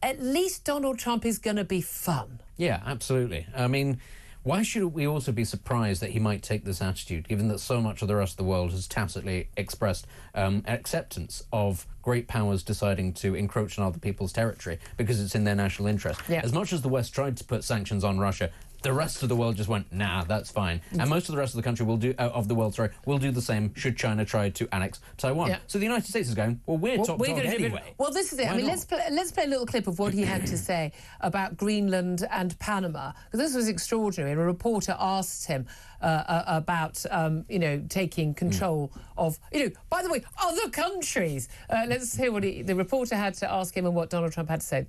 At least Donald Trump is going to be fun. Yeah, absolutely. I mean, why should we also be surprised that he might take this attitude, given that so much of the rest of the world has tacitly expressed acceptance of great powers deciding to encroach on other people's territory because it's in their national interest? As much as the West tried to put sanctions on Russia, the rest of the world just went, nah, that's fine. And most of the rest of the country will do will do the same should China try to annex Taiwan. So the United States is going, well, we're top dog anyway. Well, this is it. I mean, let's play a little clip of what he had to say about Greenland and Panama, because this was extraordinary. And a reporter asked him about, you know, taking control of, you know, by the way, other countries. Let's hear what the reporter had to ask him and what Donald Trump had to say.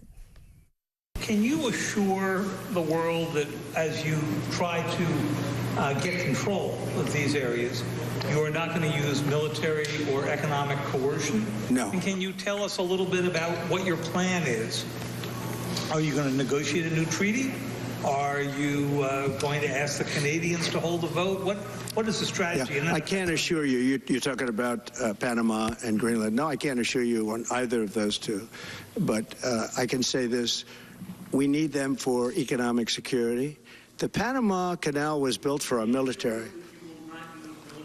Can you assure the world that as you try to get control of these areas, you are not going to use military or economic coercion? No. And can you tell us a little bit about what your plan is? Are you going to negotiate a new treaty? Are you going to ask the Canadians to hold a vote? What is the strategy? I can't assure you. You're talking about Panama and Greenland. No, I can't assure you on either of those two. But I can say this. We need them for economic security. The Panama Canal was built for our military.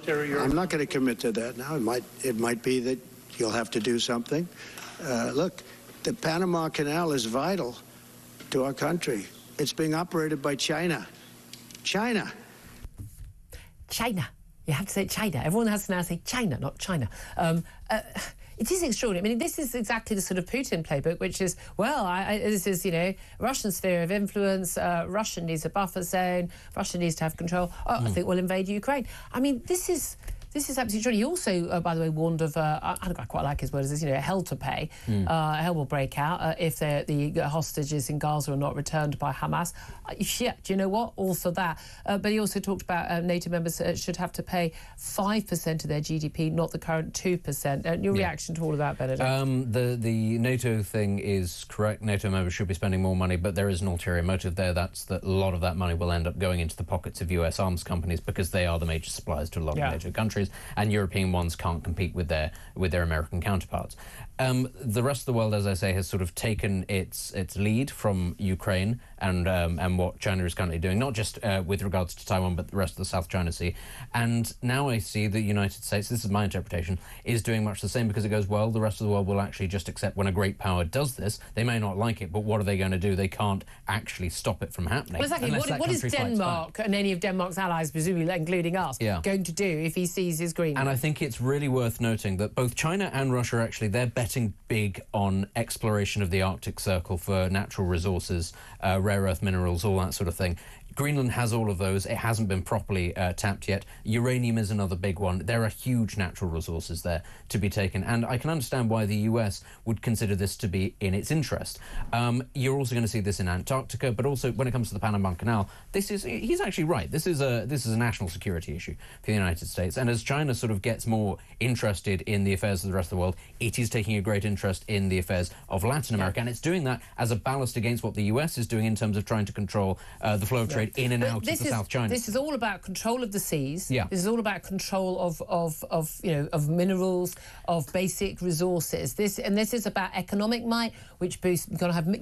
I'm not going to commit to that now. It might be that you'll have to do something. Look, the Panama Canal is vital to our country. It's being operated by China. China. You have to say China. Everyone has to now say China, not China. It is extraordinary. I mean, this is exactly the sort of Putin playbook, which is, well, this is, you know, Russian sphere of influence. Russia needs a buffer zone. Russia needs to have control. I think we'll invade Ukraine. I mean, this is absolutely true. He also, by the way, warned of, I quite like his words, you know, hell to pay. Hell will break out if the hostages in Gaza are not returned by Hamas. Do you know what? All for that. But he also talked about NATO members should have to pay 5% of their GDP, not the current 2%. Your reaction to all of that, Benedict? The NATO thing is correct. NATO members should be spending more money, but there is an ulterior motive there. That's that a lot of that money will end up going into the pockets of US arms companies because they are the major suppliers to a lot of NATO countries. And European ones can't compete with their American counterparts. The rest of the world, as I say, has sort of taken its lead from Ukraine and what China is currently doing, not just with regards to Taiwan, but the rest of the South China Sea. And now I see the United States, this is my interpretation, is doing much the same because it goes, well, the rest of the world will actually just accept when a great power does this. They may not like it, but what are they going to do? They can't actually stop it from happening. Well, exactly. What is Denmark and any of Denmark's allies, presumably including us, going to do if he sees his green? And I think it's really worth noting that both China and Russia, actually, they're betting big on exploration of the Arctic Circle for natural resources, rare earth minerals, all that sort of thing. Greenland has all of those. It hasn't been properly tapped yet. Uranium is another big one. There are huge natural resources there to be taken, and I can understand why the US would consider this to be in its interest. You're also going to see this in Antarctica, but also when it comes to the Panama Canal, he's actually right. This is a national security issue for the United States, and as China sort of gets more interested in the affairs of the rest of the world, it is taking a great interest in the affairs of Latin America, and it's doing that as a ballast against what the US is doing in terms of trying to control the flow of trade in and out of the South China. This is all about control of the seas. Yeah. This is all about control of minerals, of basic resources. This is about economic might, which boosts. You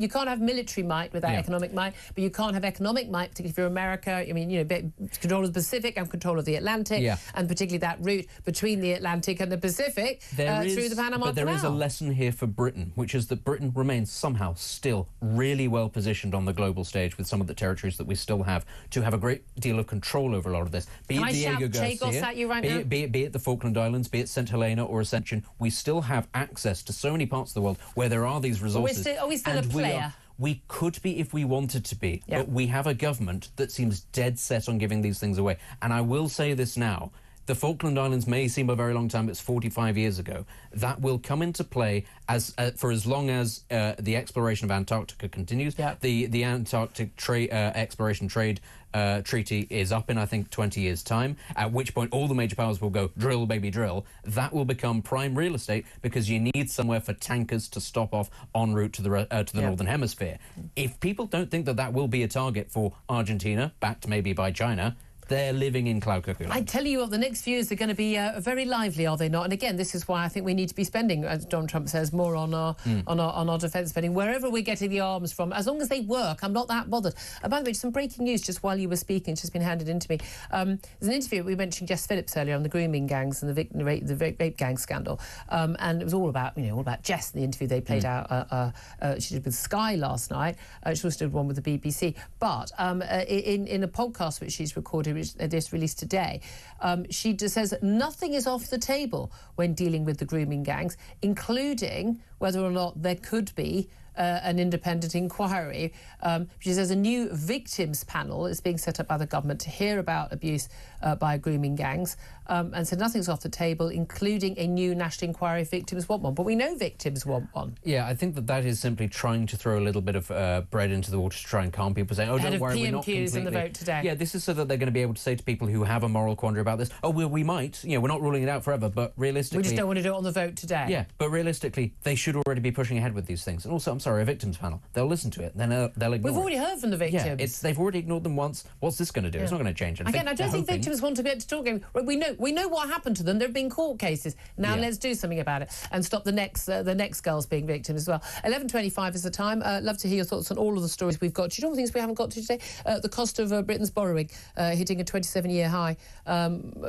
can't have military might without economic might, but you can't have economic might, particularly if you're America. I mean, control of the Pacific and control of the Atlantic, and particularly that route between the Atlantic and the Pacific through the Panama Canal. But there is a lesson here for Britain, which is that Britain remains somehow still really well positioned on the global stage with some of the territories that we still have to have a great deal of control over a lot of this. Be it Diego Garcia, be it the Falkland Islands, be it St Helena or Ascension, we still have access to so many parts of the world where there are these resources. Are we still a player? We could be if we wanted to be, but we have a government that seems dead set on giving these things away. And I will say this now. The Falkland Islands may seem a very long time, but it's 45 years ago. That will come into play for as long as the exploration of Antarctica continues. The Antarctic exploration trade treaty is up in, I think, 20 years' time, at which point all the major powers will go, drill, baby, drill. That will become prime real estate because you need somewhere for tankers to stop off en route to the Northern Hemisphere. If people don't think that will be a target for Argentina, backed maybe by China, they're living in cloud cuckoo land. I tell you what, the next few years are going to be very lively, are they not? And again, this is why I think we need to be spending, as Donald Trump says, more on our defence spending, wherever we're getting the arms from. As long as they work, I'm not that bothered. By the way, some breaking news just while you were speaking, it's just been handed in to me. There's an interview, we mentioned Jess Phillips earlier on the grooming gangs and the rape gang scandal, and it was all about Jess in the interview they played out. She did with Sky last night. She also did one with the BBC. But in a podcast which she's recorded, which this released today, she just says nothing is off the table when dealing with the grooming gangs, including whether or not there could be an independent inquiry. She says a new victims panel is being set up by the government to hear about abuse by grooming gangs, and said nothing's off the table, including a new national inquiry if victims want one. But we know victims want one. Yeah, I think that is simply trying to throw a little bit of bread into the water to try and calm people, saying, oh, don't worry, we're not completely... in the vote today. Yeah, this is so that they're going to be able to say to people who have a moral quandary about this, oh, well, we might, we're not ruling it out forever, but realistically... We just don't want to do it on the vote today. Yeah, but realistically, they should already be pushing ahead with these things. And also, I'm sorry, a victims panel. They'll listen to it, then they'll ignore it. We've already heard from the victims. Yeah, they've already ignored them once. What's this going to do? It's not going to change anything. Again, I don't think victims want to get to talking. We know what happened to them. There have been court cases. Now let's do something about it and stop the next girls being victims as well. 11:25 is the time. Love to hear your thoughts on all of the stories we've got. Do you know the things we haven't got to today? The cost of Britain's borrowing hitting a 27-year high.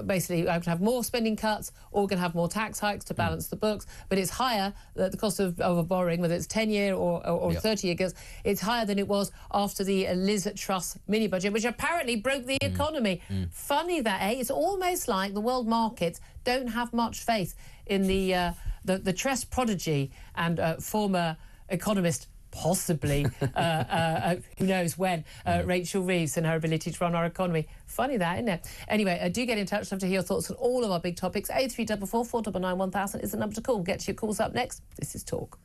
Basically, I could have more spending cuts, or we're going to have more tax hikes to balance the books. But it's higher, the cost of borrowing, whether it's 10-year or 30-year girls, it's higher than it was after the Liz Truss mini-budget, which apparently broke the economy. Funny that, eh? It's almost like the world markets don't have much faith in the Truss prodigy and former economist, possibly, who knows when, Rachel Reeves and her ability to run our economy. Funny that, isn't it? Anyway, do get in touch. Love to hear your thoughts on all of our big topics. 0344 499 1000 is the number to call. Get to your calls up next. This is Talk.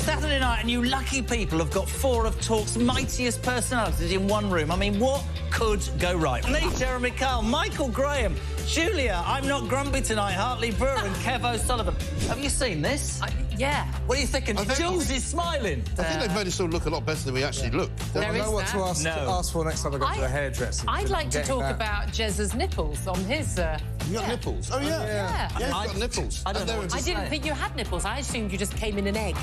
Saturday night, and you lucky people have got 4 of Talk's mightiest personalities in one room. I mean, what could go right? Me, Jeremy Kyle, Michael Graham, Julia, I'm Not Grumpy Tonight, Hartley-Brewer and Kev O'Sullivan. Have you seen this? Yeah. What are you thinking? Jules is smiling. I think they've made us all look a lot better than we actually look. Well, I know what to ask for next time I go to the hairdresser. I'd like to talk about Jez's nipples on his... You got nipples? Oh, yeah. Yeah. Yeah, he's got nipples. I don't know. I didn't think you had nipples. I assumed you just came in an egg.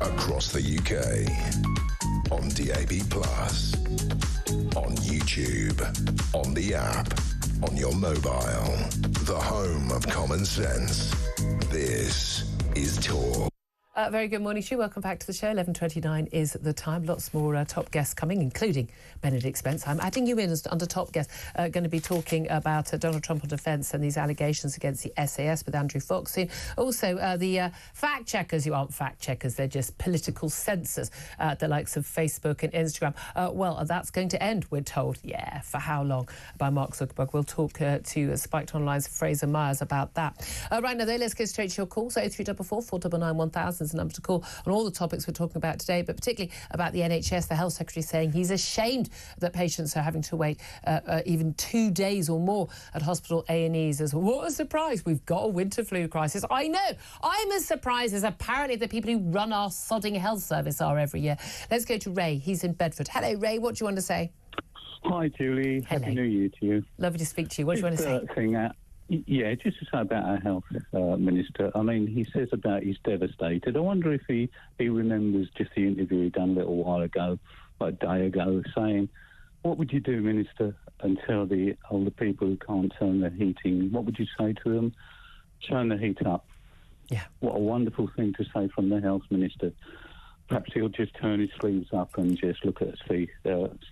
Across the UK, on DAB+, on YouTube, on the app, on your mobile, the home of common sense. This is Talk. Very good morning to you. Welcome back to the show. 11:29 is the time. Lots more top guests coming, including Benedict Spence. I'm adding you in as under top guest. Going to be talking about Donald Trump on defence and these allegations against the SAS with Andrew Fox soon. Also, the fact checkers who aren't fact checkers, they're just political censors, the likes of Facebook and Instagram. Well, that's going to end, we're told. Yeah, for how long? By Mark Zuckerberg. We'll talk to Spiked Online's Fraser Myers about that. Right now, though, let's go straight to your calls. 0344 499 1000 is the number to call on all the topics we're talking about today, but particularly about the NHS. The Health Secretary saying he's ashamed that patients are having to wait even 2 days or more at hospital A&Es. As what a surprise, we've got a winter flu crisis. I know, I'm as surprised as apparently the people who run our sodding health service are every year. Let's go to Ray. He's in Bedford. Hello, Ray. What do you want to say? Hi, Julie. Hello. Happy New Year to you. Lovely to speak to you. What do you want to say? Yeah, just to say about our health minister. I mean, he says about he's devastated. I wonder if he remembers just the interview he done a little while ago, like a day ago, saying, what would you do, Minister, and tell the older people who can't turn their heating, what would you say to them? Turn the heat up. Yeah. What a wonderful thing to say from the health minister. Perhaps he'll just turn his sleeves up and just look at the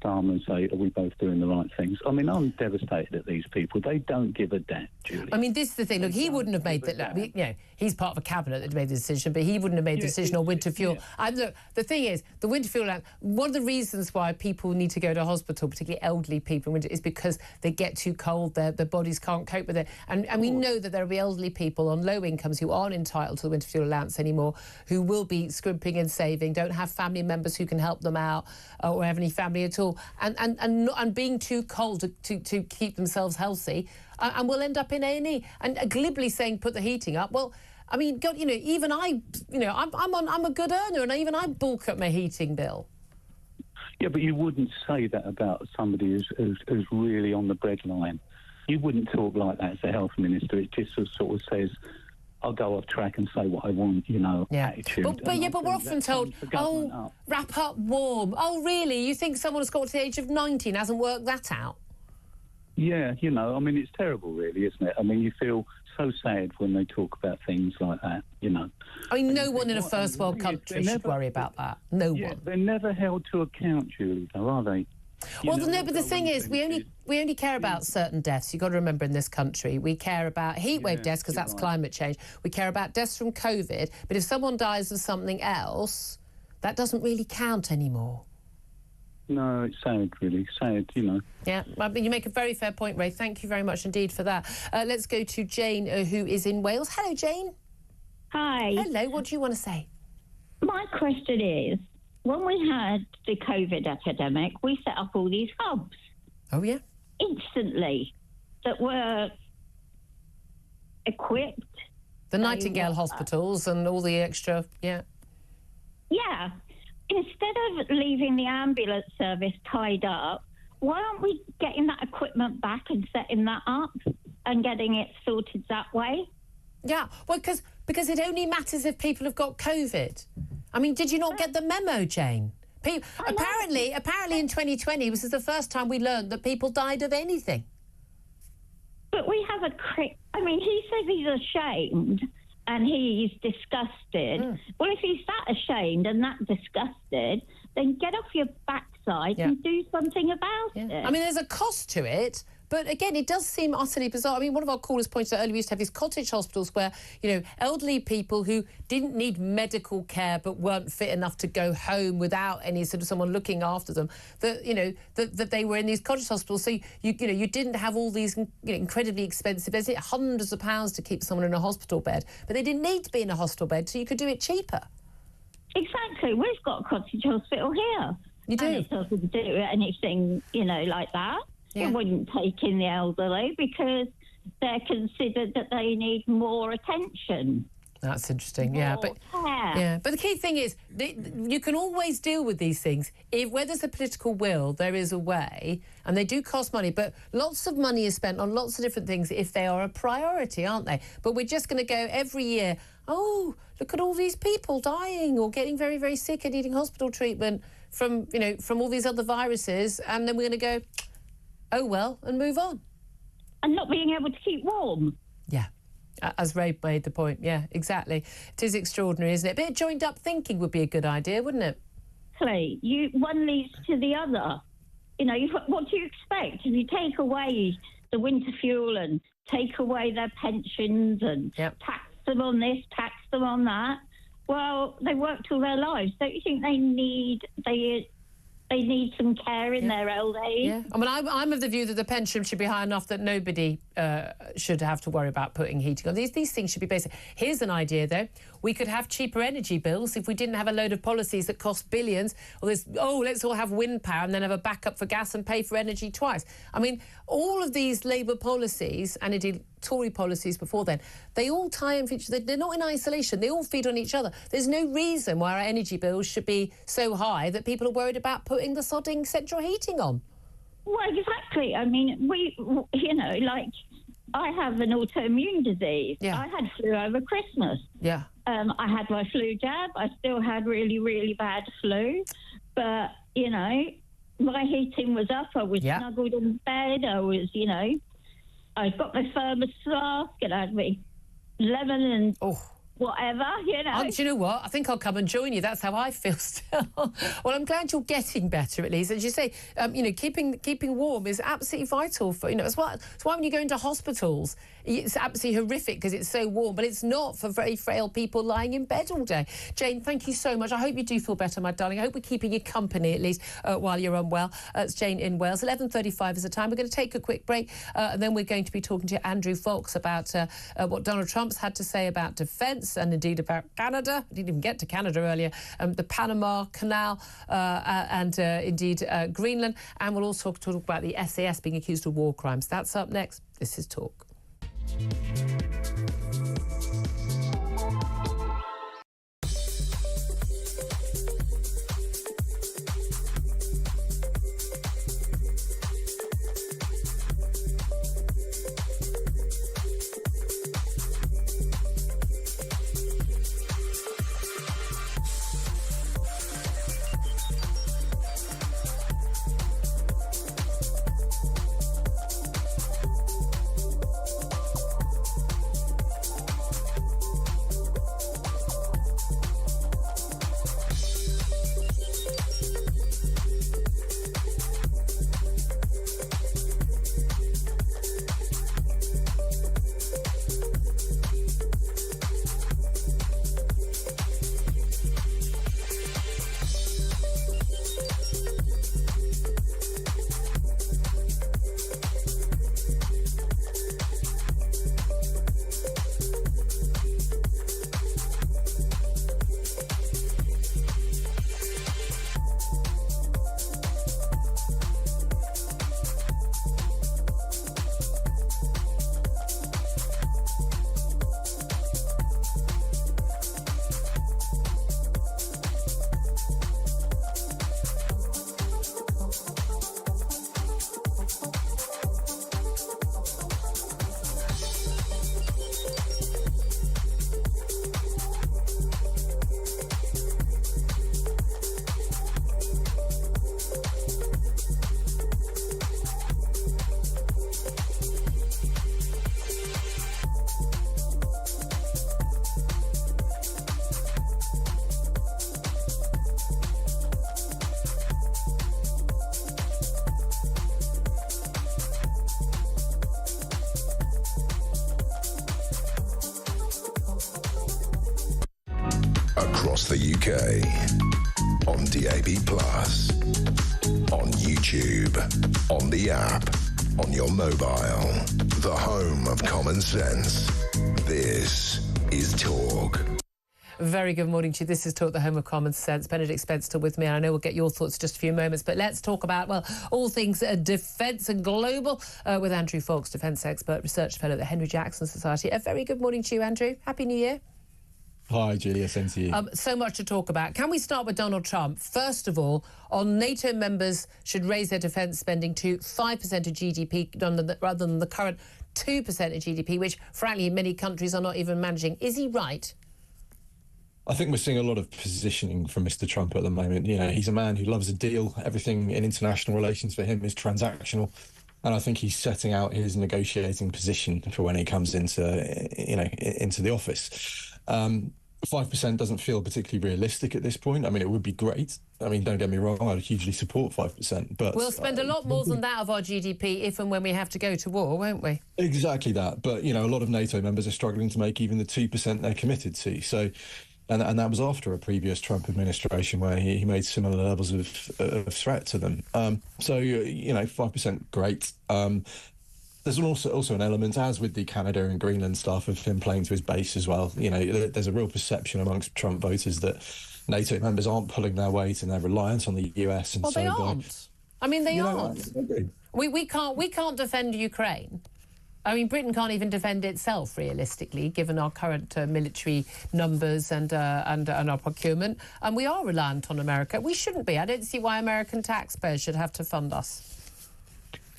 Starmer and say, are we both doing the right things? I mean, I'm devastated at these people. They don't give a damn, Julie. I mean, this is the thing. Look, he wouldn't have made that. You know, he's part of a cabinet that made the decision, but he wouldn't have made the decision on winter fuel. Yeah. And look, the thing is, the winter fuel, one of the reasons why people need to go to hospital, particularly elderly people in winter, is because they get too cold, their bodies can't cope with it. And we know that there will be elderly people on low incomes who aren't entitled to the winter fuel allowance anymore, who will be scrimping and saving, don't have family members who can help them out, or have any family at all, and being too cold to keep themselves healthy, and will end up in A&E. And glibly saying put the heating up. Well, I mean, God, you know, even I, you know, I'm a good earner, and even I bulk up my heating bill. Yeah, but you wouldn't say that about somebody who's really on the breadline. You wouldn't talk like that as a health minister. It just sort of says, I'll go off track and say what I want, you know, attitude. But we're often told, oh, wrap up warm. Oh, really? You think someone who's got to the age of 90 and hasn't worked that out? Yeah, you know, I mean, it's terrible, really, isn't it? I mean, you feel so sad when they talk about things like that, you know. I mean, no one in a first world country should worry about that. No one. They're never held to account, Julie, though, are they? Well, no, but the thing is, we only care about certain deaths. You've got to remember, in this country, we care about heatwave deaths because that's climate change. We care about deaths from COVID. But if someone dies of something else, that doesn't really count anymore. No, it's sad, really. Sad, you know. Yeah, I mean, you make a very fair point, Ray. Thank you very much indeed for that. Let's go to Jane, who is in Wales. Hello, Jane. Hi. Hello, what do you want to say? My question is, when we had the COVID epidemic, we set up all these hubs. Oh, yeah? Instantly, that were equipped. The Nightingale hospitals and all the extra, yeah. Yeah. Instead of leaving the ambulance service tied up, why aren't we getting that equipment back and setting that up and getting it sorted that way? Yeah, well, because it only matters if people have got COVID. I mean, did you not get the memo, Jane? Apparently in 2020, this is the first time we learned that people died of anything. But we have I mean, he says he's ashamed and he's disgusted. Well, if he's that ashamed and that disgusted, then get off your backside side and do something about it. I mean, there's a cost to it. But again, it does seem utterly bizarre. I mean, one of our callers pointed out earlier, we used to have these cottage hospitals where, you know, elderly people who didn't need medical care but weren't fit enough to go home without any sort of someone looking after them, that, you know, that they were in these cottage hospitals. So, you know, you didn't have all these, you know, incredibly expensive beds, hundreds of pounds to keep someone in a hospital bed. But they didn't need to be in a hospital bed, so you could do it cheaper. Exactly. We've got a cottage hospital here. You do? And it doesn't do anything, you know, like that. Yeah. It wouldn't take in the elderly because they're considered that they need more attention. That's interesting, yeah. But the key thing is, you can always deal with these things if, where there's a political will, there is a way, and they do cost money. But lots of money is spent on lots of different things if they are a priority, aren't they? But we're just going to go every year, oh, look at all these people dying or getting very, very sick and needing hospital treatment from, you know, from all these other viruses, and then we're going to go, oh well, and move on. And not being able to keep warm. Yeah. As Ray made the point, yeah, exactly. It is extraordinary, isn't it? A bit of joined-up thinking would be a good idea, wouldn't it? One leads to the other. You know, what do you expect? If you take away the winter fuel and take away their pensions and tax them on this, tax them on that, well, they worked all their lives. Don't you think they need some care in their old age? Yeah. I mean, I'm of the view that the pension should be high enough that nobody should have to worry about putting heating on. These things should be basic. Here's an idea, though. We could have cheaper energy bills if we didn't have a load of policies that cost billions. Or let's all have wind power and then have a backup for gas and pay for energy twice. I mean, all of these Labour policies, and indeed Tory policies before then, they all tie in. They're not in isolation. They all feed on each other. There's no reason why our energy bills should be so high that people are worried about putting the sodding central heating on. Well, exactly. I mean, you know, like, I have an autoimmune disease. Yeah. I had flu over Christmas. Yeah. I had my flu jab. I still had really, really bad flu. But, you know, my heating was up. I was snuggled in bed. I was, you know, I got my thermos flask and I had my lemon and whatever, you know. Do you know what? I think I'll come and join you. That's how I feel still. Well, I'm glad you're getting better, at least. As you say, you know, keeping warm is absolutely vital for, you know, it's why when you go into hospitals, it's absolutely horrific because it's so warm, but it's not for very frail people lying in bed all day. Jane, thank you so much. I hope you do feel better, my darling. I hope we're keeping you company, at least, while you're unwell. It's Jane in Wales. 11:35 is the time. We're going to take a quick break, and then we're going to be talking to Andrew Fox about what Donald Trump's had to say about defence and indeed about Canada. I didn't even get to Canada earlier. The Panama Canal and indeed Greenland. And we'll also talk about the SAS being accused of war crimes. That's up next. This is Talk. across the UK. On DAB+, on YouTube, on the app, on your mobile. The home of common sense. This is Talk. Very good morning to you. This is Talk, the home of common sense. Benedict Spence still with me, and I know we'll get your thoughts in just a few moments, but let's talk about, well, all things defence and global with Andrew Fawkes, defence expert, research fellow at the Henry Jackson Society. A very good morning to you, Andrew. Happy New Year. Hi, Julia. Same to you. So much to talk about. Can we start with Donald Trump? First of all, on NATO members should raise their defence spending to 5% of GDP rather than the current 2% of GDP, which, frankly, many countries are not even managing. Is he right? I think we're seeing a lot of positioning from Mr. Trump at the moment. You know, he's a man who loves a deal. Everything in international relations for him is transactional. And I think he's setting out his negotiating position for when he comes into the office. 5% doesn't feel particularly realistic at this point. I mean, it would be great. I mean, don't get me wrong, I'd hugely support 5%. But we'll spend a lot more than that of our GDP if and when we have to go to war, won't we? Exactly that. But, you know, a lot of NATO members are struggling to make even the 2% they're committed to. So, and that was after a previous Trump administration where he made similar levels of threat to them. So, you know, 5%, great. There's also an element, as with the Canada and Greenland stuff, of him playing to his base as well. You know, there's a real perception amongst Trump voters that NATO members aren't pulling their weight and their reliance on the US. And well, so they aren't. I mean, they aren't. We can't defend Ukraine. I mean, Britain can't even defend itself realistically, given our current military numbers and our procurement. And we are reliant on America. We shouldn't be. I don't see why American taxpayers should have to fund us.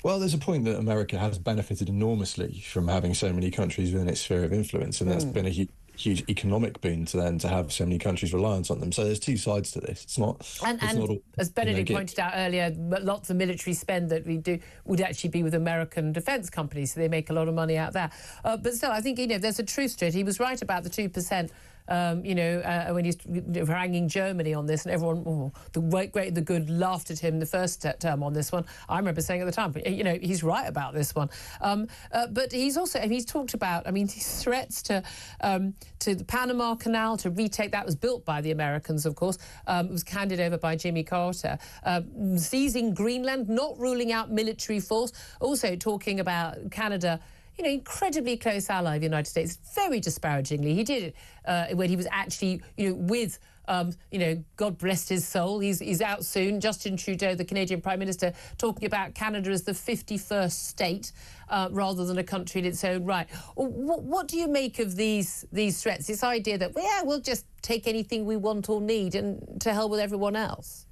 Well, there's a point that America has benefited enormously from having so many countries within its sphere of influence, and that's been a huge economic boon to them to have so many countries reliant on them. So there's two sides to this. It's not all, as Benedict pointed out earlier, lots of military spend that we do would actually be with American defence companies, so they make a lot of money out there. But still, I think, you know, there's a truth to it. He was right about the 2%. When he's haranguing Germany on this, and everyone, the great, the good, laughed at him the first term on this one. I remember saying at the time, you know, he's right about this one. But he's also, he's talked about, I mean, these threats to the Panama Canal, to retake, that was built by the Americans, of course. It was handed over by Jimmy Carter. Seizing Greenland, not ruling out military force. Also talking about Canada, you know, incredibly close ally of the United States, very disparagingly. He did it when he was actually, you know, with, God bless his soul. He's out soon. Justin Trudeau, the Canadian Prime Minister, talking about Canada as the 51st state rather than a country in its own right. What do you make of these threats? This idea that, we'll just take anything we want or need and to hell with everyone else?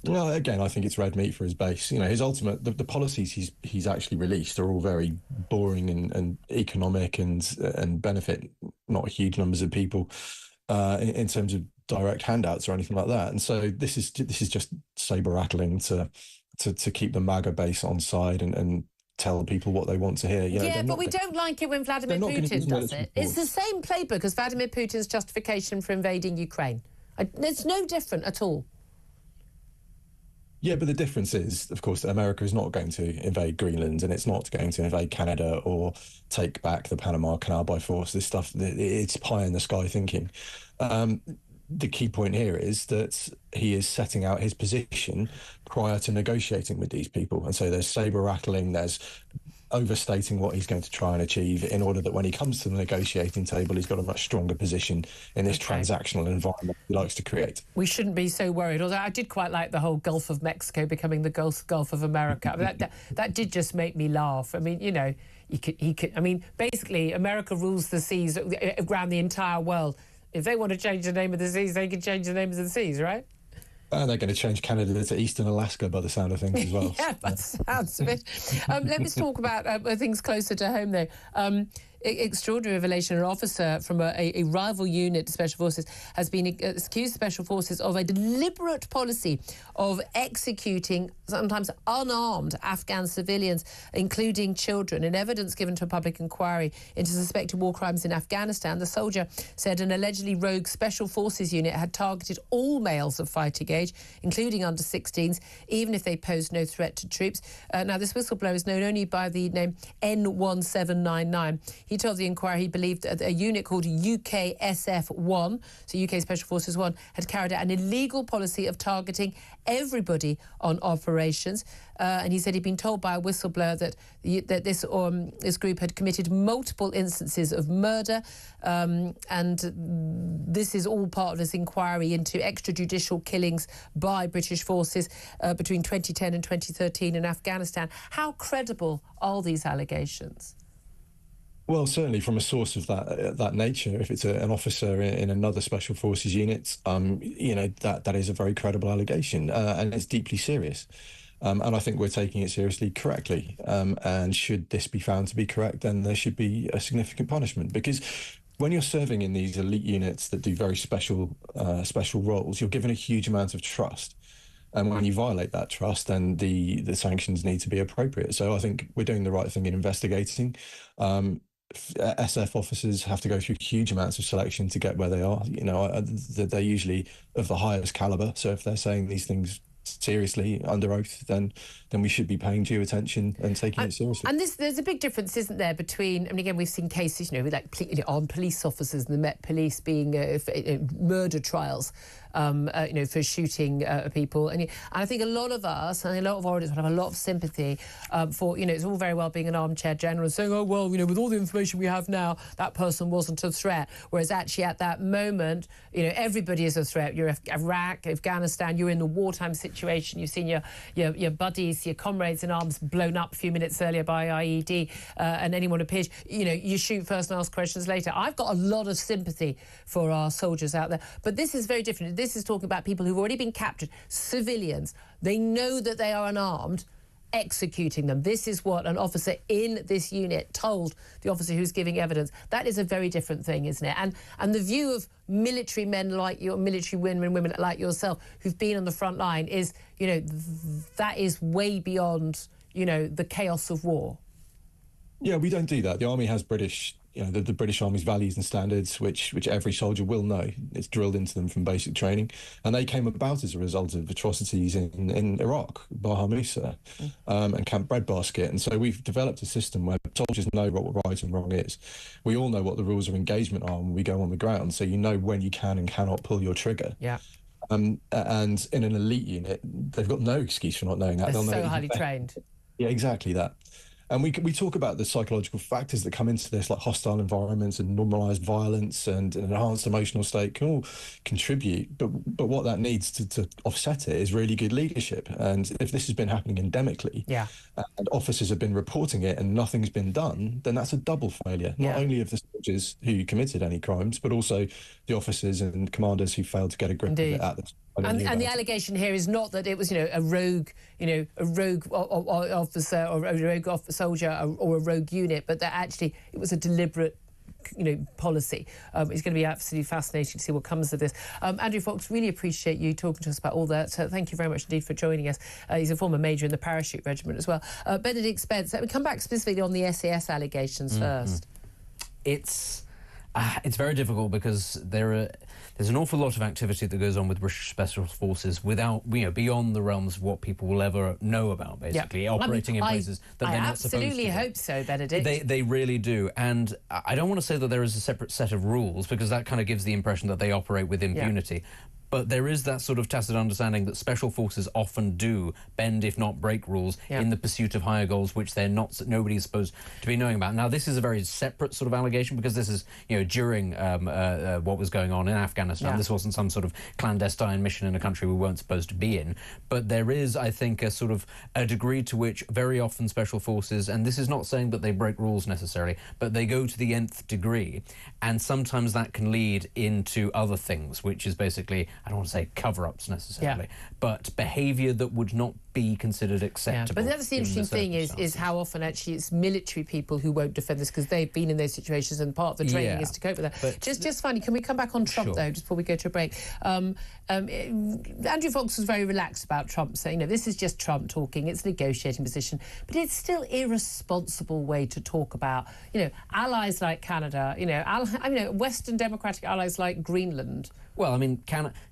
Well, again, I think it's red meat for his base. You know, his ultimate, the policies he's actually released are all very boring and economic and benefit not huge numbers of people in terms of direct handouts or anything like that. And so this is just saber rattling to keep the MAGA base on side and tell people what they want to hear. You know, but we don't like it when Vladimir Putin does it. It's the same playbook as Vladimir Putin's justification for invading Ukraine. It's no different at all. Yeah, but the difference is, of course, that America is not going to invade Greenland, and it's not going to invade Canada or take back the Panama Canal by force. This stuff, it's pie in the sky thinking. The key point here is that he is setting out his position prior to negotiating with these people. And so there's saber rattling, there's overstating what he's going to try and achieve in order that when he comes to the negotiating table, he's got a much stronger position in this transactional environment he likes to create. We shouldn't be so worried, although I did quite like the whole Gulf of Mexico becoming the Gulf of America. I mean, that did just make me laugh. I mean, you know, he could. I mean, basically, America rules the seas around the entire world. If they want to change the name of the seas, they can change the names of the seas, right? And they're going to change Canada to Eastern Alaska by the sound of things as well. Yeah, by the sounds of it. Let's talk about things closer to home, though. Extraordinary revelation: an officer from a rival unit to Special Forces has been accused Special Forces of a deliberate policy of executing sometimes unarmed Afghan civilians, including children. In evidence given to a public inquiry into suspected war crimes in Afghanistan, the soldier said an allegedly rogue Special Forces unit had targeted all males of fighting age, including under 16s, even if they posed no threat to troops. Now, this whistleblower is known only by the name N1799. He told the inquiry he believed that a unit called UKSF-1, so UK Special Forces 1, had carried out an illegal policy of targeting everybody on operations. And he said he'd been told by a whistleblower that this group had committed multiple instances of murder, and this is all part of this inquiry into extrajudicial killings by British forces between 2010 and 2013 in Afghanistan. How credible are these allegations? Well, certainly from a source of that nature, if it's an officer in another special forces unit, you know, that is a very credible allegation, and it's deeply serious. And I think we're taking it seriously correctly. And should this be found to be correct, then there should be a significant punishment, because when you're serving in these elite units that do very special roles, you're given a huge amount of trust. And when you violate that trust, then the sanctions need to be appropriate. So I think we're doing the right thing in investigating. SF officers have to go through huge amounts of selection to get where they are. You know, they're usually of the highest caliber. So if they're saying these things seriously under oath, then we should be paying due attention and taking it seriously. And there's a big difference, isn't there, between, I mean, again, we've seen cases, you know, with like armed police officers and the Met Police being murder trials, you know, for shooting people. And I think a lot of us, and a lot of auditors have a lot of sympathy for, you know, it's all very well being an armchair general and saying, oh, well, you know, with all the information we have now, that person wasn't a threat. Whereas actually at that moment, you know, everybody is a threat. You're Iraq, Afghanistan, you're in the wartime situation. You've seen your buddies, your comrades in arms blown up a few minutes earlier by IED, and anyone appears, you know, you shoot first and ask questions later. I've got a lot of sympathy for our soldiers out there. But this is very different. This is talking about people who've already been captured, civilians. They know that they are unarmed, executing them. This is what an officer in this unit told the officer who's giving evidence. That is a very different thing, isn't it? And the view of military men like you, military women like yourself, who've been on the front line is, you know, that is way beyond, you know, the chaos of war. Yeah, we don't do that. The Army has British, you know, the British Army's values and standards, which every soldier will know. It's drilled into them from basic training. And they came about as a result of atrocities in Iraq, Baha Musa, and Camp Breadbasket. And so we've developed a system where soldiers know what right and wrong is. We all know what the rules of engagement are when we go on the ground, so you know when you can and cannot pull your trigger. Yeah. And in an elite unit, they've got no excuse for not knowing that. They're They'll know so highly trained. Yeah, exactly that. And we talk about the psychological factors that come into this, like hostile environments and normalised violence and an enhanced emotional state can all contribute. But what that needs to offset it is really good leadership. And if this has been happening endemically, and officers have been reporting it and nothing's been done, then that's a double failure, not only of the soldiers who committed any crimes, but also the officers and commanders who failed to get a grip of it at the time. And the allegation here is not that it was, you know, a rogue officer or a rogue soldier or a rogue unit, but that actually it was a deliberate, you know, policy. It's going to be absolutely fascinating to see what comes of this. Andrew Fox, really appreciate you talking to us about all that. So thank you very much indeed for joining us. He's a former major in the parachute regiment as well. Benedict Spence, let me come back specifically on the SAS allegations first. It's very difficult because there's an awful lot of activity that goes on with British Special Forces without, you know, beyond the realms of what people will ever know about, basically, operating in places that they're not supposed to. I absolutely hope so, Benedict. They really do. And I don't want to say that there is a separate set of rules, because that kind of gives the impression that they operate with impunity. But there is that sort of tacit understanding that special forces often do bend, if not break, rules in the pursuit of higher goals, which nobody's supposed to be knowing about. Now, this is a very separate sort of allegation, because this is, you know, during what was going on in Afghanistan. This wasn't some sort of clandestine mission in a country we weren't supposed to be in. But there is, I think, a sort of a degree to which very often special forces, and this is not saying that they break rules necessarily, but they go to the nth degree, and sometimes that can lead into other things, which is basically, I don't want to say cover-ups necessarily, but behaviour that would not be considered acceptable. But that's the interesting thing is how often actually it's military people who won't defend this because they've been in those situations, and part of the training is to cope with that. But just finally, can we come back on Trump though, just before we go to a break? Andrew Fox was very relaxed about Trump, saying, you know, this is just Trump talking, it's a negotiating position, but it's still irresponsible way to talk about, you know, allies like Canada, you know, Western democratic allies like Greenland. Well, I mean,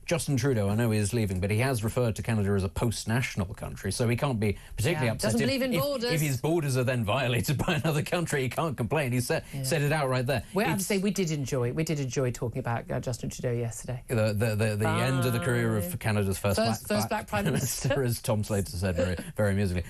Justin Trudeau, I know he is leaving, but he has referred to Canada as a post-national country, so he can't be particularly upset. Doesn't believe in borders. If his borders are then violated by another country, he can't complain. He said it out right there. I have to say, we did enjoy talking about Justin Trudeau yesterday. The end of the career of Canada's first black Prime Minister, as Tom Slater said very, very amusingly.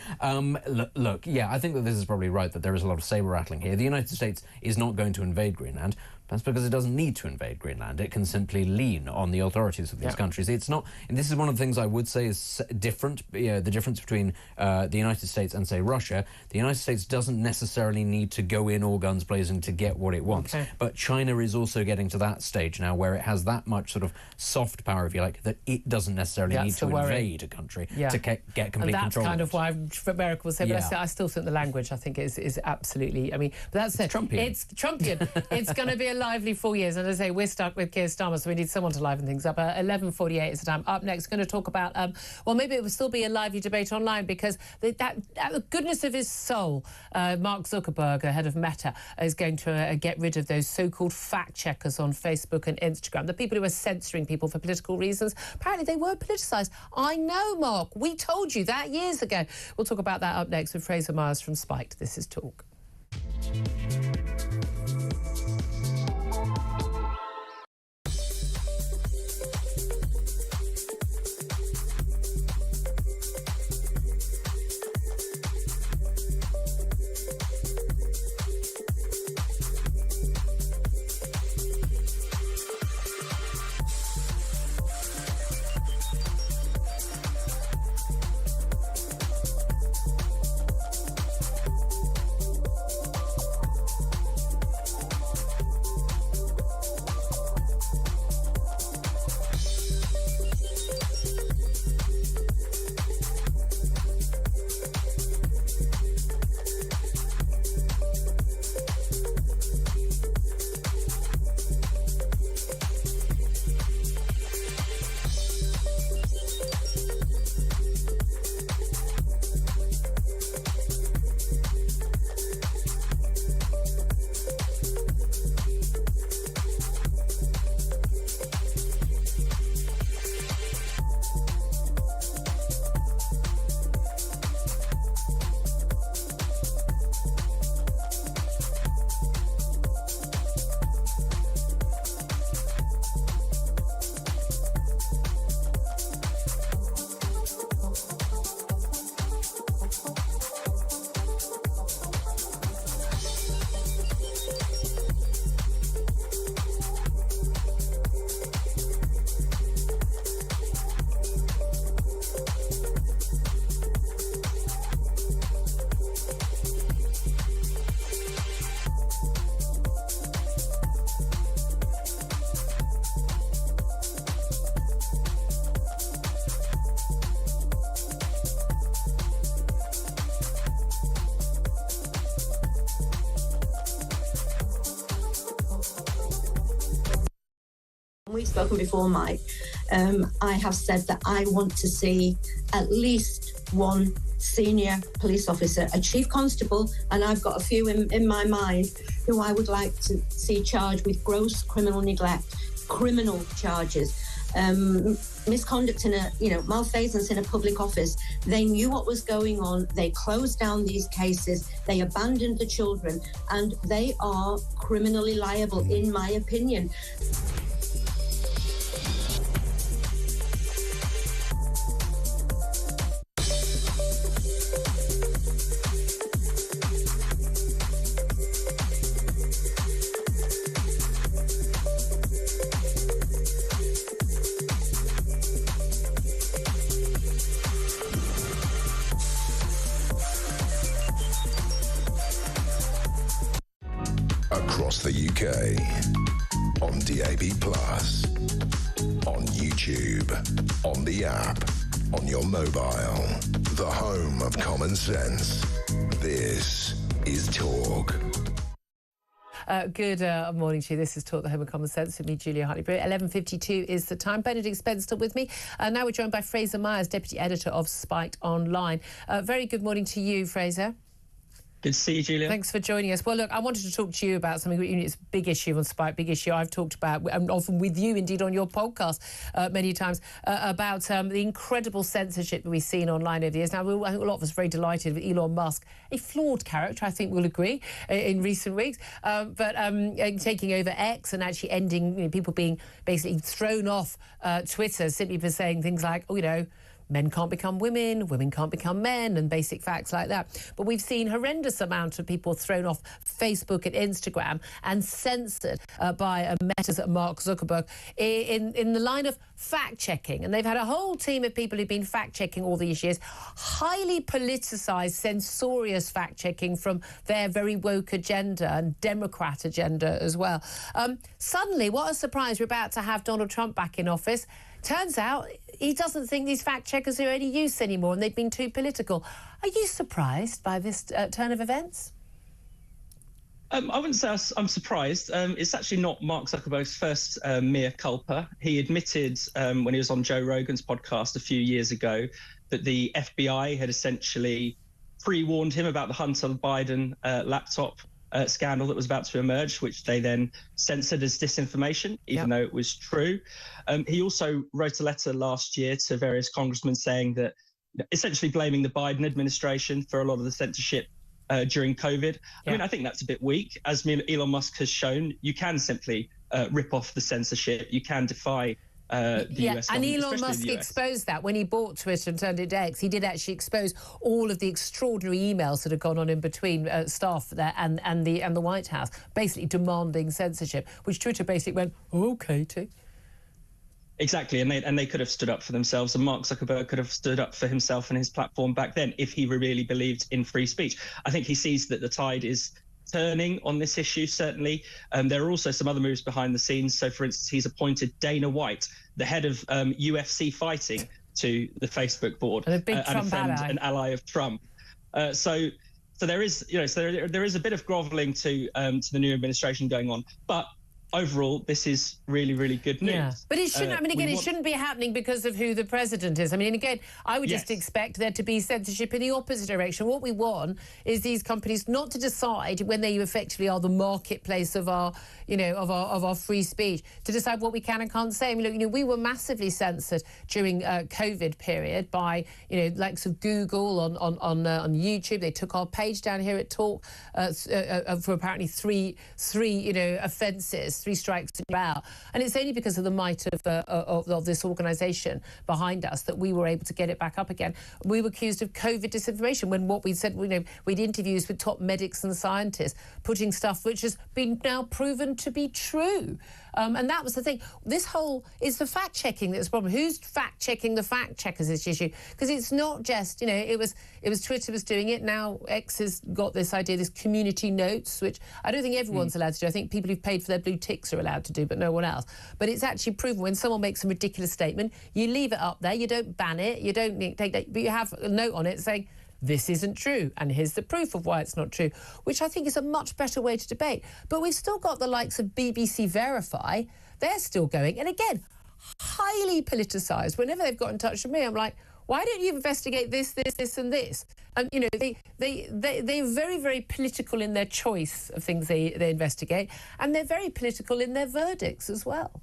Look, I think that this is probably right, that there is a lot of saber-rattling here. The United States is not going to invade Greenland. That's because it doesn't need to invade Greenland. It can simply lean on the authorities of these countries. It's not, and this is one of the things I would say is different. The difference between the United States and, say, Russia. The United States doesn't necessarily need to go in all guns blazing to get what it wants. But China is also getting to that stage now where it has that much sort of soft power, if you like, that it doesn't necessarily need to invade a country to get complete control. And that's kind of why America will say, but I still think the language, I think, is absolutely, I mean, but that's it. Trumpian. It's Trumpian. It's going to be a lively 4 years, and as I say, we're stuck with Keir Starmer, so we need someone to liven things up. 11:48 is the time. Up next, going to talk about well, maybe it will still be a lively debate online, because the goodness of his soul, Mark Zuckerberg, head of Meta, is going to get rid of those so-called fact checkers on Facebook and Instagram, the people who are censoring people for political reasons. Apparently they were politicised. I know, Mark, we told you that years ago. We'll talk about that up next with Fraser Myers from Spiked. This is Talk. We've spoken before, Mike. I have said that I want to see at least one senior police officer, a chief constable, and I've got a few in my mind who I would like to see charged with gross criminal neglect, criminal charges, misconduct in malfeasance in a public office. They knew what was going on. They closed down these cases. They abandoned the children, and they are criminally liable, in my opinion. Across the UK, on DAB+, on YouTube, on the app, on your mobile, the home of common sense. This is Talk. Good morning to you. This is Talk, the home of common sense, with me, Julia Hartley-Brewer. 11:52 is the time. Benedict Spence still with me. Now we're joined by Fraser Myers, Deputy Editor of Spiked Online. Very good morning to you, Fraser. Good to see you, Julia. Thanks for joining us. Well, look, I wanted to talk to you about something. It's a big issue on Spike, big issue I've talked about, and often with you, indeed, on your podcast many times, about the incredible censorship that we've seen online over the years. Now, I think a lot of us are very delighted with Elon Musk, a flawed character, I think we'll agree, in recent weeks, but taking over X and actually ending, people being basically thrown off Twitter simply for saying things like, men can't become women, women can't become men, and basic facts like that. But we've seen horrendous amount of people thrown off Facebook and Instagram and censored by Meta's Mark Zuckerberg in the line of fact-checking. And they've had a whole team of people who've been fact-checking all these years, highly politicised, censorious fact-checking from their very woke agenda and Democrat agenda as well. Suddenly, what a surprise, we're about to have Donald Trump back in office. Turns out he doesn't think these fact-checkers are any use anymore and they've been too political. Are you surprised by this turn of events? I wouldn't say I'm surprised. It's actually not Mark Zuckerberg's first mea culpa. He admitted when he was on Joe Rogan's podcast a few years ago that the FBI had essentially pre-warned him about the Hunter Biden laptop scandal that was about to emerge, which they then censored as disinformation, even though it was true. He also wrote a letter last year to various congressmen saying that, essentially blaming the Biden administration for a lot of the censorship during COVID. I mean, I think that's a bit weak. As Elon Musk has shown, you can simply rip off the censorship. You can defy the US and government, Elon Musk exposed that when he bought Twitter and turned it to X. He did actually expose all of the extraordinary emails that had gone on in between staff there and the White House, basically demanding censorship, which Twitter basically went, okay, to. Exactly, and they could have stood up for themselves, and Mark Zuckerberg could have stood up for himself and his platform back then if he really believed in free speech. I think he sees that the tide is turning on this issue, certainly. There are also some other moves behind the scenes. So, for instance, he's appointed Dana White, the head of UFC fighting, to the Facebook board, and a friend and ally of Trump. So there is, there is a bit of grovelling to the new administration going on, but overall, this is really, really good news. Yeah. But it shouldn't, it shouldn't be happening because of who the president is. I mean, again, I would just expect there to be censorship in the opposite direction. What we want is these companies not to decide when they effectively are the marketplace of our, of our free speech, to decide what we can and can't say. I mean, look, we were massively censored during COVID period by, likes of Google on YouTube. They took our page down here at Talk for apparently three offences. 3 strikes and you're out, and it's only because of the might of this organisation behind us that we were able to get it back up again. We were accused of COVID disinformation when what we said, we'd interviews with top medics and scientists putting stuff which has been now proven to be true. And that was the thing. This whole is the fact checking that's the problem. Who's fact checking the fact checkers? This issue, because it's not just it was Twitter was doing it. Now X has got this idea, this community notes, which I don't think everyone's allowed to do. I think people who've paid for their blue ticks are allowed to do, but no one else. But it's actually proven when someone makes a ridiculous statement, you leave it up there. You don't ban it. You don't take that, but you have a note on it saying, this isn't true, and here's the proof of why it's not true, which I think is a much better way to debate. But we've still got the likes of BBC Verify. They're still going, and again, highly politicised. Whenever they've got in touch with me, I'm like, why don't you investigate this, and this? And, they're very, very political in their choice of things they investigate, and they're very political in their verdicts as well.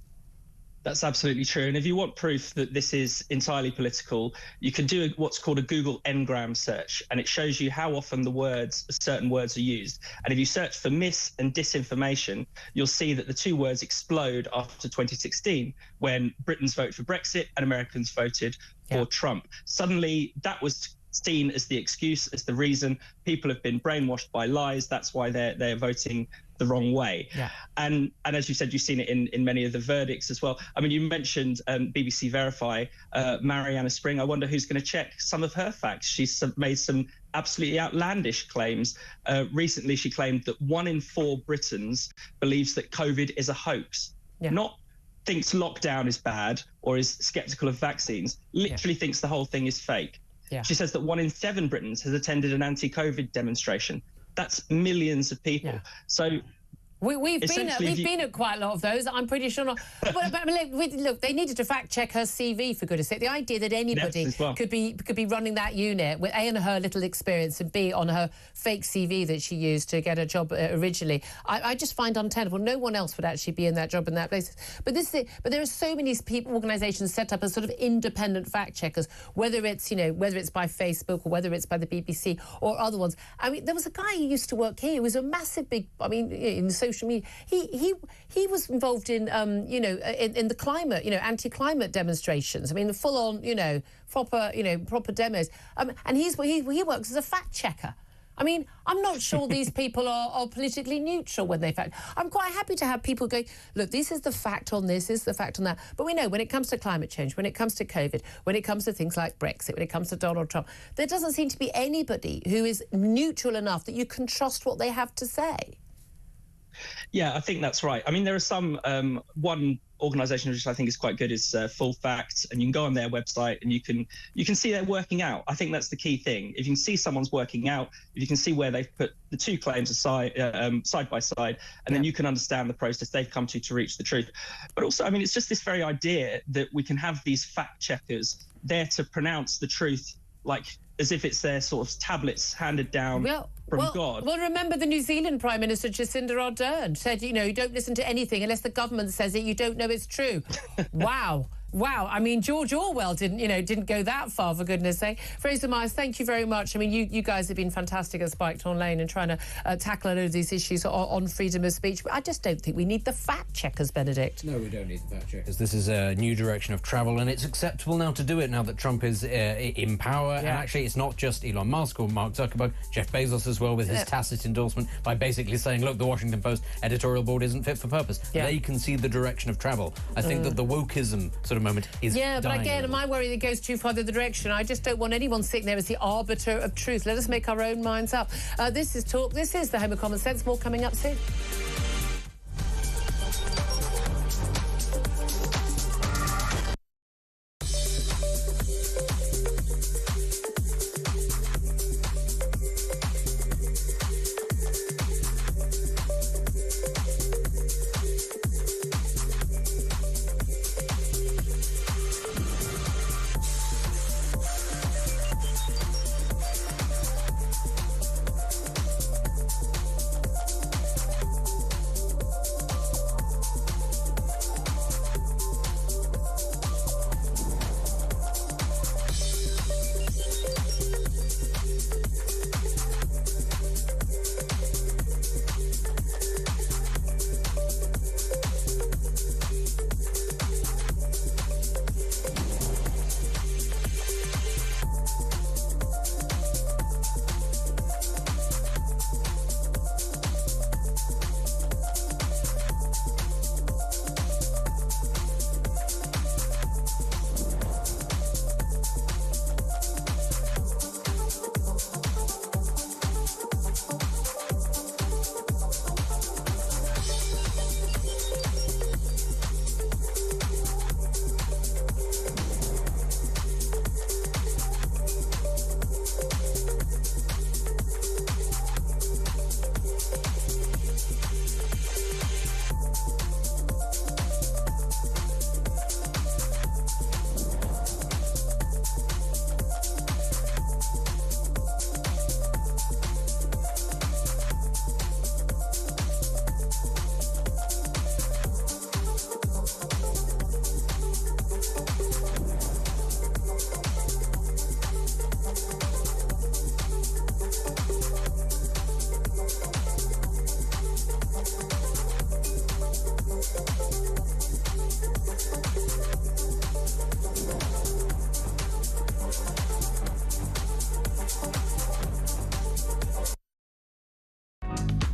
That's absolutely true. And if you want proof that this is entirely political, you can do what's called a Google Ngram search, and it shows you how often certain words are used. And if you search for mis and disinformation, you'll see that the 2 words explode after 2016, when Britons voted for Brexit and Americans voted for Trump. Suddenly, that was seen as the excuse, as the reason. People have been brainwashed by lies. That's why they're voting the wrong way. And as you said, you've seen it in many of the verdicts as well. I mean, you mentioned BBC Verify, Mariana Spring. I wonder who's going to check some of her facts. She's made some absolutely outlandish claims. Recently, she claimed that 1 in 4 Britons believes that COVID is a hoax, not thinks lockdown is bad or is skeptical of vaccines, literally thinks the whole thing is fake. She says that 1 in 7 Britons has attended an anti-COVID demonstration. That's millions of people. So We've been at quite a lot of those. I'm pretty sure not. But look, they needed to fact check her CV, for goodness sake. The idea that anybody could be running that unit with A, on her little experience, and B, on her fake CV that she used to get a job originally, I just find untenable. No one else would actually be in that job in that place. But there are so many organisations set up as sort of independent fact checkers, whether it's by Facebook or whether it's by the BBC or other ones. I mean, there was a guy who used to work here. He was a massive big. I mean, in social media, he was involved in in the climate, anti-climate demonstrations. I mean, the full-on, proper demos. And he works as a fact checker. I mean, I'm not sure these people are politically neutral when they fact. I'm quite happy to have people go, look, this is the fact on this, this is the fact on that. But we know when it comes to climate change, when it comes to COVID, when it comes to things like Brexit, when it comes to Donald Trump, there doesn't seem to be anybody who is neutral enough that you can trust what they have to say. Yeah, I think that's right. I mean, there are some, one organisation which I think is quite good is Full Fact, and you can go on their website and you can see they're working out. I think that's the key thing. If you can see someone's working out, if you can see where they've put the two claims aside, side by side, and then you can understand the process they've come to reach the truth. But also, I mean, it's just this very idea that we can have these fact checkers there to pronounce the truth, like as if it's their sort of tablets handed down from God. Well, remember the New Zealand Prime Minister Jacinda Ardern said, you don't listen to anything unless the government says it. You don't know it's true. Wow. Wow, I mean, George Orwell didn't go that far, for goodness sake. Fraser Myers, thank you very much. I mean, you guys have been fantastic at Spiked On Lane and trying to tackle a lot of these issues on freedom of speech. But I just don't think we need the fact checkers, Benedict. No, we don't need the fact checkers. This is a new direction of travel, and it's acceptable now to do it now that Trump is in power. Yeah. And actually, it's not just Elon Musk or Mark Zuckerberg, Jeff Bezos as well, with his tacit endorsement by basically saying, look, the Washington Post editorial board isn't fit for purpose. Yeah. They can see the direction of travel. I think that the wokeism sort of moment is but again, am I worried it goes too far the other direction? I just don't want anyone sitting there as the arbiter of truth. Let us make our own minds up. This is Talk. This is the Home of Common Sense. More coming up soon.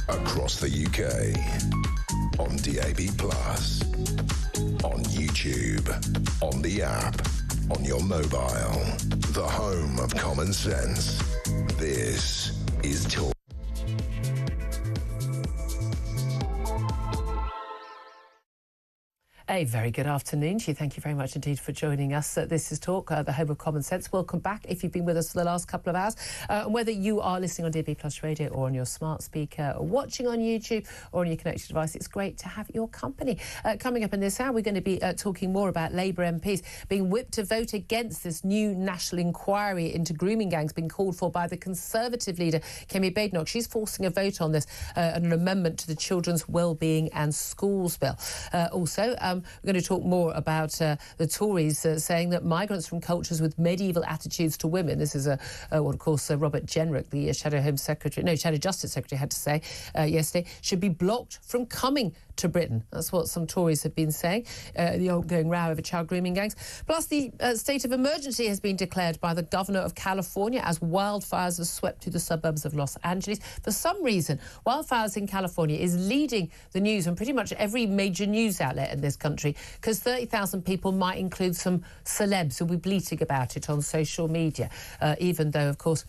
Across the UK, on DAB+, on YouTube, on the app, on your mobile, the home of common sense. This is Talk. A very good afternoon to you. Thank you very much indeed for joining us. This is Talk, the home of common sense. Welcome back if you've been with us for the last couple of hours. Whether you are listening on DAB Plus Radio or on your smart speaker or watching on YouTube or on your connected device, it's great to have your company. Coming up in this hour, we're going to be talking more about Labour MPs being whipped to vote against this new national inquiry into grooming gangs being called for by the Conservative leader, Kemi Badenoch. She's forcing a vote on this, an amendment to the Children's Wellbeing and Schools Bill. Also, we're going to talk more about the Tories saying that migrants from cultures with medieval attitudes to women, this is what, of course, Robert Jenrick, the Shadow Justice Secretary, had to say yesterday, should be blocked from coming to Britain. That's what some Tories have been saying, the ongoing row over child grooming gangs. Plus, the state of emergency has been declared by the governor of California as wildfires have swept through the suburbs of Los Angeles. For some reason, wildfires in California is leading the news on pretty much every major news outlet in this country, because 30,000 people might include some celebs who'll be bleating about it on social media, even though, of course,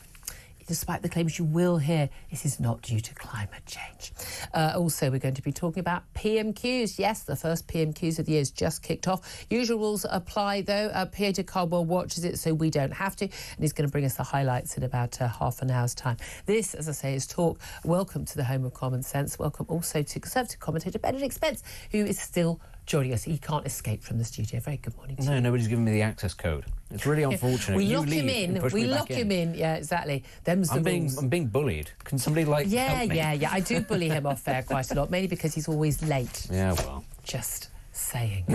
despite the claims you will hear, this is not due to climate change. Also, we're going to be talking about PMQs. Yes, the first PMQs of the year has just kicked off. Usual rules apply, though. Peter Caldwell watches it, so we don't have to. And he's going to bring us the highlights in about half an hour's time. This, as I say, is Talk. Welcome to the home of common sense. Welcome also to Conservative commentator Benedict Spence, who is still joining us. He can't escape from the studio. Very good morning to you. No, nobody's given me the access code. It's really unfortunate. We lock him in. Yeah, exactly. I'm being bullied. Can somebody help me? Yeah. I do bully him off air quite a lot, mainly because he's always late. Yeah, well. Just saying.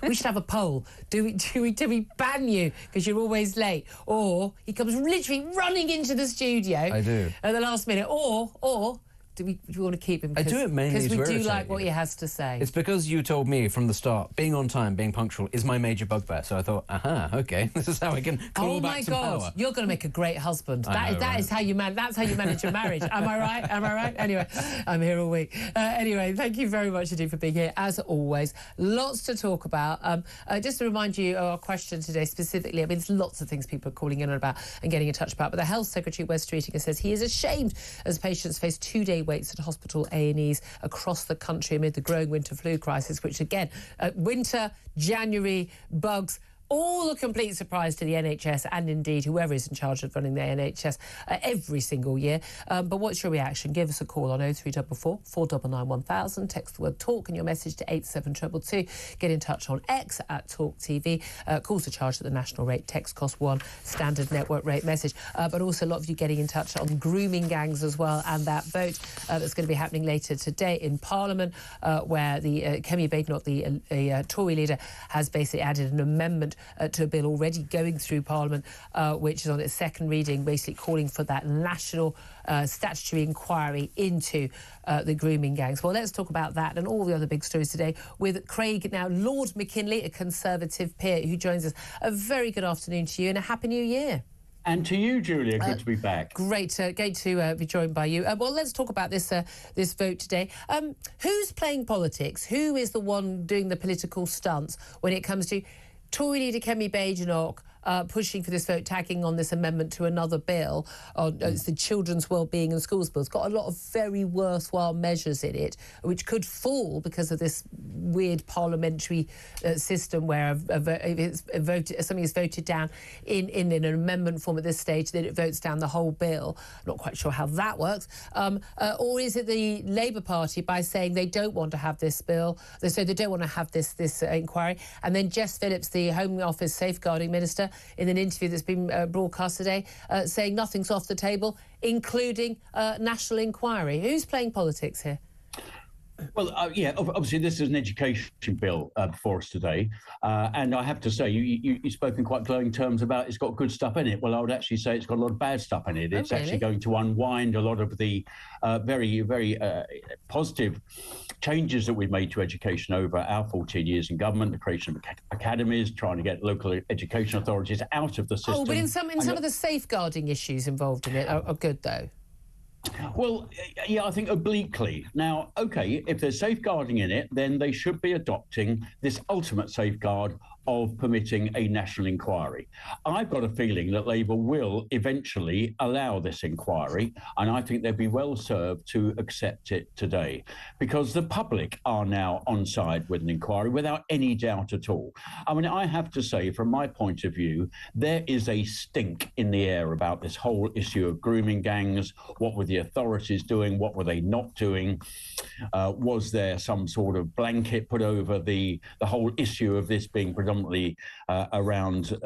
We should have a poll. Do we ban you because you're always late, or he comes literally running into the studio? I do. At the last minute, or. Do we want to keep him? I do it mainly because we do like what he has to say. It's because you told me from the start, being on time, being punctual is my major bugbear. So I thought, okay, this is how I can claw back some power. Oh my God, you're going to make a great husband. That's how you manage a marriage. Am I right? Anyway, I'm here all week. Anyway, thank you very much indeed for being here. As always, lots to talk about. Just to remind you of our question today specifically, I mean, there's lots of things people are calling in about and getting in touch about, but the Health Secretary, Wes Streeting, says he is ashamed as patients face 2-day waits at hospital A&Es across the country amid the growing winter flu crisis, which again, winter, January, bugs, all a complete surprise to the NHS and indeed whoever is in charge of running the NHS every single year. But what's your reaction? Give us a call on 0344 499 1000. Text the word TALK and your message to 87222. Get in touch on X at talkTV. Calls are charged at the national rate. Text cost £1, standard network rate message. But also a lot of you getting in touch on grooming gangs as well, and that vote that's going to be happening later today in Parliament, where the Kemi Badenoch, the Tory leader, has basically added an amendment to a bill already going through Parliament, which is on its second reading, basically calling for that national statutory inquiry into the grooming gangs. Well, let's talk about that and all the other big stories today with Craig, now Lord McKinley, a Conservative peer, who joins us. A very good afternoon to you and a Happy New Year. And to you, Julia, good to be back. Great to be joined by you. Well, let's talk about this vote today. Who's playing politics? Who is the one doing the political stunts when it comes to Tory leader Kemi Badenoch pushing for this vote, tagging on this amendment to another bill, it's the Children's Wellbeing and Schools Bill. It's got a lot of very worthwhile measures in it, which could fall because of this weird parliamentary system where something is voted down in an amendment form at this stage, then it votes down the whole bill. I'm not quite sure how that works. Or is it the Labour Party by saying they don't want to have this bill, so they don't want to have this inquiry, and then Jess Phillips, the Home Office Safeguarding Minister, in an interview that's been broadcast today, saying nothing's off the table, including national inquiry. Who's playing politics here? Well, obviously this is an education bill before us today, and I have to say, you spoke in quite glowing terms about it's got good stuff in it. Well, I would actually say it's got a lot of bad stuff in it. It's actually going to unwind a lot of the very, very positive changes that we've made to education over our 14 years in government, the creation of academies, trying to get local education authorities out of the system. Oh, but in some of the safeguarding issues involved in it are good, though. Well, yeah, I think obliquely. Now, OK, if there's safeguarding in it, then they should be adopting this ultimate safeguard of permitting a national inquiry. I've got a feeling that Labour will eventually allow this inquiry, and I think they'd be well served to accept it today, because the public are now on side with an inquiry without any doubt at all. I mean, I have to say, from my point of view, there is a stink in the air about this whole issue of grooming gangs. What were the authorities doing? What were they not doing? Was there some sort of blanket put over the whole issue of this being predominantly around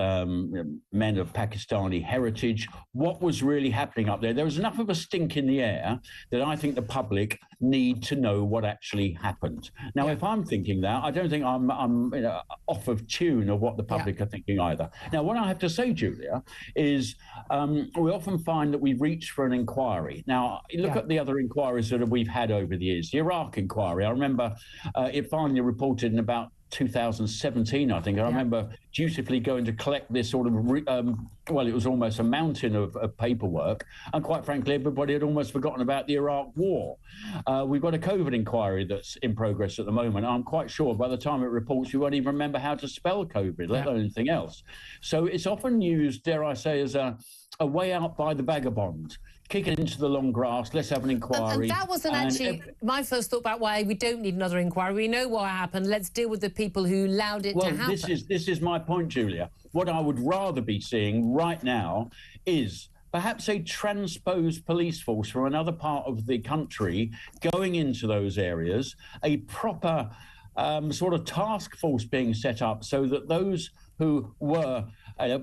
men of Pakistani heritage? What was really happening up there? There was enough of a stink in the air that I think the public need to know what actually happened. Now, if I'm thinking that, I don't think I'm off of tune of what the public are thinking either. Now, what I have to say, Julia, is we often find that we reach for an inquiry. Now, look at the other inquiries that we've had over the years. The Iraq inquiry, I remember it finally reported in about 2017, I think. I remember dutifully going to collect this sort of, well, it was almost a mountain of paperwork. And quite frankly, everybody had almost forgotten about the Iraq war. We've got a COVID inquiry that's in progress at the moment. I'm quite sure by the time it reports, you won't even remember how to spell COVID, let alone anything else. So it's often used, dare I say, as a way out by the vagabond. Kick it into the long grass, let's have an inquiry. And that wasn't actually my first thought about why we don't need another inquiry. We know what happened. Let's deal with the people who allowed it to happen. Well, this is my point, Julia. What I would rather be seeing right now is perhaps a transposed police force from another part of the country going into those areas, a proper sort of task force being set up so that those who were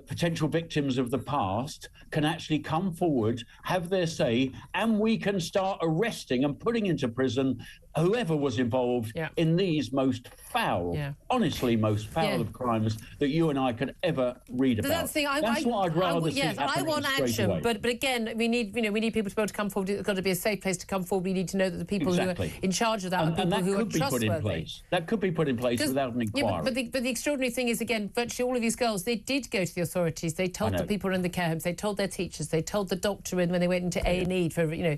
potential victims of the past can actually come forward, have their say, and we can start arresting and putting into prison whoever was involved in these most foul, honestly most foul of crimes that you and I could ever read about. That's the thing. That's what I'd rather see yes, happen I want action, away. but again, we need people to be able to come forward. It's got to be a safe place to come forward. We need to know that the people who are in charge of that are people who are trustworthy. That could be put in place without an inquiry. But the extraordinary thing is, again, virtually all of these girls, they did go to the authorities. They told the people in the care homes. They told their teachers. They told the doctor when they went into A&E for when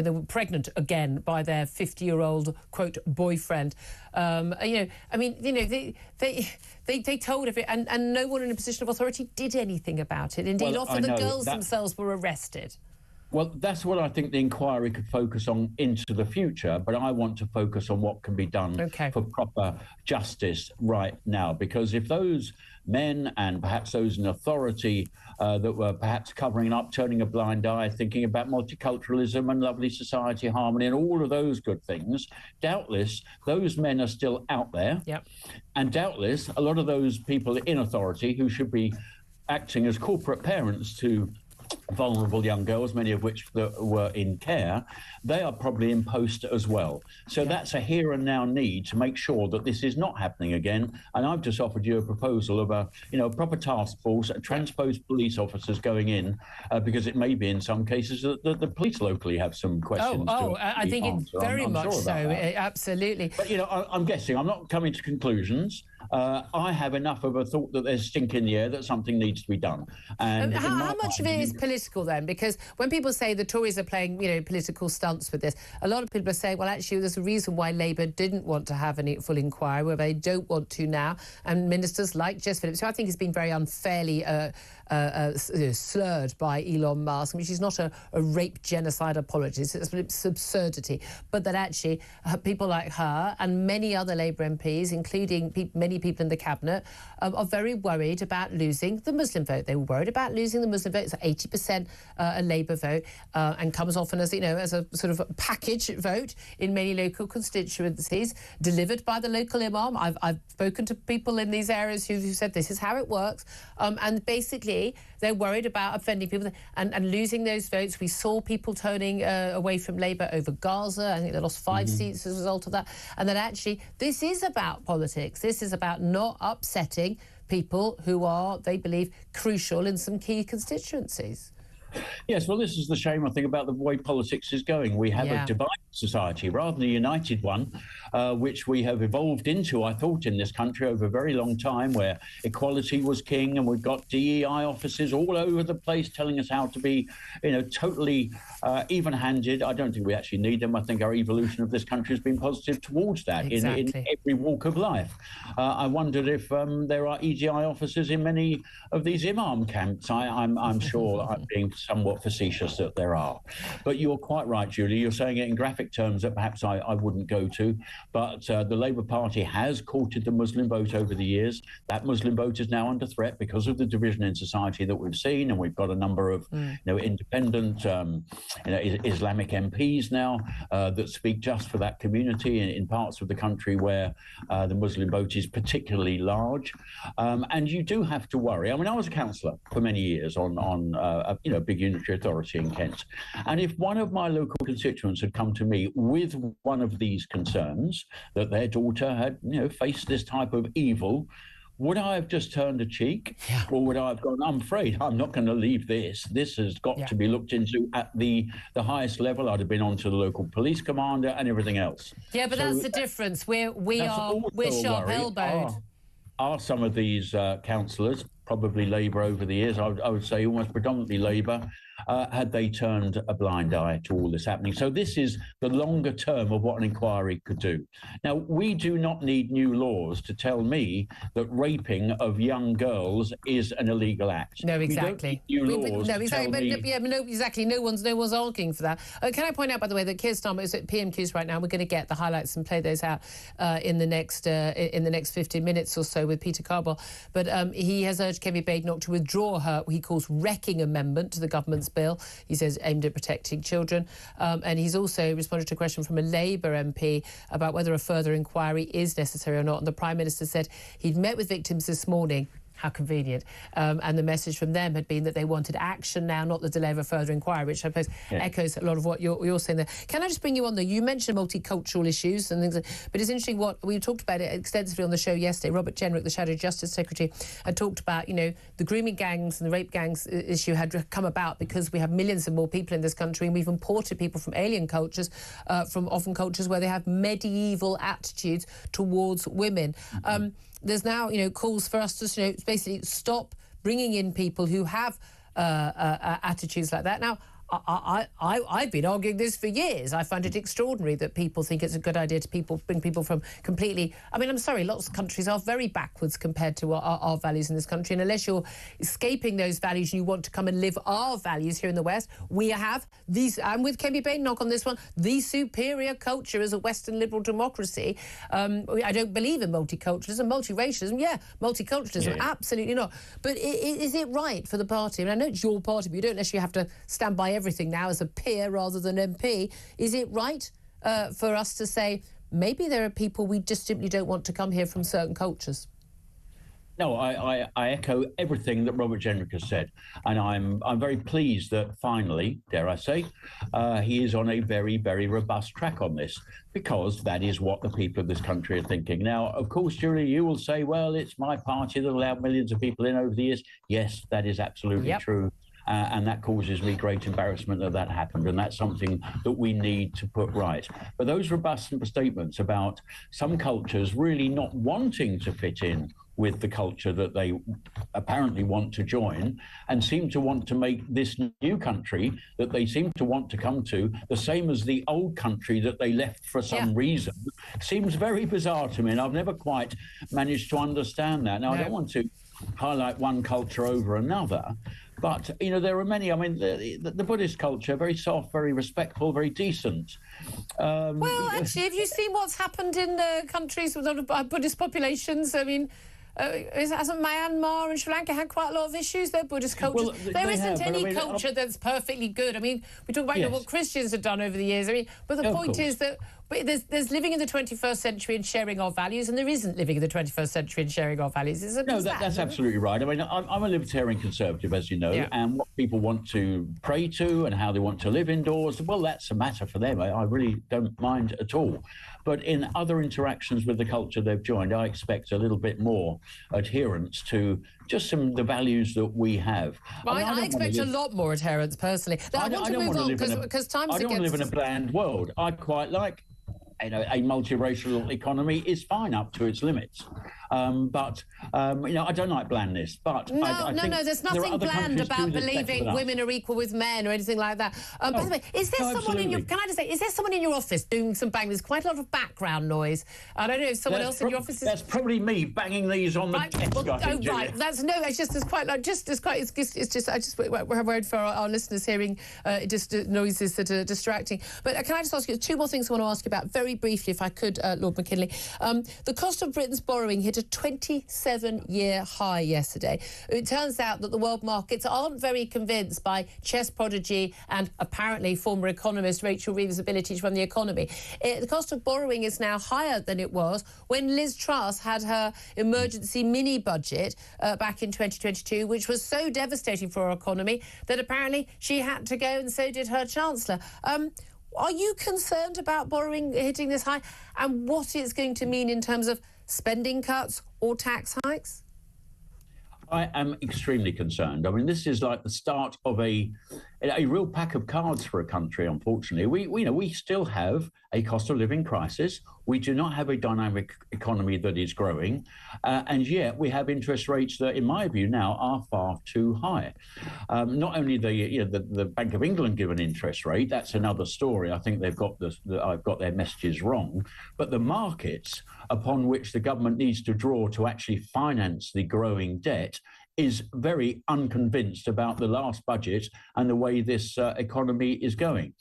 they were pregnant again by their 50-year-old quote boyfriend. They told everyone, and no one in a position of authority did anything about it. Indeed, often the girls themselves were arrested. Well, that's what I think the inquiry could focus on into the future, but I want to focus on what can be done for proper justice right now, because if those men and perhaps those in authority that were perhaps covering up, turning a blind eye, thinking about multiculturalism and lovely society harmony and all of those good things, doubtless those men are still out there. And doubtless a lot of those people in authority who should be acting as corporate parents to vulnerable young girls, many of which were in care, they are probably in post as well. So that's a here and now need to make sure that this is not happening again. And I've just offered you a proposal of a proper task force, transposed police officers going in, because it may be in some cases that the police locally have some questions. I think it's very much so. Absolutely. But I'm guessing. I'm not coming to conclusions. I have enough of a thought that there's stink in the air, that something needs to be done. And how much of it is political then? Because when people say the Tories are playing, political stunts with this, a lot of people are saying, well, actually, there's a reason why Labour didn't want to have a full inquiry, where they don't want to now. And ministers like Jess Phillips, who I think has been very unfairly slurred by Elon Musk. I mean, she's not a rape genocide apologist. It's absurdity. But that actually people like her and many other Labour MPs, including many people in the cabinet, are very worried about losing the Muslim vote. They were worried about losing the Muslim vote. It's 80% a Labour vote, and comes often as as a sort of package vote in many local constituencies, delivered by the local imam. I've spoken to people in these areas who said this is how it works, and basically they're worried about offending people and losing those votes. We saw people turning away from Labour over Gaza. I think they lost 5 seats as a result of that. And that actually this is about politics. This is about not upsetting people who are, they believe, crucial in some key constituencies. Yes, well, this is the shame, I think, about the way politics is going. We have a divided society rather than a united one, which we have evolved into, I thought, in this country over a very long time, where equality was king, and we've got DEI officers all over the place telling us how to be, totally even-handed. I don't think we actually need them. I think our evolution of this country has been positive towards that in every walk of life. I wondered if there are EDI officers in many of these imam camps. I'm sure I'm being somewhat facetious that there are. But you're quite right, Julie. You're saying it in graphic terms that perhaps I wouldn't go to. But the Labour Party has courted the Muslim vote over the years. That Muslim vote is now under threat because of the division in society that we've seen. And we've got a number of independent Islamic MPs now that speak just for that community in parts of the country where the Muslim vote is particularly large. And you do have to worry. I mean, I was a councillor for many years on a big unitary authority in Kent. And if one of my local constituents had come to me with one of these concerns, that their daughter had, faced this type of evil, would I have just turned a cheek? Or would I have gone, I'm afraid I'm not going to leave this. This has got to be looked into at the highest level. I'd have been on to the local police commander and everything else. Yeah, but that's the difference. We're sharp-elbowed. Are some of these councillors, probably Labour over the years, I would say almost predominantly Labour, had they turned a blind eye to all this happening? So this is the longer term of what an inquiry could do. Now, we do not need new laws to tell me that raping of young girls is an illegal act. No, exactly. Exactly. No one's asking for that. Can I point out, by the way, that Keir Starmer is at PMQs right now. We're going to get the highlights and play those out in the next 15 minutes or so with Peter Carball. But he has urged Kemi Badenoch to withdraw her, what he calls wrecking amendment to the government's bill. He says aimed at protecting children. And he's also responded to a question from a Labour MP about whether a further inquiry is necessary or not. And the Prime Minister said he'd met with victims this morning. How convenient. And the message from them had been that they wanted action now, not the delay of a further inquiry, which I suppose echoes a lot of what you're saying there. Can I just bring you on, though? You mentioned multicultural issues and things, but it's interesting what we talked about it extensively on the show yesterday. Robert Jenrick, the Shadow Justice Secretary, had talked about, the grooming gangs and the rape gangs issue had come about because we have millions of more people in this country, and we've imported people from alien cultures, from often cultures where they have medieval attitudes towards women. There's now, calls for us to, basically stop bringing in people who have attitudes like that. Now, I've been arguing this for years. I find it extraordinary that people think it's a good idea to bring people from completely... I mean, I'm sorry, lots of countries are very backwards compared to our values in this country. And unless you're escaping those values and you want to come and live our values here in the West, we have these... I'm with Kemi Badenoch on this one. The superior culture as a Western liberal democracy. I don't believe in multiculturalism, multiracialism. Yeah, multiculturalism, absolutely not. But is it right for the party? I mean, I know it's your party, but you don't necessarily have to stand by everything now as a peer rather than MP. Is it right for us to say maybe there are people we just simply don't want to come here from certain cultures? No, I echo everything that Robert Jenrick has said, and I'm very pleased that finally, dare I say, he is on a very, very robust track on this, because that is what the people of this country are thinking. Now, of course, Julie, you will say, well, it's my party that allowed millions of people in over the years. Yes, that is absolutely true. And that causes me great embarrassment that happened, and that's something that we need to put right. But those robust statements about some cultures really not wanting to fit in with the culture that they apparently want to join, and seem to want to make this new country that they seem to want to come to the same as the old country that they left for some reason, seems very bizarre to me, and I've never quite managed to understand that. Now, I don't want to highlight one culture over another, but, there are many. I mean, the Buddhist culture, very soft, very respectful, very decent. Well, actually, have you seen what's happened in countries with Buddhist populations? I mean, hasn't Myanmar and Sri Lanka had quite a lot of issues? They're Buddhist cultures. Well, there isn't any culture that's perfectly good. I mean, we talk about what Christians have done over the years. I mean, but the point is that there's living in the 21st century and sharing our values, and there isn't living in the 21st century and sharing our values. That's absolutely right. I mean, I'm a libertarian conservative, as you know, and what people want to pray to and how they want to live indoors, well, that's a matter for them. I really don't mind at all. But in other interactions with the culture they've joined, I expect a little bit more adherence to just some of the values that we have. Well, I expect a lot more adherence, personally. I want to move on because time's I don't want to live in a bland world. I quite like, a multiracial economy is fine up to its limits. But I don't like blandness. But no, there's nothing bland about believing women are equal with men or anything like that. By the way, is there someone in your? Can I just say, is there someone in your office doing some banging? There's quite a lot of background noise. I don't know if someone else in your office is. That's probably me banging these on the desk. Right. That's no. It's just I just we're worried for our listeners hearing just noises that are distracting. But can I just ask you two more things I want to ask you about very briefly, if I could, Lord McKinley? The cost of Britain's borrowing hit a 27-year high yesterday. It turns out that the world markets aren't very convinced by chess prodigy and apparently former economist Rachel Reeves' ability to run the economy. The cost of borrowing is now higher than it was when Liz Truss had her emergency mini-budget back in 2022, which was so devastating for our economy that apparently she had to go, and so did her Chancellor. Are you concerned about borrowing hitting this high and what it's going to mean in terms of spending cuts or tax hikes? I am extremely concerned. I mean, this is like the start of a real pack of cards for a country, unfortunately. We still have a cost of living crisis. We do not have a dynamic economy that is growing. And yet we have interest rates that, in my view now, are far too high. Not only the Bank of England give an interest rate, that's another story. I think they've got I've got their messages wrong. But the markets upon which the government needs to draw to actually finance the growing debt is very unconvinced about the last budget and the way this economy is going.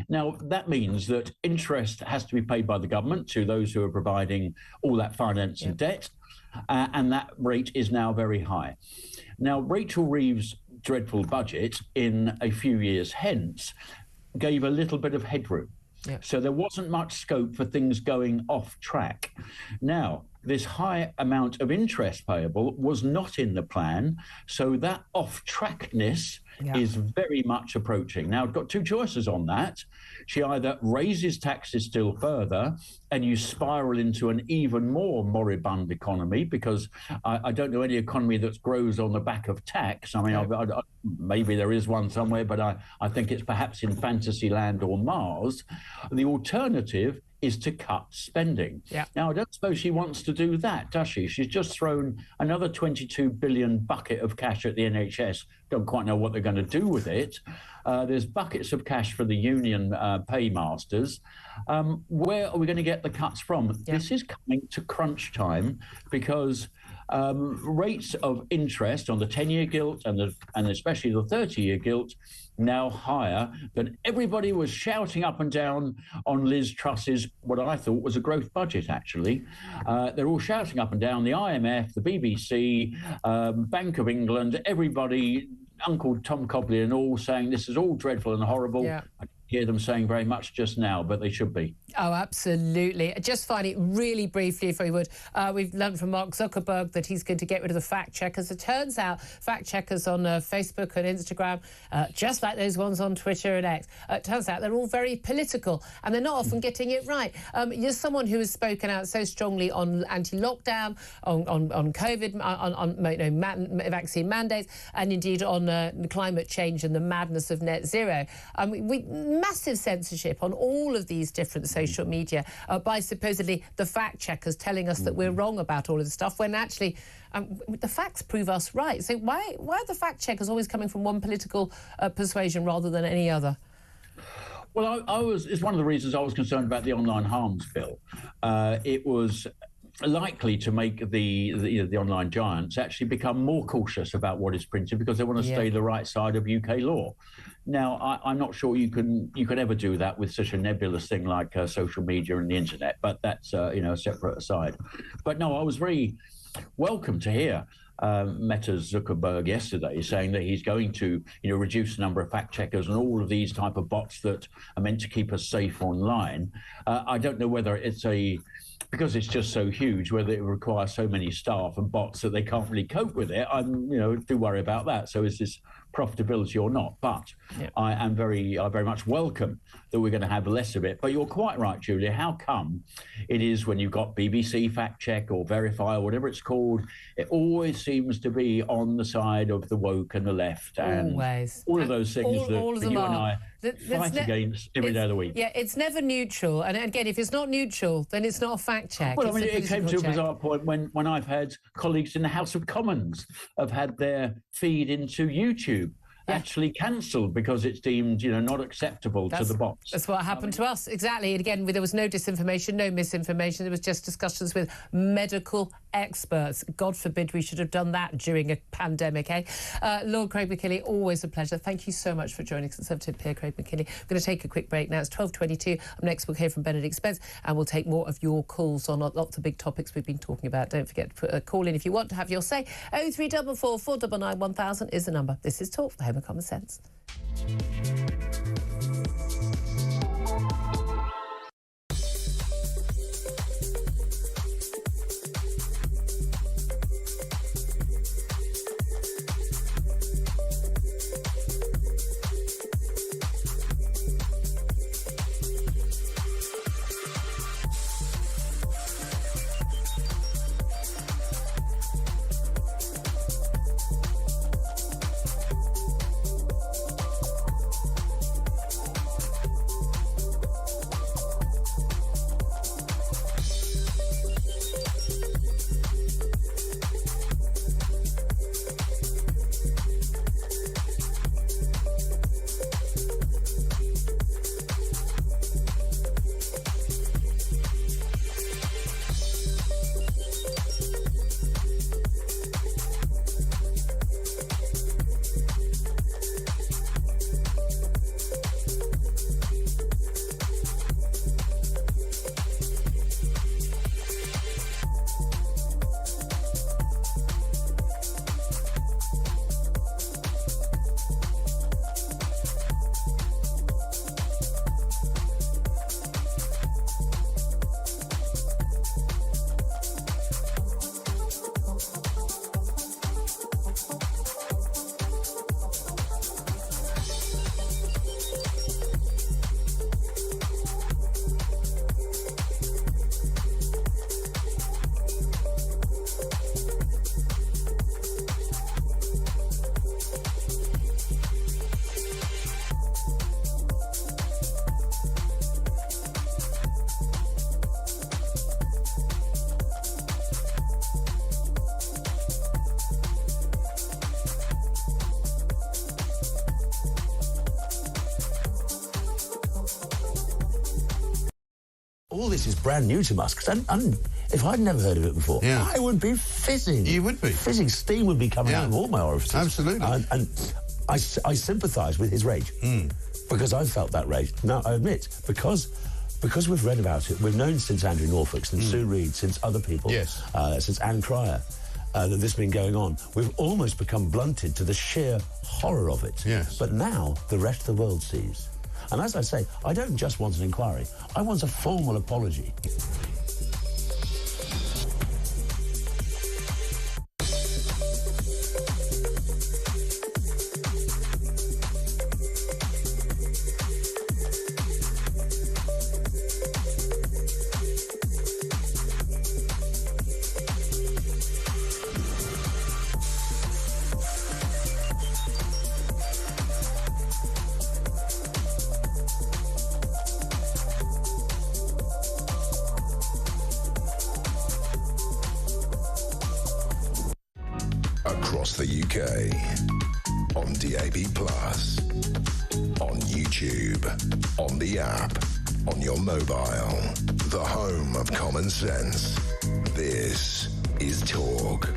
Now, that means that interest has to be paid by the government to those who are providing all that finance and debt, and that rate is now very high. Now, Rachel Reeves' dreadful budget in a few years hence gave a little bit of headroom. So there wasn't much scope for things going off track. Now, this high amount of interest payable was not in the plan, so that off-trackness is very much approaching. Now, I've got two choices on that. She either raises taxes still further and you spiral into an even more moribund economy, because I don't know any economy that grows on the back of tax. I mean, maybe there is one somewhere, but I think it's perhaps in fantasy land or Mars. The alternative is to cut spending. Now, I don't suppose she wants to do that, does she? She's just thrown another 22 billion bucket of cash at the NHS. Don't quite know what they're going to do with it. There's buckets of cash for the union paymasters. Where are we going to get the cuts from? This is coming to crunch time, because rates of interest on the 10-year gilt and especially the 30-year gilt now higher than everybody was shouting up and down on Liz Truss's, what I thought was a growth budget, actually. They're all shouting up and down, the IMF, the BBC, Bank of England, everybody, Uncle Tom Cobley and all, saying this is all dreadful and horrible. I hear them saying very much just now, but they should be. Oh, absolutely. Just finally, really briefly, if we would, we've learned from Mark Zuckerberg that he's going to get rid of the fact checkers. It turns out fact checkers on Facebook and Instagram, just like those ones on Twitter and X, it turns out they're all very political and they're not often getting it right. You're someone who has spoken out so strongly on anti-lockdown, on COVID, on vaccine mandates, and indeed on climate change and the madness of net zero. Massive censorship on all of these different social media by supposedly the fact checkers telling us that we're wrong about all of this stuff, when actually the facts prove us right. So why are the fact checkers always coming from one political persuasion rather than any other? Well, it's one of the reasons I was concerned about the online harms bill. It was likely to make the online giants actually become more cautious about what is printed, because they want to stay the right side of UK law. Now, I'm not sure you can ever do that with such a nebulous thing like social media and the internet, but that's a separate aside. But no, I was very welcome to hear Meta's Zuckerberg yesterday saying that he's going to reduce the number of fact checkers and all of these type of bots that are meant to keep us safe online. I don't know whether it's because it's just so huge, whether it requires so many staff and bots that they can't really cope with it. I do worry about that. So is this profitability or not. But I very much welcome that we're going to have less of it. But you're quite right, Julia. How come it is when you've got BBC Fact Check or Verify or whatever it's called, it always seems to be on the side of the woke and the left and all of those things that you and I fight against every day of the week. Yeah, it's never neutral. And again, if it's not neutral, then it's not a fact check. Well, I mean, it came to a bizarre point when I've had colleagues in the House of Commons have had their feed into YouTube actually cancelled because it's deemed, not acceptable to the bots. That's what happened to us, exactly. And again, there was no disinformation, no misinformation. There was just discussions with medical experts. God forbid we should have done that during a pandemic, eh? Lord Craig McKinley, always a pleasure. Thank you so much for joining Conservative peer Craig McKinley. We're going to take a quick break now. It's 12:22. Up next, we'll hear from Benedict Spence, and we'll take more of your calls on lots of big topics we've been talking about. Don't forget to put a call in if you want to have your say. 0344 499 1000 is the number. This is Talk, the home of common sense. All this is brand new to us, because if I'd never heard of it before, I would be fizzing. You would be. Fizzing. Steam would be coming out of all my orifices. Absolutely. And I sympathise with his rage, because I've felt that rage. Now, I admit, because we've read about it, we've known since Andrew Norfolk, since Sue Reed, since other people, since Anne Cryer, that this has been going on, we've almost become blunted to the sheer horror of it. Yes. But now the rest of the world sees. And as I say, I don't just want an inquiry. I want a formal apology. Across the UK, on DAB+, on YouTube, on the app, on your mobile, the home of common sense. This is Talk.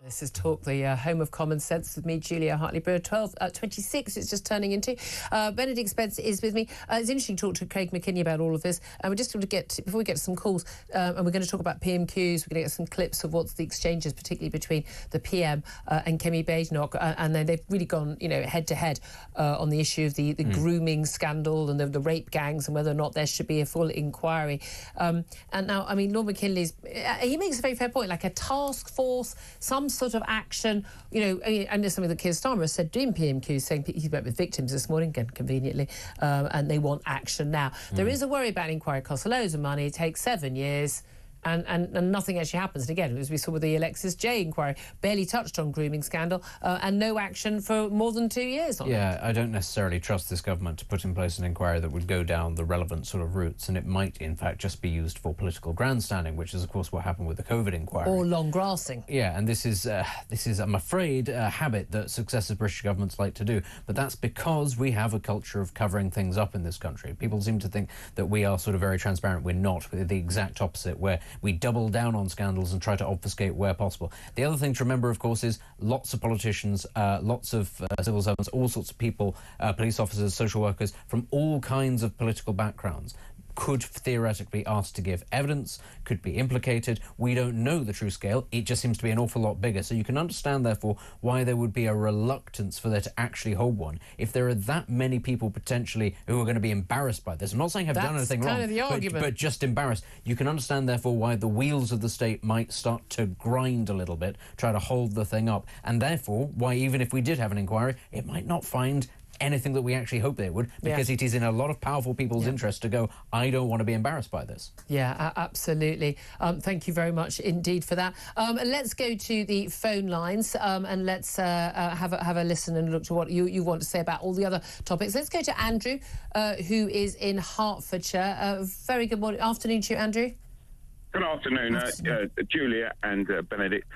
This is Talk, the home of common sense, with me, Julia Hartley-Brewer. 26 it's just turning into. Benedict Spence is with me. It's interesting to talk to Craig McKinney about all of this. And we're just going to get, before we get to some calls, and we're going to talk about PMQs, we're going to get some clips of what's the exchanges, particularly between the PM and Kemi Badenoch. And then they've really gone, head to head on the issue of the grooming scandal and the rape gangs, and whether or not there should be a full inquiry. And now, Lord McKinley's, he makes a very fair point, like a task force, some sort sort of action, you know, and there's something that Keir Starmer has said doing PMQ, saying he met with victims this morning, again, conveniently, and they want action now. There is a worry about an inquiry. It costs loads of money. It takes 7 years. And nothing actually happens. And again, as we saw with the Alexis J inquiry, barely touched on grooming scandal, and no action for more than 2 years on it. Yeah, I don't necessarily trust this government to put in place an inquiry that would go down the relevant sort of routes, and it might, in fact, just be used for political grandstanding, which is, of course, what happened with the COVID inquiry. Or long grassing. Yeah, and this is, I'm afraid, a habit that successive British governments like to do. But that's because we have a culture of covering things up in this country. People seem to think that we are sort of very transparent. We're not. We're the exact opposite, where we double down on scandals and try to obfuscate where possible. The other thing to remember, of course, is lots of politicians, lots of civil servants, all sorts of people, police officers, social workers from all kinds of political backgrounds could theoretically ask to give evidence, could be implicated. We don't know the true scale. It just seems to be an awful lot bigger. So you can understand, therefore, why there would be a reluctance for there to actually hold one. If there are that many people potentially who are going to be embarrassed by this, I'm not saying have done anything wrong, but just embarrassed, you can understand, therefore, why the wheels of the state might start to grind a little bit, try to hold the thing up, and therefore why, even if we did have an inquiry, it might not find anything that we actually hope they would, because it is in a lot of powerful people's interest to go, I don't want to be embarrassed by this. Yeah, absolutely. Thank you very much indeed for that. Let's go to the phone lines and let's have a listen and look to what you want to say about all the other topics. Let's go to Andrew, who is in Hertfordshire. Very good morning, afternoon to you, Andrew. Good afternoon, Julia and Benedict.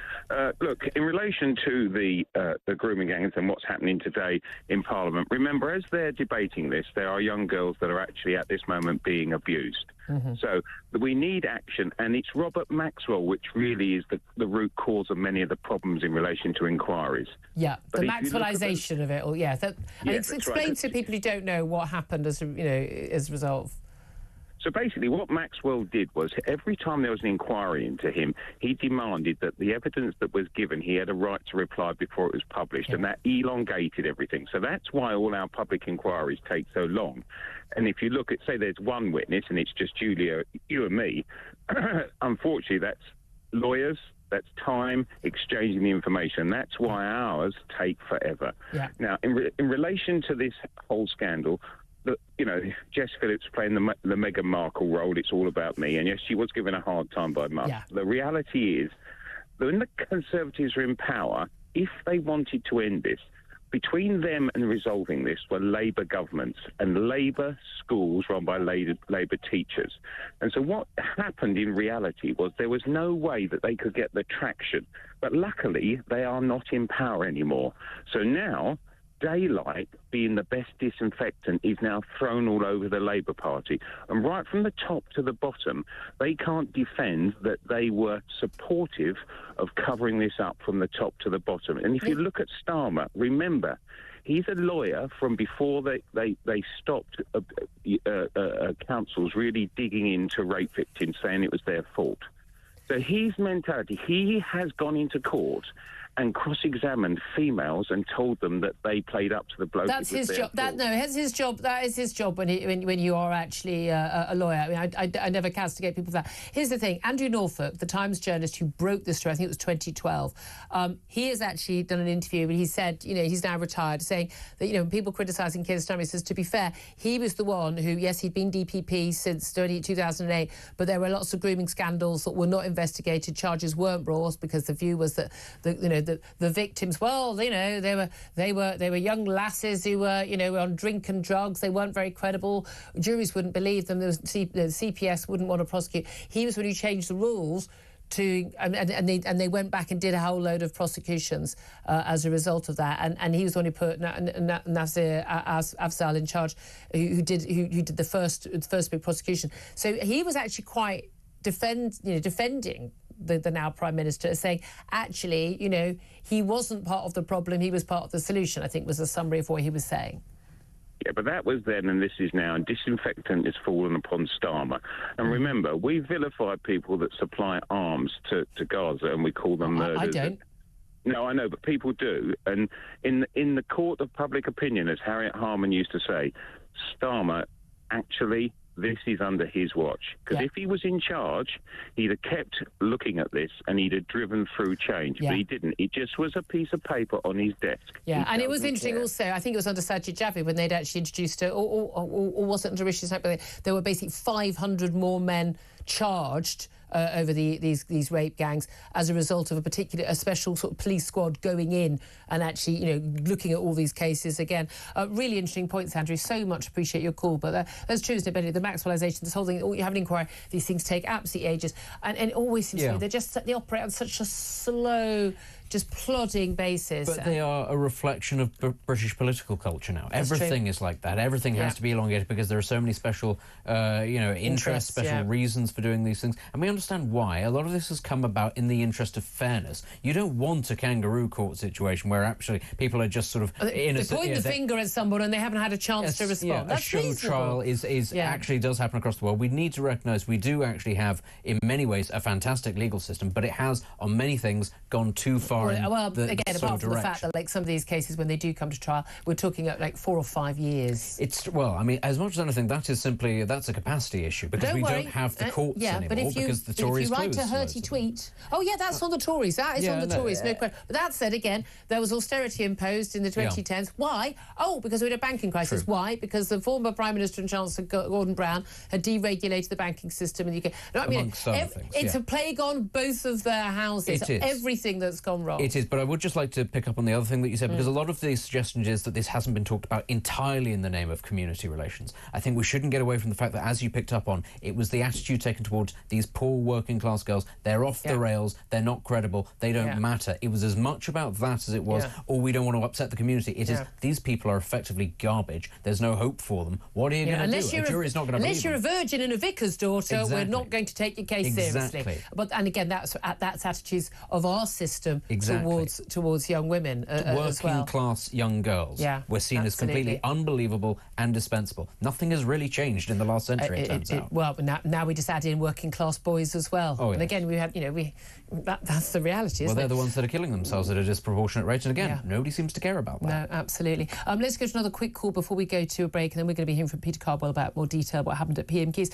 Look, in relation to the grooming gangs and what's happening today in Parliament, remember, as they're debating this, there are young girls that are actually at this moment being abused. So we need action, and it's Robert Maxwell which really is the root cause of many of the problems in relation to inquiries. Yeah, the Maxwellisation of it all. Yeah, explain to people who don't know what happened as as a result. So basically what Maxwell did was every time there was an inquiry into him, he demanded that the evidence that was given, he had a right to reply before it was published, and that elongated everything. So that's why all our public inquiries take so long. And if you look at, say there's one witness and it's just Julia, you and me, unfortunately that's lawyers, that's time, exchanging the information. That's why ours take forever. Yeah. Now, in relation to this whole scandal, Jess Phillips playing the Meghan Markle role, it's all about me. And yes, she was given a hard time by Musk. Yeah. The reality is that when the Conservatives are in power, if they wanted to end this, between them and resolving this were Labour governments and Labour schools run by Labour teachers. And so what happened in reality was there was no way that they could get the traction. But luckily, they are not in power anymore. So now, daylight, being the best disinfectant, is now thrown all over the Labour Party. And right from the top to the bottom, they can't defend that they were supportive of covering this up from the top to the bottom. And if you look at Starmer, remember, he's a lawyer from before they stopped councils really digging into rape victims, saying it was their fault. So his mentality, he has gone into court and cross-examined females and told them that they played up to the bloke. That's his job. That is his job when you are actually a lawyer. I mean, I never castigate people for that. Here's the thing: Andrew Norfolk, the Times journalist who broke this story, I think it was 2012. He has actually done an interview, and he said, he's now retired, saying that people criticising Keir Starmer, he says, to be fair, he was the one who, yes, he'd been DPP since 2008, but there were lots of grooming scandals that were not investigated. Charges weren't brought because the view was that the victims, well, they were young lasses who were, were on drink and drugs. They weren't very credible. Juries wouldn't believe them. The CPS wouldn't want to prosecute. He was when he changed the rules and they went back and did a whole load of prosecutions as a result of that. And he was the one who put Nasir Afzal in charge, who did the first big prosecution. So he was actually quite defending the now Prime Minister, saying, actually, he wasn't part of the problem, he was part of the solution, I think was a summary of what he was saying. Yeah, but that was then and this is now, and disinfectant is fallen upon Starmer. And remember, we vilify people that supply arms to Gaza, and we call them murderers. I don't. No, I know, but people do. And in the court of public opinion, as Harriet Harman used to say, Starmer actually this is under his watch. Because if he was in charge, he'd have kept looking at this and he'd have driven through change. But he didn't. It just was a piece of paper on his desk. Yeah, and it was interesting also, I think it was under Sajid Javid when they'd actually introduced it, or was it under Rishi Sunak, but there were basically 500 more men charged over these rape gangs as a result of a special sort of police squad going in and actually, you know, looking at all these cases again. Really interesting points, Andrew. So much appreciate your call. But that's true, isn't it, Benny? The Maxwellisation, this whole thing, you have an inquiry, these things take absolutely ages. And it always seems to me they operate on such a slow, just plodding basis. But they are a reflection of British political culture now. Everything is like that. Everything has to be elongated because there are so many special, interests, special reasons for doing these things. And we understand why. A lot of this has come about in the interest of fairness. You don't want a kangaroo court situation where actually people are just sort of innocent. They point the finger at someone and they haven't had a chance to respond. That's a show reasonable. trial actually does happen across the world. We need to recognise we do actually have, in many ways, a fantastic legal system, but it has, on many things, gone too far. Well, again, apart from the fact that, like, some of these cases, when they do come to trial, we're talking at, like, 4 or 5 years. I mean, as much as anything, that's a capacity issue, because we don't have the courts anymore, because the Tories closed. If you write a hurty tweet... Oh, yeah, that's on the Tories. That is on the Tories, no question. But that said, again, there was austerity imposed in the 2010s. Why? Oh, because we had a banking crisis. Why? Because the former Prime Minister and Chancellor Gordon Brown had deregulated the banking system in the UK. No, I mean, it's a plague on both of their houses. It is. Everything that's gone wrong. It is, but I would just like to pick up on the other thing that you said, because a lot of the suggestion is that this hasn't been talked about entirely in the name of community relations. I think we shouldn't get away from the fact that, as you picked up on, it was the attitude taken towards these poor working class girls. They're off the rails, they're not credible, they don't matter. It was as much about that as it was, we don't want to upset the community. It is, these people are effectively garbage. There's no hope for them. What are you going to do? A jury's not going to believe them. Unless you're a virgin and a vicar's daughter, we're not going to take your case seriously. And again, that's attitudes of our system towards young women as well. Working class young girls were seen as completely unbelievable and dispensable. Nothing has really changed in the last century, it turns out. Well, now we just add in working class boys as well. And again, we have, that's the reality, isn't it? Well, they're the ones that are killing themselves at a disproportionate rate, and again, nobody seems to care about that. No, absolutely. Let's go to another quick call before we go to a break, and then we're going to be hearing from Peter Cardwell about more detail what happened at PM Keys.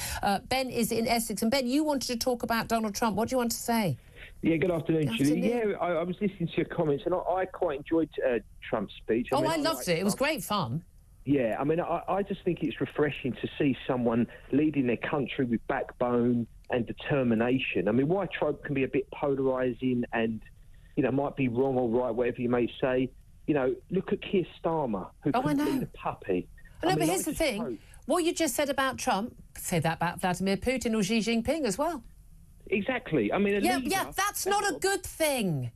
Ben is in Essex, and Ben, you wanted to talk about Donald Trump. What do you want to say? Yeah, good afternoon, Julie. Yeah, I was listening to your comments, and I quite enjoyed Trump's speech. I loved it. It was great fun. Yeah, I mean, I just think it's refreshing to see someone leading their country with backbone and determination. I mean, while Trump can be a bit polarising and, might be wrong or right, whatever you may say, look at Keir Starmer, who couldn't lead a puppy. But here's the thing. What you just said about Trump, say that about Vladimir Putin or Xi Jinping as well. Exactly. I mean, that's not a good thing.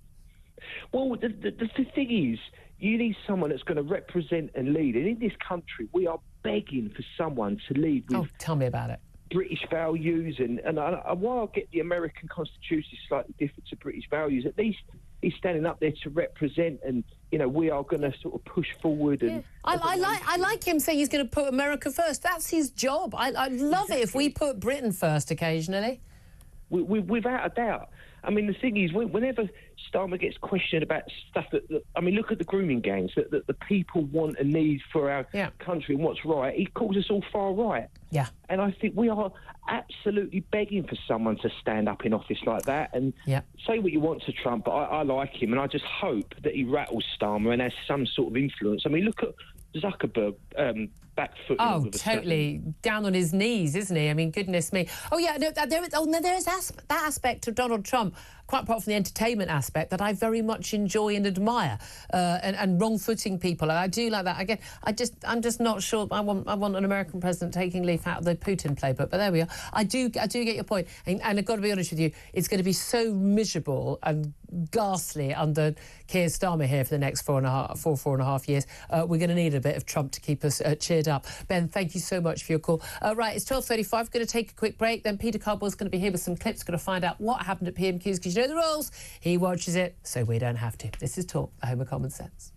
Well, the thing is, you need someone that's going to represent and lead. And in this country, we are begging for someone to lead with... Oh, tell me about it. British values. And while I get the American Constitution is slightly different to British values, at least he's standing up there to represent and, we are going to sort of push forward. And I like him saying he's going to put America first. That's his job. I love it if we put Britain first occasionally. Without a doubt. I mean, the thing is, whenever Starmer gets questioned about stuff look at the grooming gangs that the people want and need for our country and what's right, he calls us all far right. Yeah. And I think we are absolutely begging for someone to stand up in office like that and say what you want to Trump, but I like him, and I just hope that he rattles Starmer and has some sort of influence. I mean, look at Zuckerberg back foot. Oh, totally. Down on his knees, isn't he? I mean, goodness me. Oh, yeah, no, there is that aspect of Donald Trump, quite apart from the entertainment aspect, that I very much enjoy and admire, and wrong-footing people. And I do like that. Again, I'm just not sure. I want an American president taking leaf out of the Putin playbook. But there we are. I do get your point. And I've got to be honest with you, it's going to be so miserable and ghastly under Keir Starmer here for the next 4.5 years. We're going to need a bit of Trump to keep us cheered up. Ben, thank you so much for your call. Right, it's 12:35. We're going to take a quick break. Then Peter Cardwell's going to be here with some clips. Going to find out what happened at PMQs, because you know the rules. He watches it, so we don't have to. This is Talk, the home of common sense.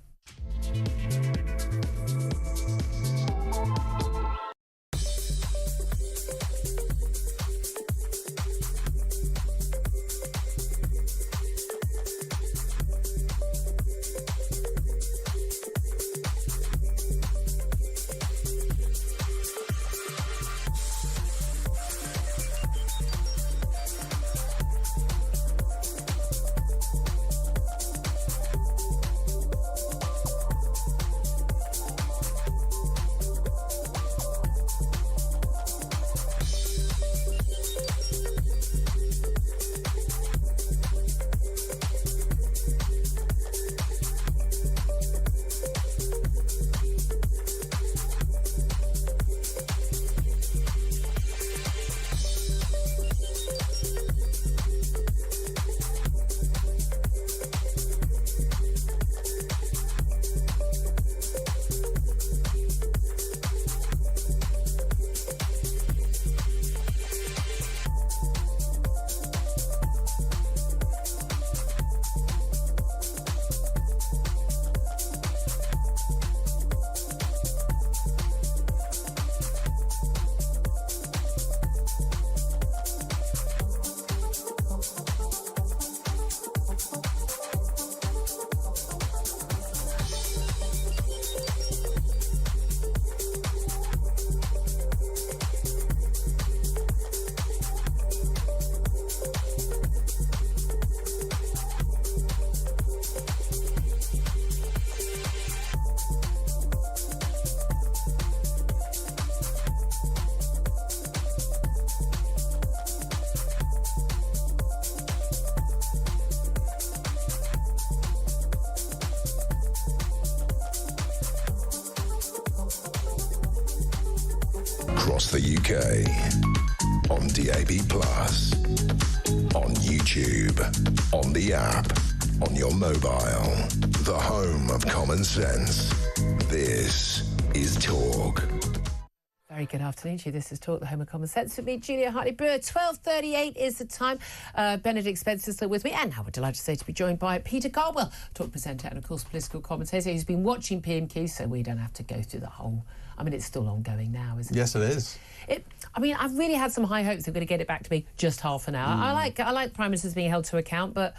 across the UK. On DAB+, on YouTube, on the app, on your mobile. The home of common sense. This is Talk. Very good afternoon to you. This is Talk, the home of common sense with me, Julia Hartley-Brewer. 12:38 is the time. Benedict Spencer's still with me, and now we're delighted to say to be joined by Peter Caldwell, Talk presenter and, of course, political commentator who's been watching PMQ, so we don't have to go through the whole... I mean, it's still ongoing now, isn't it? Yes, it is. I mean, I've really had some high hopes they're going to get it back to me just half an hour. I like the Prime Minister's being held to account, but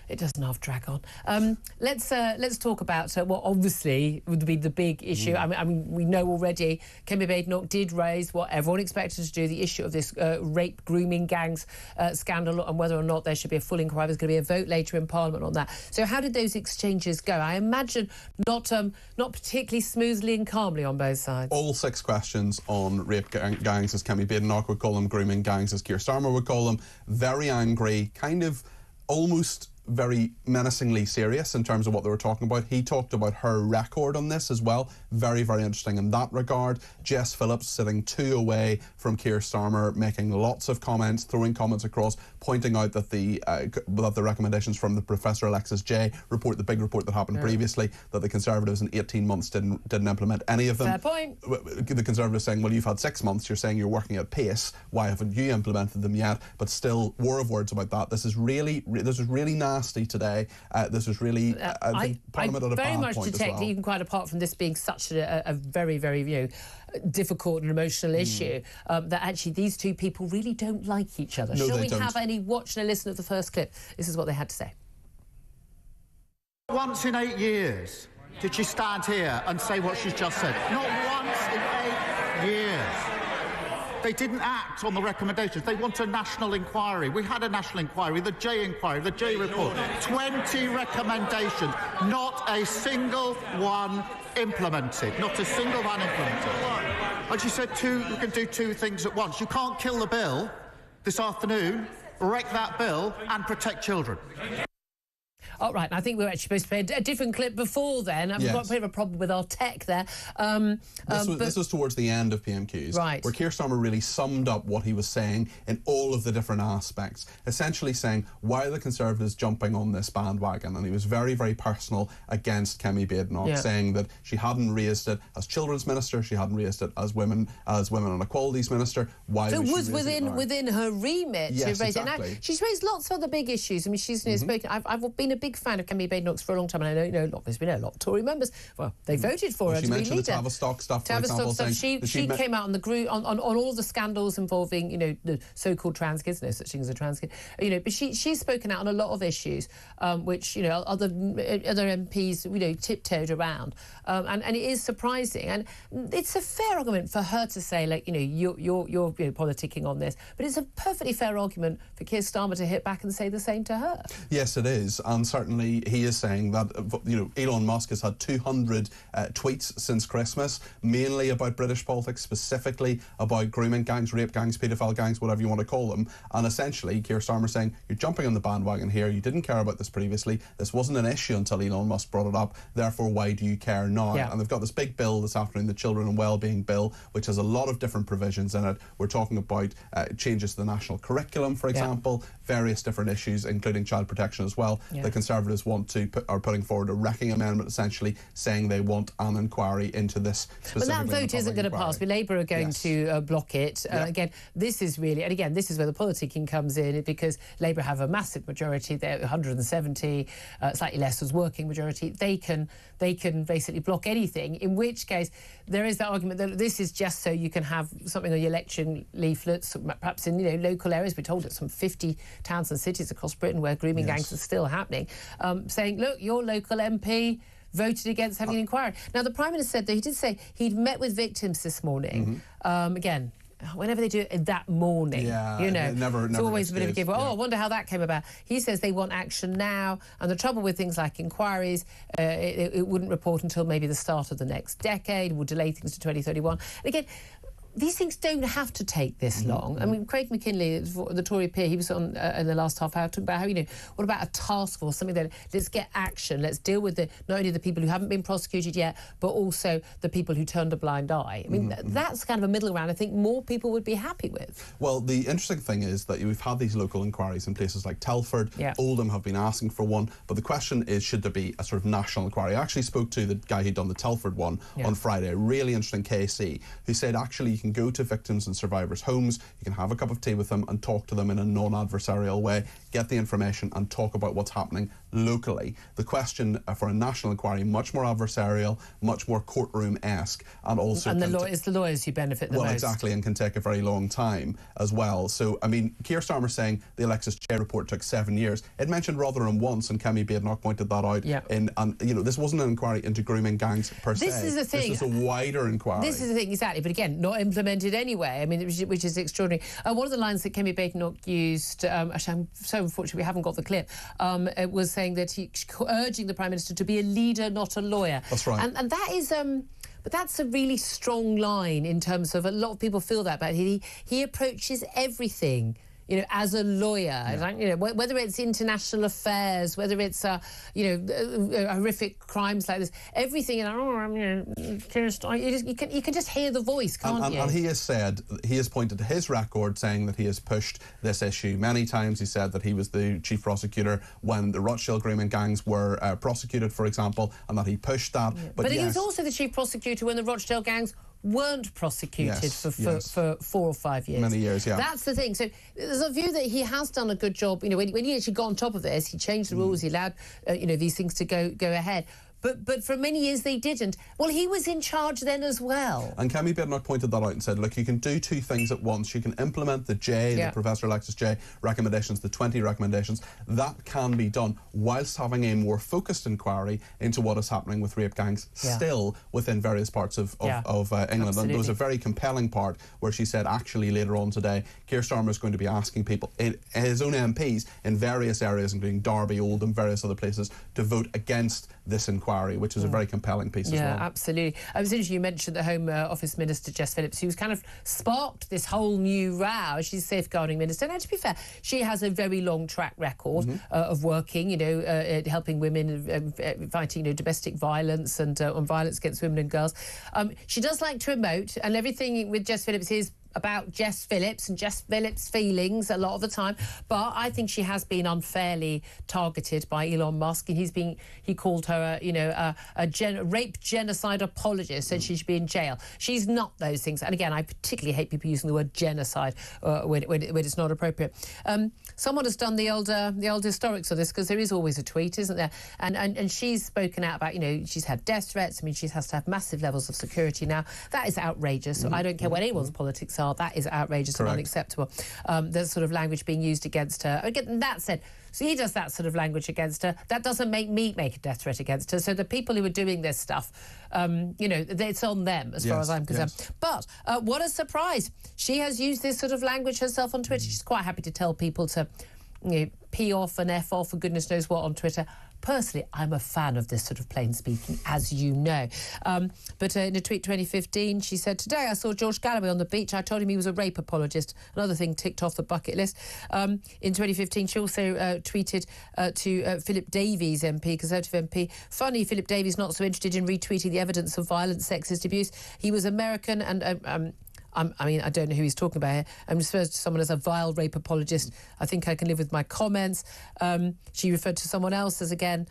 it doesn't half drag on. Let's talk about what obviously would be the big issue. I mean, we know already Kemi Badenoch did raise what everyone expected to do, the issue of this rape grooming gangs scandal, and whether or not there should be a full inquiry. There's going to be a vote later in Parliament on that. So how did those exchanges go? I imagine not particularly smoothly and calmly on both sides. All 6 questions on rape gangs, as Kemi Badenoch would call them, grooming gangs, as Keir Starmer would call them. Very angry, kind of almost very menacingly serious in terms of what they were talking about. He talked about her record on this as well. Very, very interesting in that regard. Jess Phillips sitting 2 away from Keir Starmer, making lots of comments, throwing comments across, pointing out that the recommendations from the Professor Alexis Jay report, the big report that happened previously, that the Conservatives in 18 months didn't implement any of them. Fair point. The Conservatives saying, well, you've had 6 months, you're saying you're working at pace, why haven't you implemented them yet? But still, war of words about that. This is really nasty today. This is really, I think, Parliament at a bad point as well. I very much detect, even quite apart from this being such a very, very, difficult and emotional issue, that actually these two people really don't like each other. No, Shall we don't. have any watch and a listen of the first clip? This is what they had to say. Once in 8 years did she stand here and say what she's just said. Not once in 8 years. They didn't act on the recommendations. They want a national inquiry. We had a national inquiry, the J inquiry, the J report. 20 recommendations, not a single one implemented. Not a single one implemented. And she said you can do 2 things at once. You can't kill the bill this afternoon, wreck that bill, and protect children. Oh, right. I think we were actually supposed to play a different clip before then. We've got a bit of a problem with our tech there. This was towards the end of PMQs, right, where Keir Starmer really summed up what he was saying in all of the different aspects, essentially saying, why are the Conservatives jumping on this bandwagon? And he was very, very personal against Kemi Badenoch, saying that she hadn't raised it as Children's Minister, she hadn't raised it as Women and Equalities Minister. Why so was it was she within her remit to raise exactly. it. Now, she's raised lots of other big issues. I mean, she's spoken. I've been a big fan of Kemi Badenoch for a long time, and I know there's been a lot of Tory members. Well, they voted for her to be leader. She mentioned the Tavistock stuff, for example. She came out on the on all the scandals involving, the so-called trans kids. No such thing as a trans kid. But she's spoken out on a lot of issues, which other MPs tiptoed around, and it is surprising, and it's a fair argument for her to say, like, you're politicking on this, but it's a perfectly fair argument for Keir Starmer to hit back and say the same to her. Yes, it is, and certainly he is saying that Elon Musk has had 200 tweets since Christmas, mainly about British politics, specifically about grooming gangs, rape gangs, paedophile gangs, whatever you want to call them. And essentially, Keir Starmer saying, you're jumping on the bandwagon here. You didn't care about this previously. This wasn't an issue until Elon Musk brought it up. Therefore, why do you care now? Yeah. And they've got this big bill this afternoon, the Children and Wellbeing Bill, which has a lot of different provisions in it. We're talking about changes to the national curriculum, for example, various different issues, including child protection as well. The Conservatives are putting forward a wrecking amendment, essentially saying they want an inquiry into this specifically. But that vote isn't going to pass. Labour are going to block it. Again, this is really, and again, this is where the politicking comes in, because Labour have a massive majority. They're 170, slightly less as working majority. They can basically block anything. In which case, there is that argument that this is just so you can have something on your election leaflets, perhaps in local areas. We're told it's some 50 towns and cities across Britain where grooming gangs are still happening, saying, look, your local MP voted against having an inquiry. Now, the Prime Minister said that he did say he'd met with victims this morning. Again, whenever they do it that morning, never it's always a bit of a giveaway. I wonder how that came about. He says they want action now, and the trouble with things like inquiries, it wouldn't report until maybe the start of the next decade, would delay things to 2031. And again, these things don't have to take this long. I mean, Craig McKinley, the Tory peer, he was on in the last half hour talking about how, what about a task force, something that, let's get action, let's deal with not only the people who haven't been prosecuted yet, but also the people who turned a blind eye. I mean, that's kind of a middle ground I think more people would be happy with. Well, the interesting thing is that we've had these local inquiries in places like Telford, Oldham have been asking for one, but the question is, should there be a sort of national inquiry? I actually spoke to the guy who'd done the Telford one on Friday, a really interesting KC, who said actually you can go to victims and survivors' homes, you can have a cup of tea with them and talk to them in a non-adversarial way, get the information and talk about what's happening locally. The question for a national inquiry, much more adversarial, much more courtroom-esque, and also... And it's the lawyers who benefit the most. Well, exactly, and can take a very long time as well. So, I mean, Keir Starmer saying the Alexis Jay report took 7 years. It mentioned Rotherham once, and Kemi Badenoch pointed that out. And, this wasn't an inquiry into grooming gangs per se. This is the thing. This is a wider inquiry. This is the thing, exactly. But again, not implemented anyway. I mean, which is extraordinary. One of the lines that Kemi Badenoch used, actually, I'm so unfortunate we haven't got the clip, was saying that he urging the Prime Minister to be a leader, not a lawyer. That's right. And that is... But that's a really strong line in terms of a lot of people feel that about him. He approaches everything, as a lawyer, whether it's international affairs, whether it's, horrific crimes like this, everything. You can just hear the voice, can't you? And he has pointed to his record, saying that he has pushed this issue many times. He said that he was the chief prosecutor when the Rochdale grooming gangs were prosecuted, for example, and that he pushed that. But he was also the chief prosecutor when the Rochdale gangs weren't prosecuted for 4 or 5 years. Many years, yeah. That's the thing. So there's a view that he has done a good job. When he actually got on top of this, he changed the rules, he allowed, these things to go ahead. But for many years they didn't. Well, he was in charge then as well. And Kemi Badenoch pointed that out and said, look, you can do two things at once. You can implement the the Professor Alexis Jay recommendations, the 20 recommendations. That can be done whilst having a more focused inquiry into what is happening with rape gangs still within various parts of England. Absolutely. And there was a very compelling part where she said, actually, later on today, Keir Starmer is going to be asking people, his own MPs in various areas, including Derby, Oldham, various other places, to vote against this inquiry, which is a very compelling piece as well. Yeah, absolutely. I was interested you mentioned the Home Office Minister, Jess Phillips, who's kind of sparked this whole new row. She's safeguarding minister. Now, to be fair, she has a very long track record of working, helping women, fighting, domestic violence and on violence against women and girls. She does like to emote, and everything with Jess Phillips is about Jess Phillips and Jess Phillips' feelings a lot of the time, but I think she has been unfairly targeted by Elon Musk, and he called her a rape genocide apologist, and she should be in jail. She's not those things, and again, I particularly hate people using the word genocide when it's not appropriate. Someone has done the old historics of this, because there is always a tweet, isn't there? And she's spoken out about, she's had death threats. I mean, she has to have massive levels of security now. That is outrageous. I don't care what anyone's politics are. That is outrageous and unacceptable. There's sort of language being used against her. Again, that said, so he does that sort of language against her. That doesn't make me make a death threat against her. So the people who are doing this stuff, it's on them as far as I'm concerned. But what a surprise. She has used this sort of language herself on Twitter. She's quite happy to tell people to pee off and F off and goodness knows what on Twitter. Personally, I'm a fan of this sort of plain speaking, as you know. But in a tweet 2015, she said, "Today I saw George Galloway on the beach. I told him he was a rape apologist." Another thing ticked off the bucket list. In 2015, she also tweeted to Philip Davies, MP, Conservative MP, "Funny, Philip Davies not so interested in retweeting the evidence of violent sexist abuse. He was American and..." I don't know who he's talking about here. I'm referred to someone as a vile rape apologist. I think I can live with my comments. She referred to someone else as a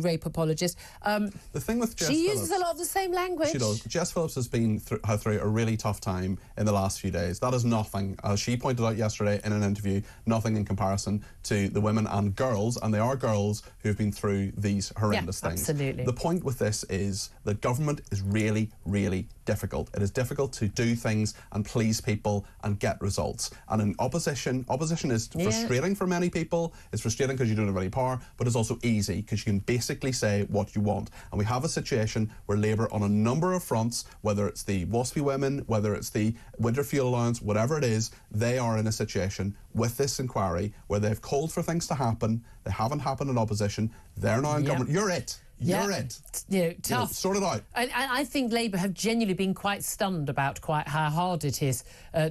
rape apologist. The thing with Jess Phillips, uses a lot of the same language. She does. Jess Phillips has been through a really tough time in the last few days. That is nothing, as she pointed out yesterday in an interview, nothing in comparison to the women and girls, and they are girls who have been through these horrendous things. Absolutely. The point with this is that government is really, really difficult. It is difficult to do things and please people and get results. And in opposition is frustrating for many people. It's frustrating because you don't have any power, but it's also easy because you can basically say what you want. And we have a situation where Labour, on a number of fronts, whether it's the WASPy women, whether it's the winter fuel allowance, whatever it is, they are in a situation with this inquiry where they've called for things to happen. They haven't happened in opposition. They're now in government. You're it. You're it. Tough. Sort it out. And I think Labour have genuinely been quite stunned about quite how hard it is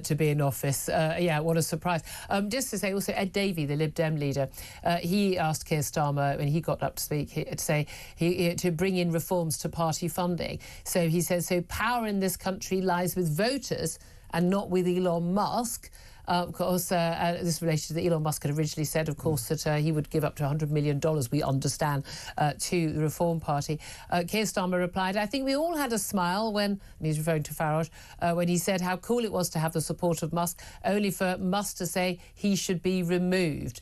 to be in office. What a surprise. Just to say also, Ed Davey, the Lib Dem leader, he asked Keir Starmer when he got up to speak to bring in reforms to party funding. So he says, power in this country lies with voters and not with Elon Musk. Of course, this related to that Elon Musk had originally said, of course, that he would give up to $100 million, we understand, to the Reform Party. Keir Starmer replied, I think we all had a smile when, and he's referring to Farage, when he said how cool it was to have the support of Musk, only for Musk to say he should be removed.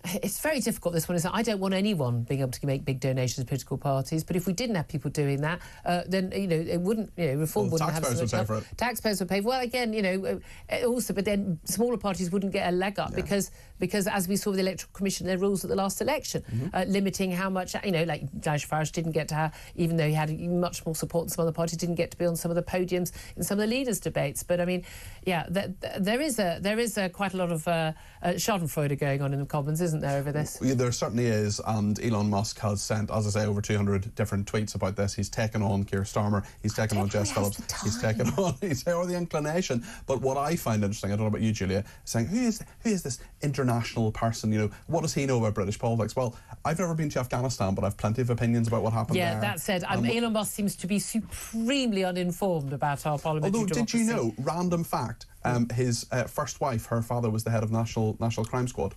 It's very difficult, this one, isn't it? I don't want anyone being able to make big donations to political parties, but if we didn't have people doing that, then, it wouldn't, reform wouldn't have... Taxpayers would pay for it. Taxpayers would pay. Well, again, also, but then smaller parties wouldn't get a leg up because as we saw with the Electoral Commission, their rules at the last election, limiting how much, like Nigel Farage didn't get to have, even though he had much more support than some other parties, didn't get to be on some of the podiums in some of the leaders' debates. But, I mean, there is quite a lot of schadenfreude going on in the Commons, isn't there, over this? Yeah, there certainly is, and Elon Musk has sent, as I say, over 200 different tweets about this. He's taken on Keir Starmer, he's taken on Jess Phillips, he's taken on, or the inclination. But what I find interesting, I don't know about you, Julia, saying, who is this international person, what does he know about British politics? Well, I've never been to Afghanistan, but I've plenty of opinions about what happened there. Yeah, that said, Elon Musk seems to be supremely uninformed about our parliamentary democracy. Did you know, random fact, his first wife, her father was the head of National Crime Squad.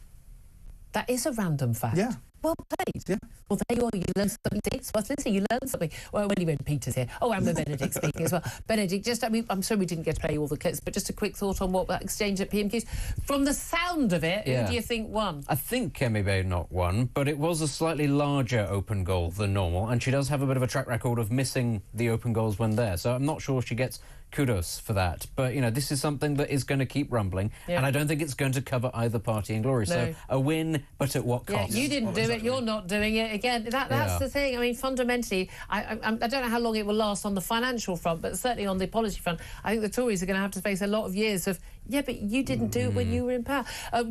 That is a random fact. Yeah. Well played. Yeah. Well, there you are. You learned something. It's worth listening. You learned something. Well, when Peter's here. Oh, and when Benedict speaking as well. Benedict, I'm sorry we didn't get to play all the clips, but just a quick thought on what that exchange at PMQs. From the sound of it, who do you think won? I think Kemi Badenoch won, but it was a slightly larger open goal than normal, and she does have a bit of a track record of missing the open goals when there, so I'm not sure she gets kudos for that. But, this is something that is going to keep rumbling, and I don't think it's going to cover either party in glory. No. So a win, but at what cost? Yeah, you didn't do it, you're not doing it. Again, that's the thing. I mean, fundamentally, I don't know how long it will last on the financial front, but certainly on the policy front, I think the Tories are going to have to face a lot of years of, but you didn't do it when you were in power.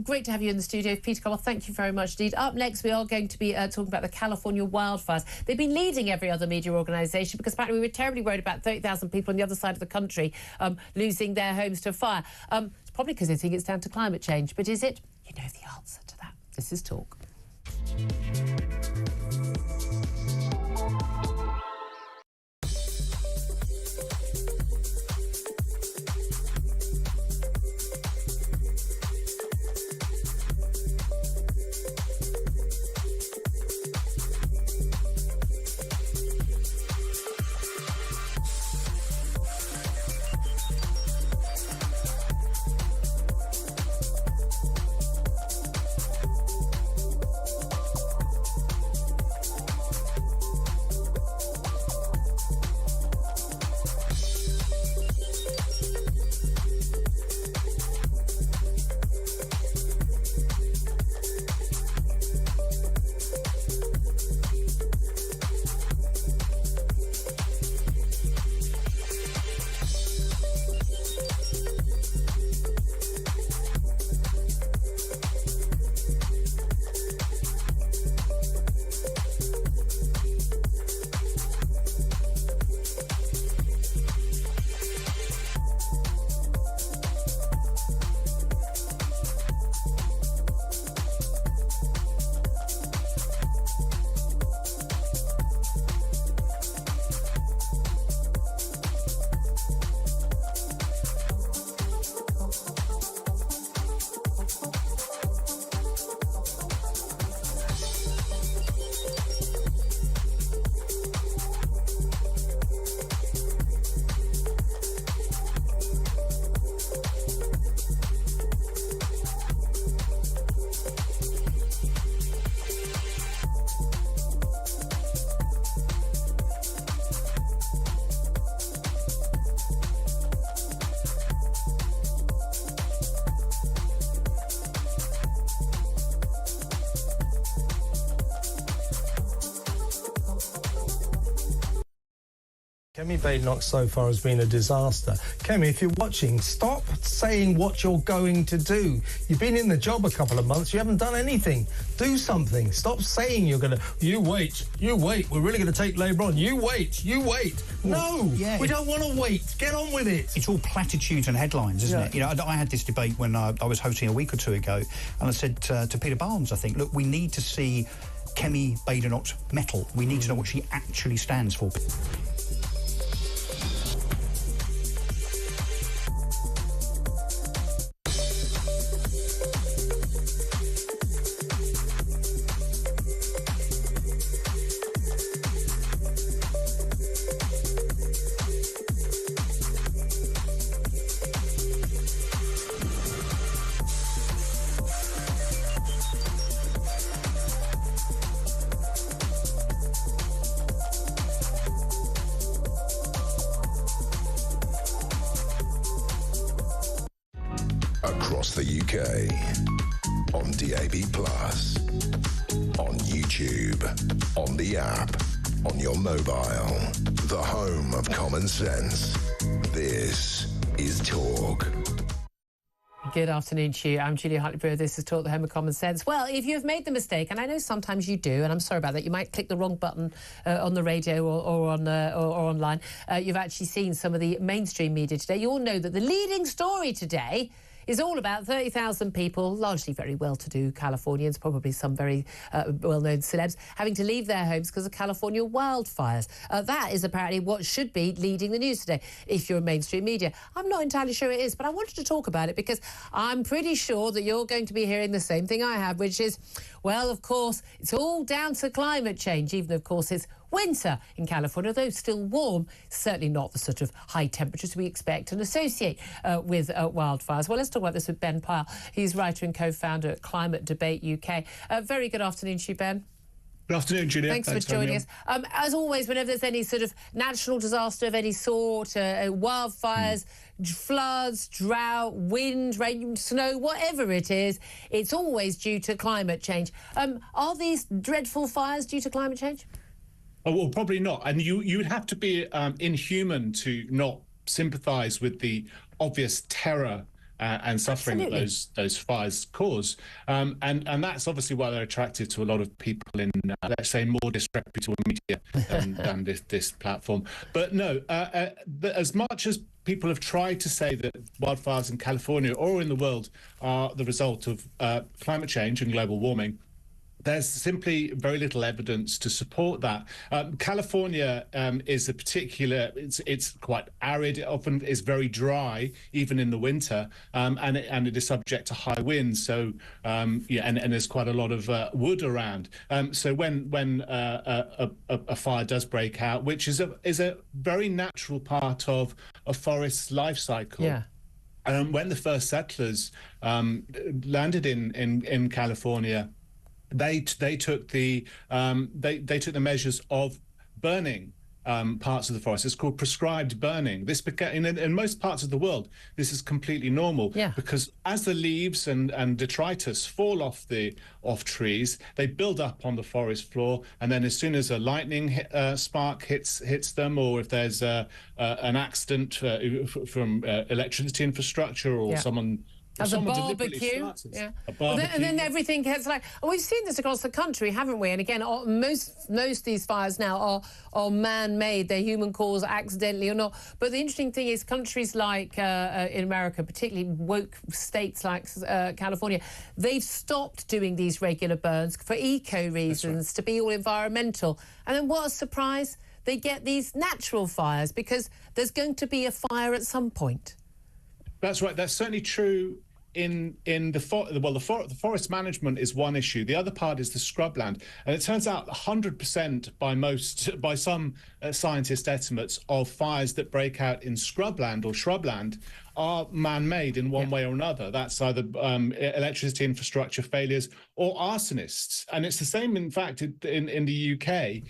Great to have you in the studio, Peter Cole. Thank you very much indeed. Up next, we are going to be talking about the California wildfires. They've been leading every other media organisation because apparently we were terribly worried about 30,000 people on the other side of the country losing their homes to fire. It's probably because they think it's down to climate change, but is it? You know the answer to that. This is Talk. Kemi Badenoch so far has been a disaster. Kemi, if you're watching, stop saying what you're going to do. You've been in the job a couple of months. You haven't done anything. Do something. Stop saying you're going to... You wait. We're really going to take Labour on. You wait. No, we don't want to wait. Get on with it. It's all platitudes and headlines, isn't it? You know, I had this debate when I was hosting a week or two ago, and I said to Peter Barnes, I think, look, we need to see Kemi Badenoch's mettle. We need to know what she actually stands for. Across the UK, on DAB+, on YouTube, on the app, on your mobile, the home of common sense. This is Talk. Good afternoon to you. I'm Julia Hartley-Brewer. This is Talk, the home of common sense. Well, if you've made the mistake, and I know sometimes you do, and I'm sorry about that, you might click the wrong button on the radio or online. You've actually seen some of the mainstream media today. You all know that the leading story today is all about 30,000 people, largely very well-to-do Californians, probably some very well-known celebs, having to leave their homes because of California wildfires. That is apparently what should be leading the news today, if you're mainstream media. I'm not entirely sure it is, but I wanted to talk about it because I'm pretty sure that you're going to be hearing the same thing I have, which is, well, of course, it's all down to climate change, even, of course, it's winter in California, though still warm, certainly not the sort of high temperatures we expect and associate with wildfires. Well, let's talk about this with Ben Pyle. He's writer and co-founder at Climate Debate UK. Very good afternoon to you, Ben. Good afternoon, Julia. Thanks for joining us. As always, whenever there's any sort of natural disaster of any sort, wildfires, floods, drought, wind, rain, snow, whatever it is, it's always due to climate change. Are these dreadful fires due to climate change? Oh, well, probably not. And you would have to be inhuman to not sympathise with the obvious terror and suffering that those fires cause. And that's obviously why they're attractive to a lot of people in, let's say, more disreputable media than this platform. But no, as much as people have tried to say that wildfires in California or in the world are the result of climate change and global warming, there's simply very little evidence to support that. California is a particular, it's quite arid, it often is very dry, even in the winter, and it is subject to high winds. So, and there's quite a lot of wood around. So when a fire does break out, which is a very natural part of a forest's life cycle. Yeah. When the first settlers landed in California, they took the measures of burning parts of the forest. It's called prescribed burning. This became, in most parts of the world, this is completely normal. Yeah. Because as the leaves and detritus fall off trees, they build up on the forest floor, and then as soon as a lightning spark hits them, or if there's an accident from electricity infrastructure or someone. As a barbecue, and then everything gets like. And we've seen this across the country, haven't we? And again, most of these fires now are man-made; they're human caused, accidentally or not. But the interesting thing is, countries like in America, particularly woke states like California, they've stopped doing these regular burns for eco reasons, to be all environmental. And then what a surprise! They get these natural fires because there's going to be a fire at some point. That's right. That's certainly true in the forest management is one issue. The other part is the scrubland, and it turns out 100% by some scientist estimates of fires that break out in scrubland or shrubland are man-made in one way or another. That's either electricity infrastructure failures or arsonists. And it's the same, in fact, in the UK.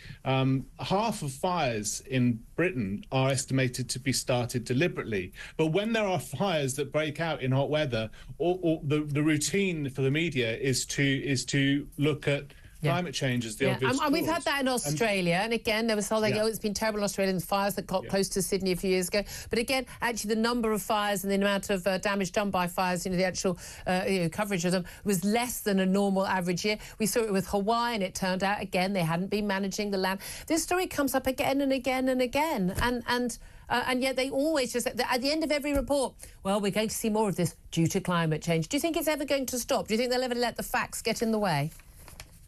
Half of fires in Britain are estimated to be started deliberately. But when there are fires that break out in hot weather, or the routine for the media is to look at climate change is the obvious and we've had cause. that in Australia, and again, there was whole like, it's been terrible in Australia, fires that got close to Sydney a few years ago. But again, actually, the number of fires and the amount of damage done by fires, the actual coverage of them was less than a normal average year. We saw it with Hawaii, and it turned out, again, they hadn't been managing the land. This story comes up again and again and again, and yet they always just, at the end of every report, well, we're going to see more of this due to climate change. Do you think it's ever going to stop? Do you think they'll ever let the facts get in the way?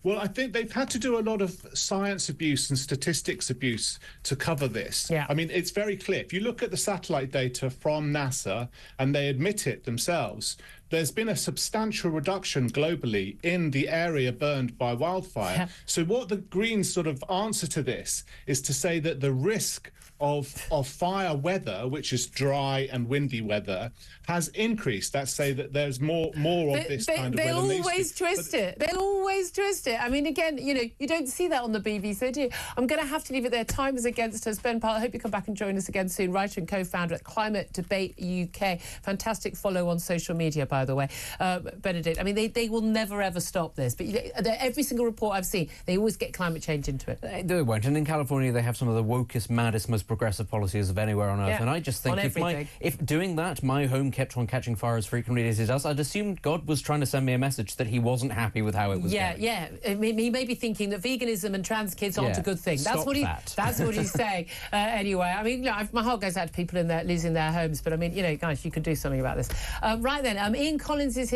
Well, I think they've had to do a lot of science abuse and statistics abuse to cover this. I mean, it's very clear. If you look at the satellite data from NASA, and they admit it themselves, there's been a substantial reduction globally in the area burned by wildfire. So what the Greens sort of answer to this is to say that the risk of fire weather, which is dry and windy weather, has increased. That's say that there's more of this kind of weather. They'll always twist it. They'll always twist it. I mean, again, you don't see that on the BBC, do you? I'm going to have to leave it there. Time is against us. Ben Parr, I hope you come back and join us again soon. Writer and co-founder at Climate Debate UK. Fantastic follow on social media, by the way. Benedict, I mean, they will never, ever stop this. But every single report I've seen, they always get climate change into it. They won't. And in California, they have some of the wokest, maddest, most progressive policies of anywhere on earth. And I just think if doing that, my home kept on catching fire as frequently as it does, I'd assume God was trying to send me a message that he wasn't happy with how it was going. He may be thinking that veganism and trans kids aren't a good thing. That's what he's saying. Anyway, I mean, my heart goes out to people losing their homes, but I mean, guys, you can do something about this. Right then, Ian Collins is here.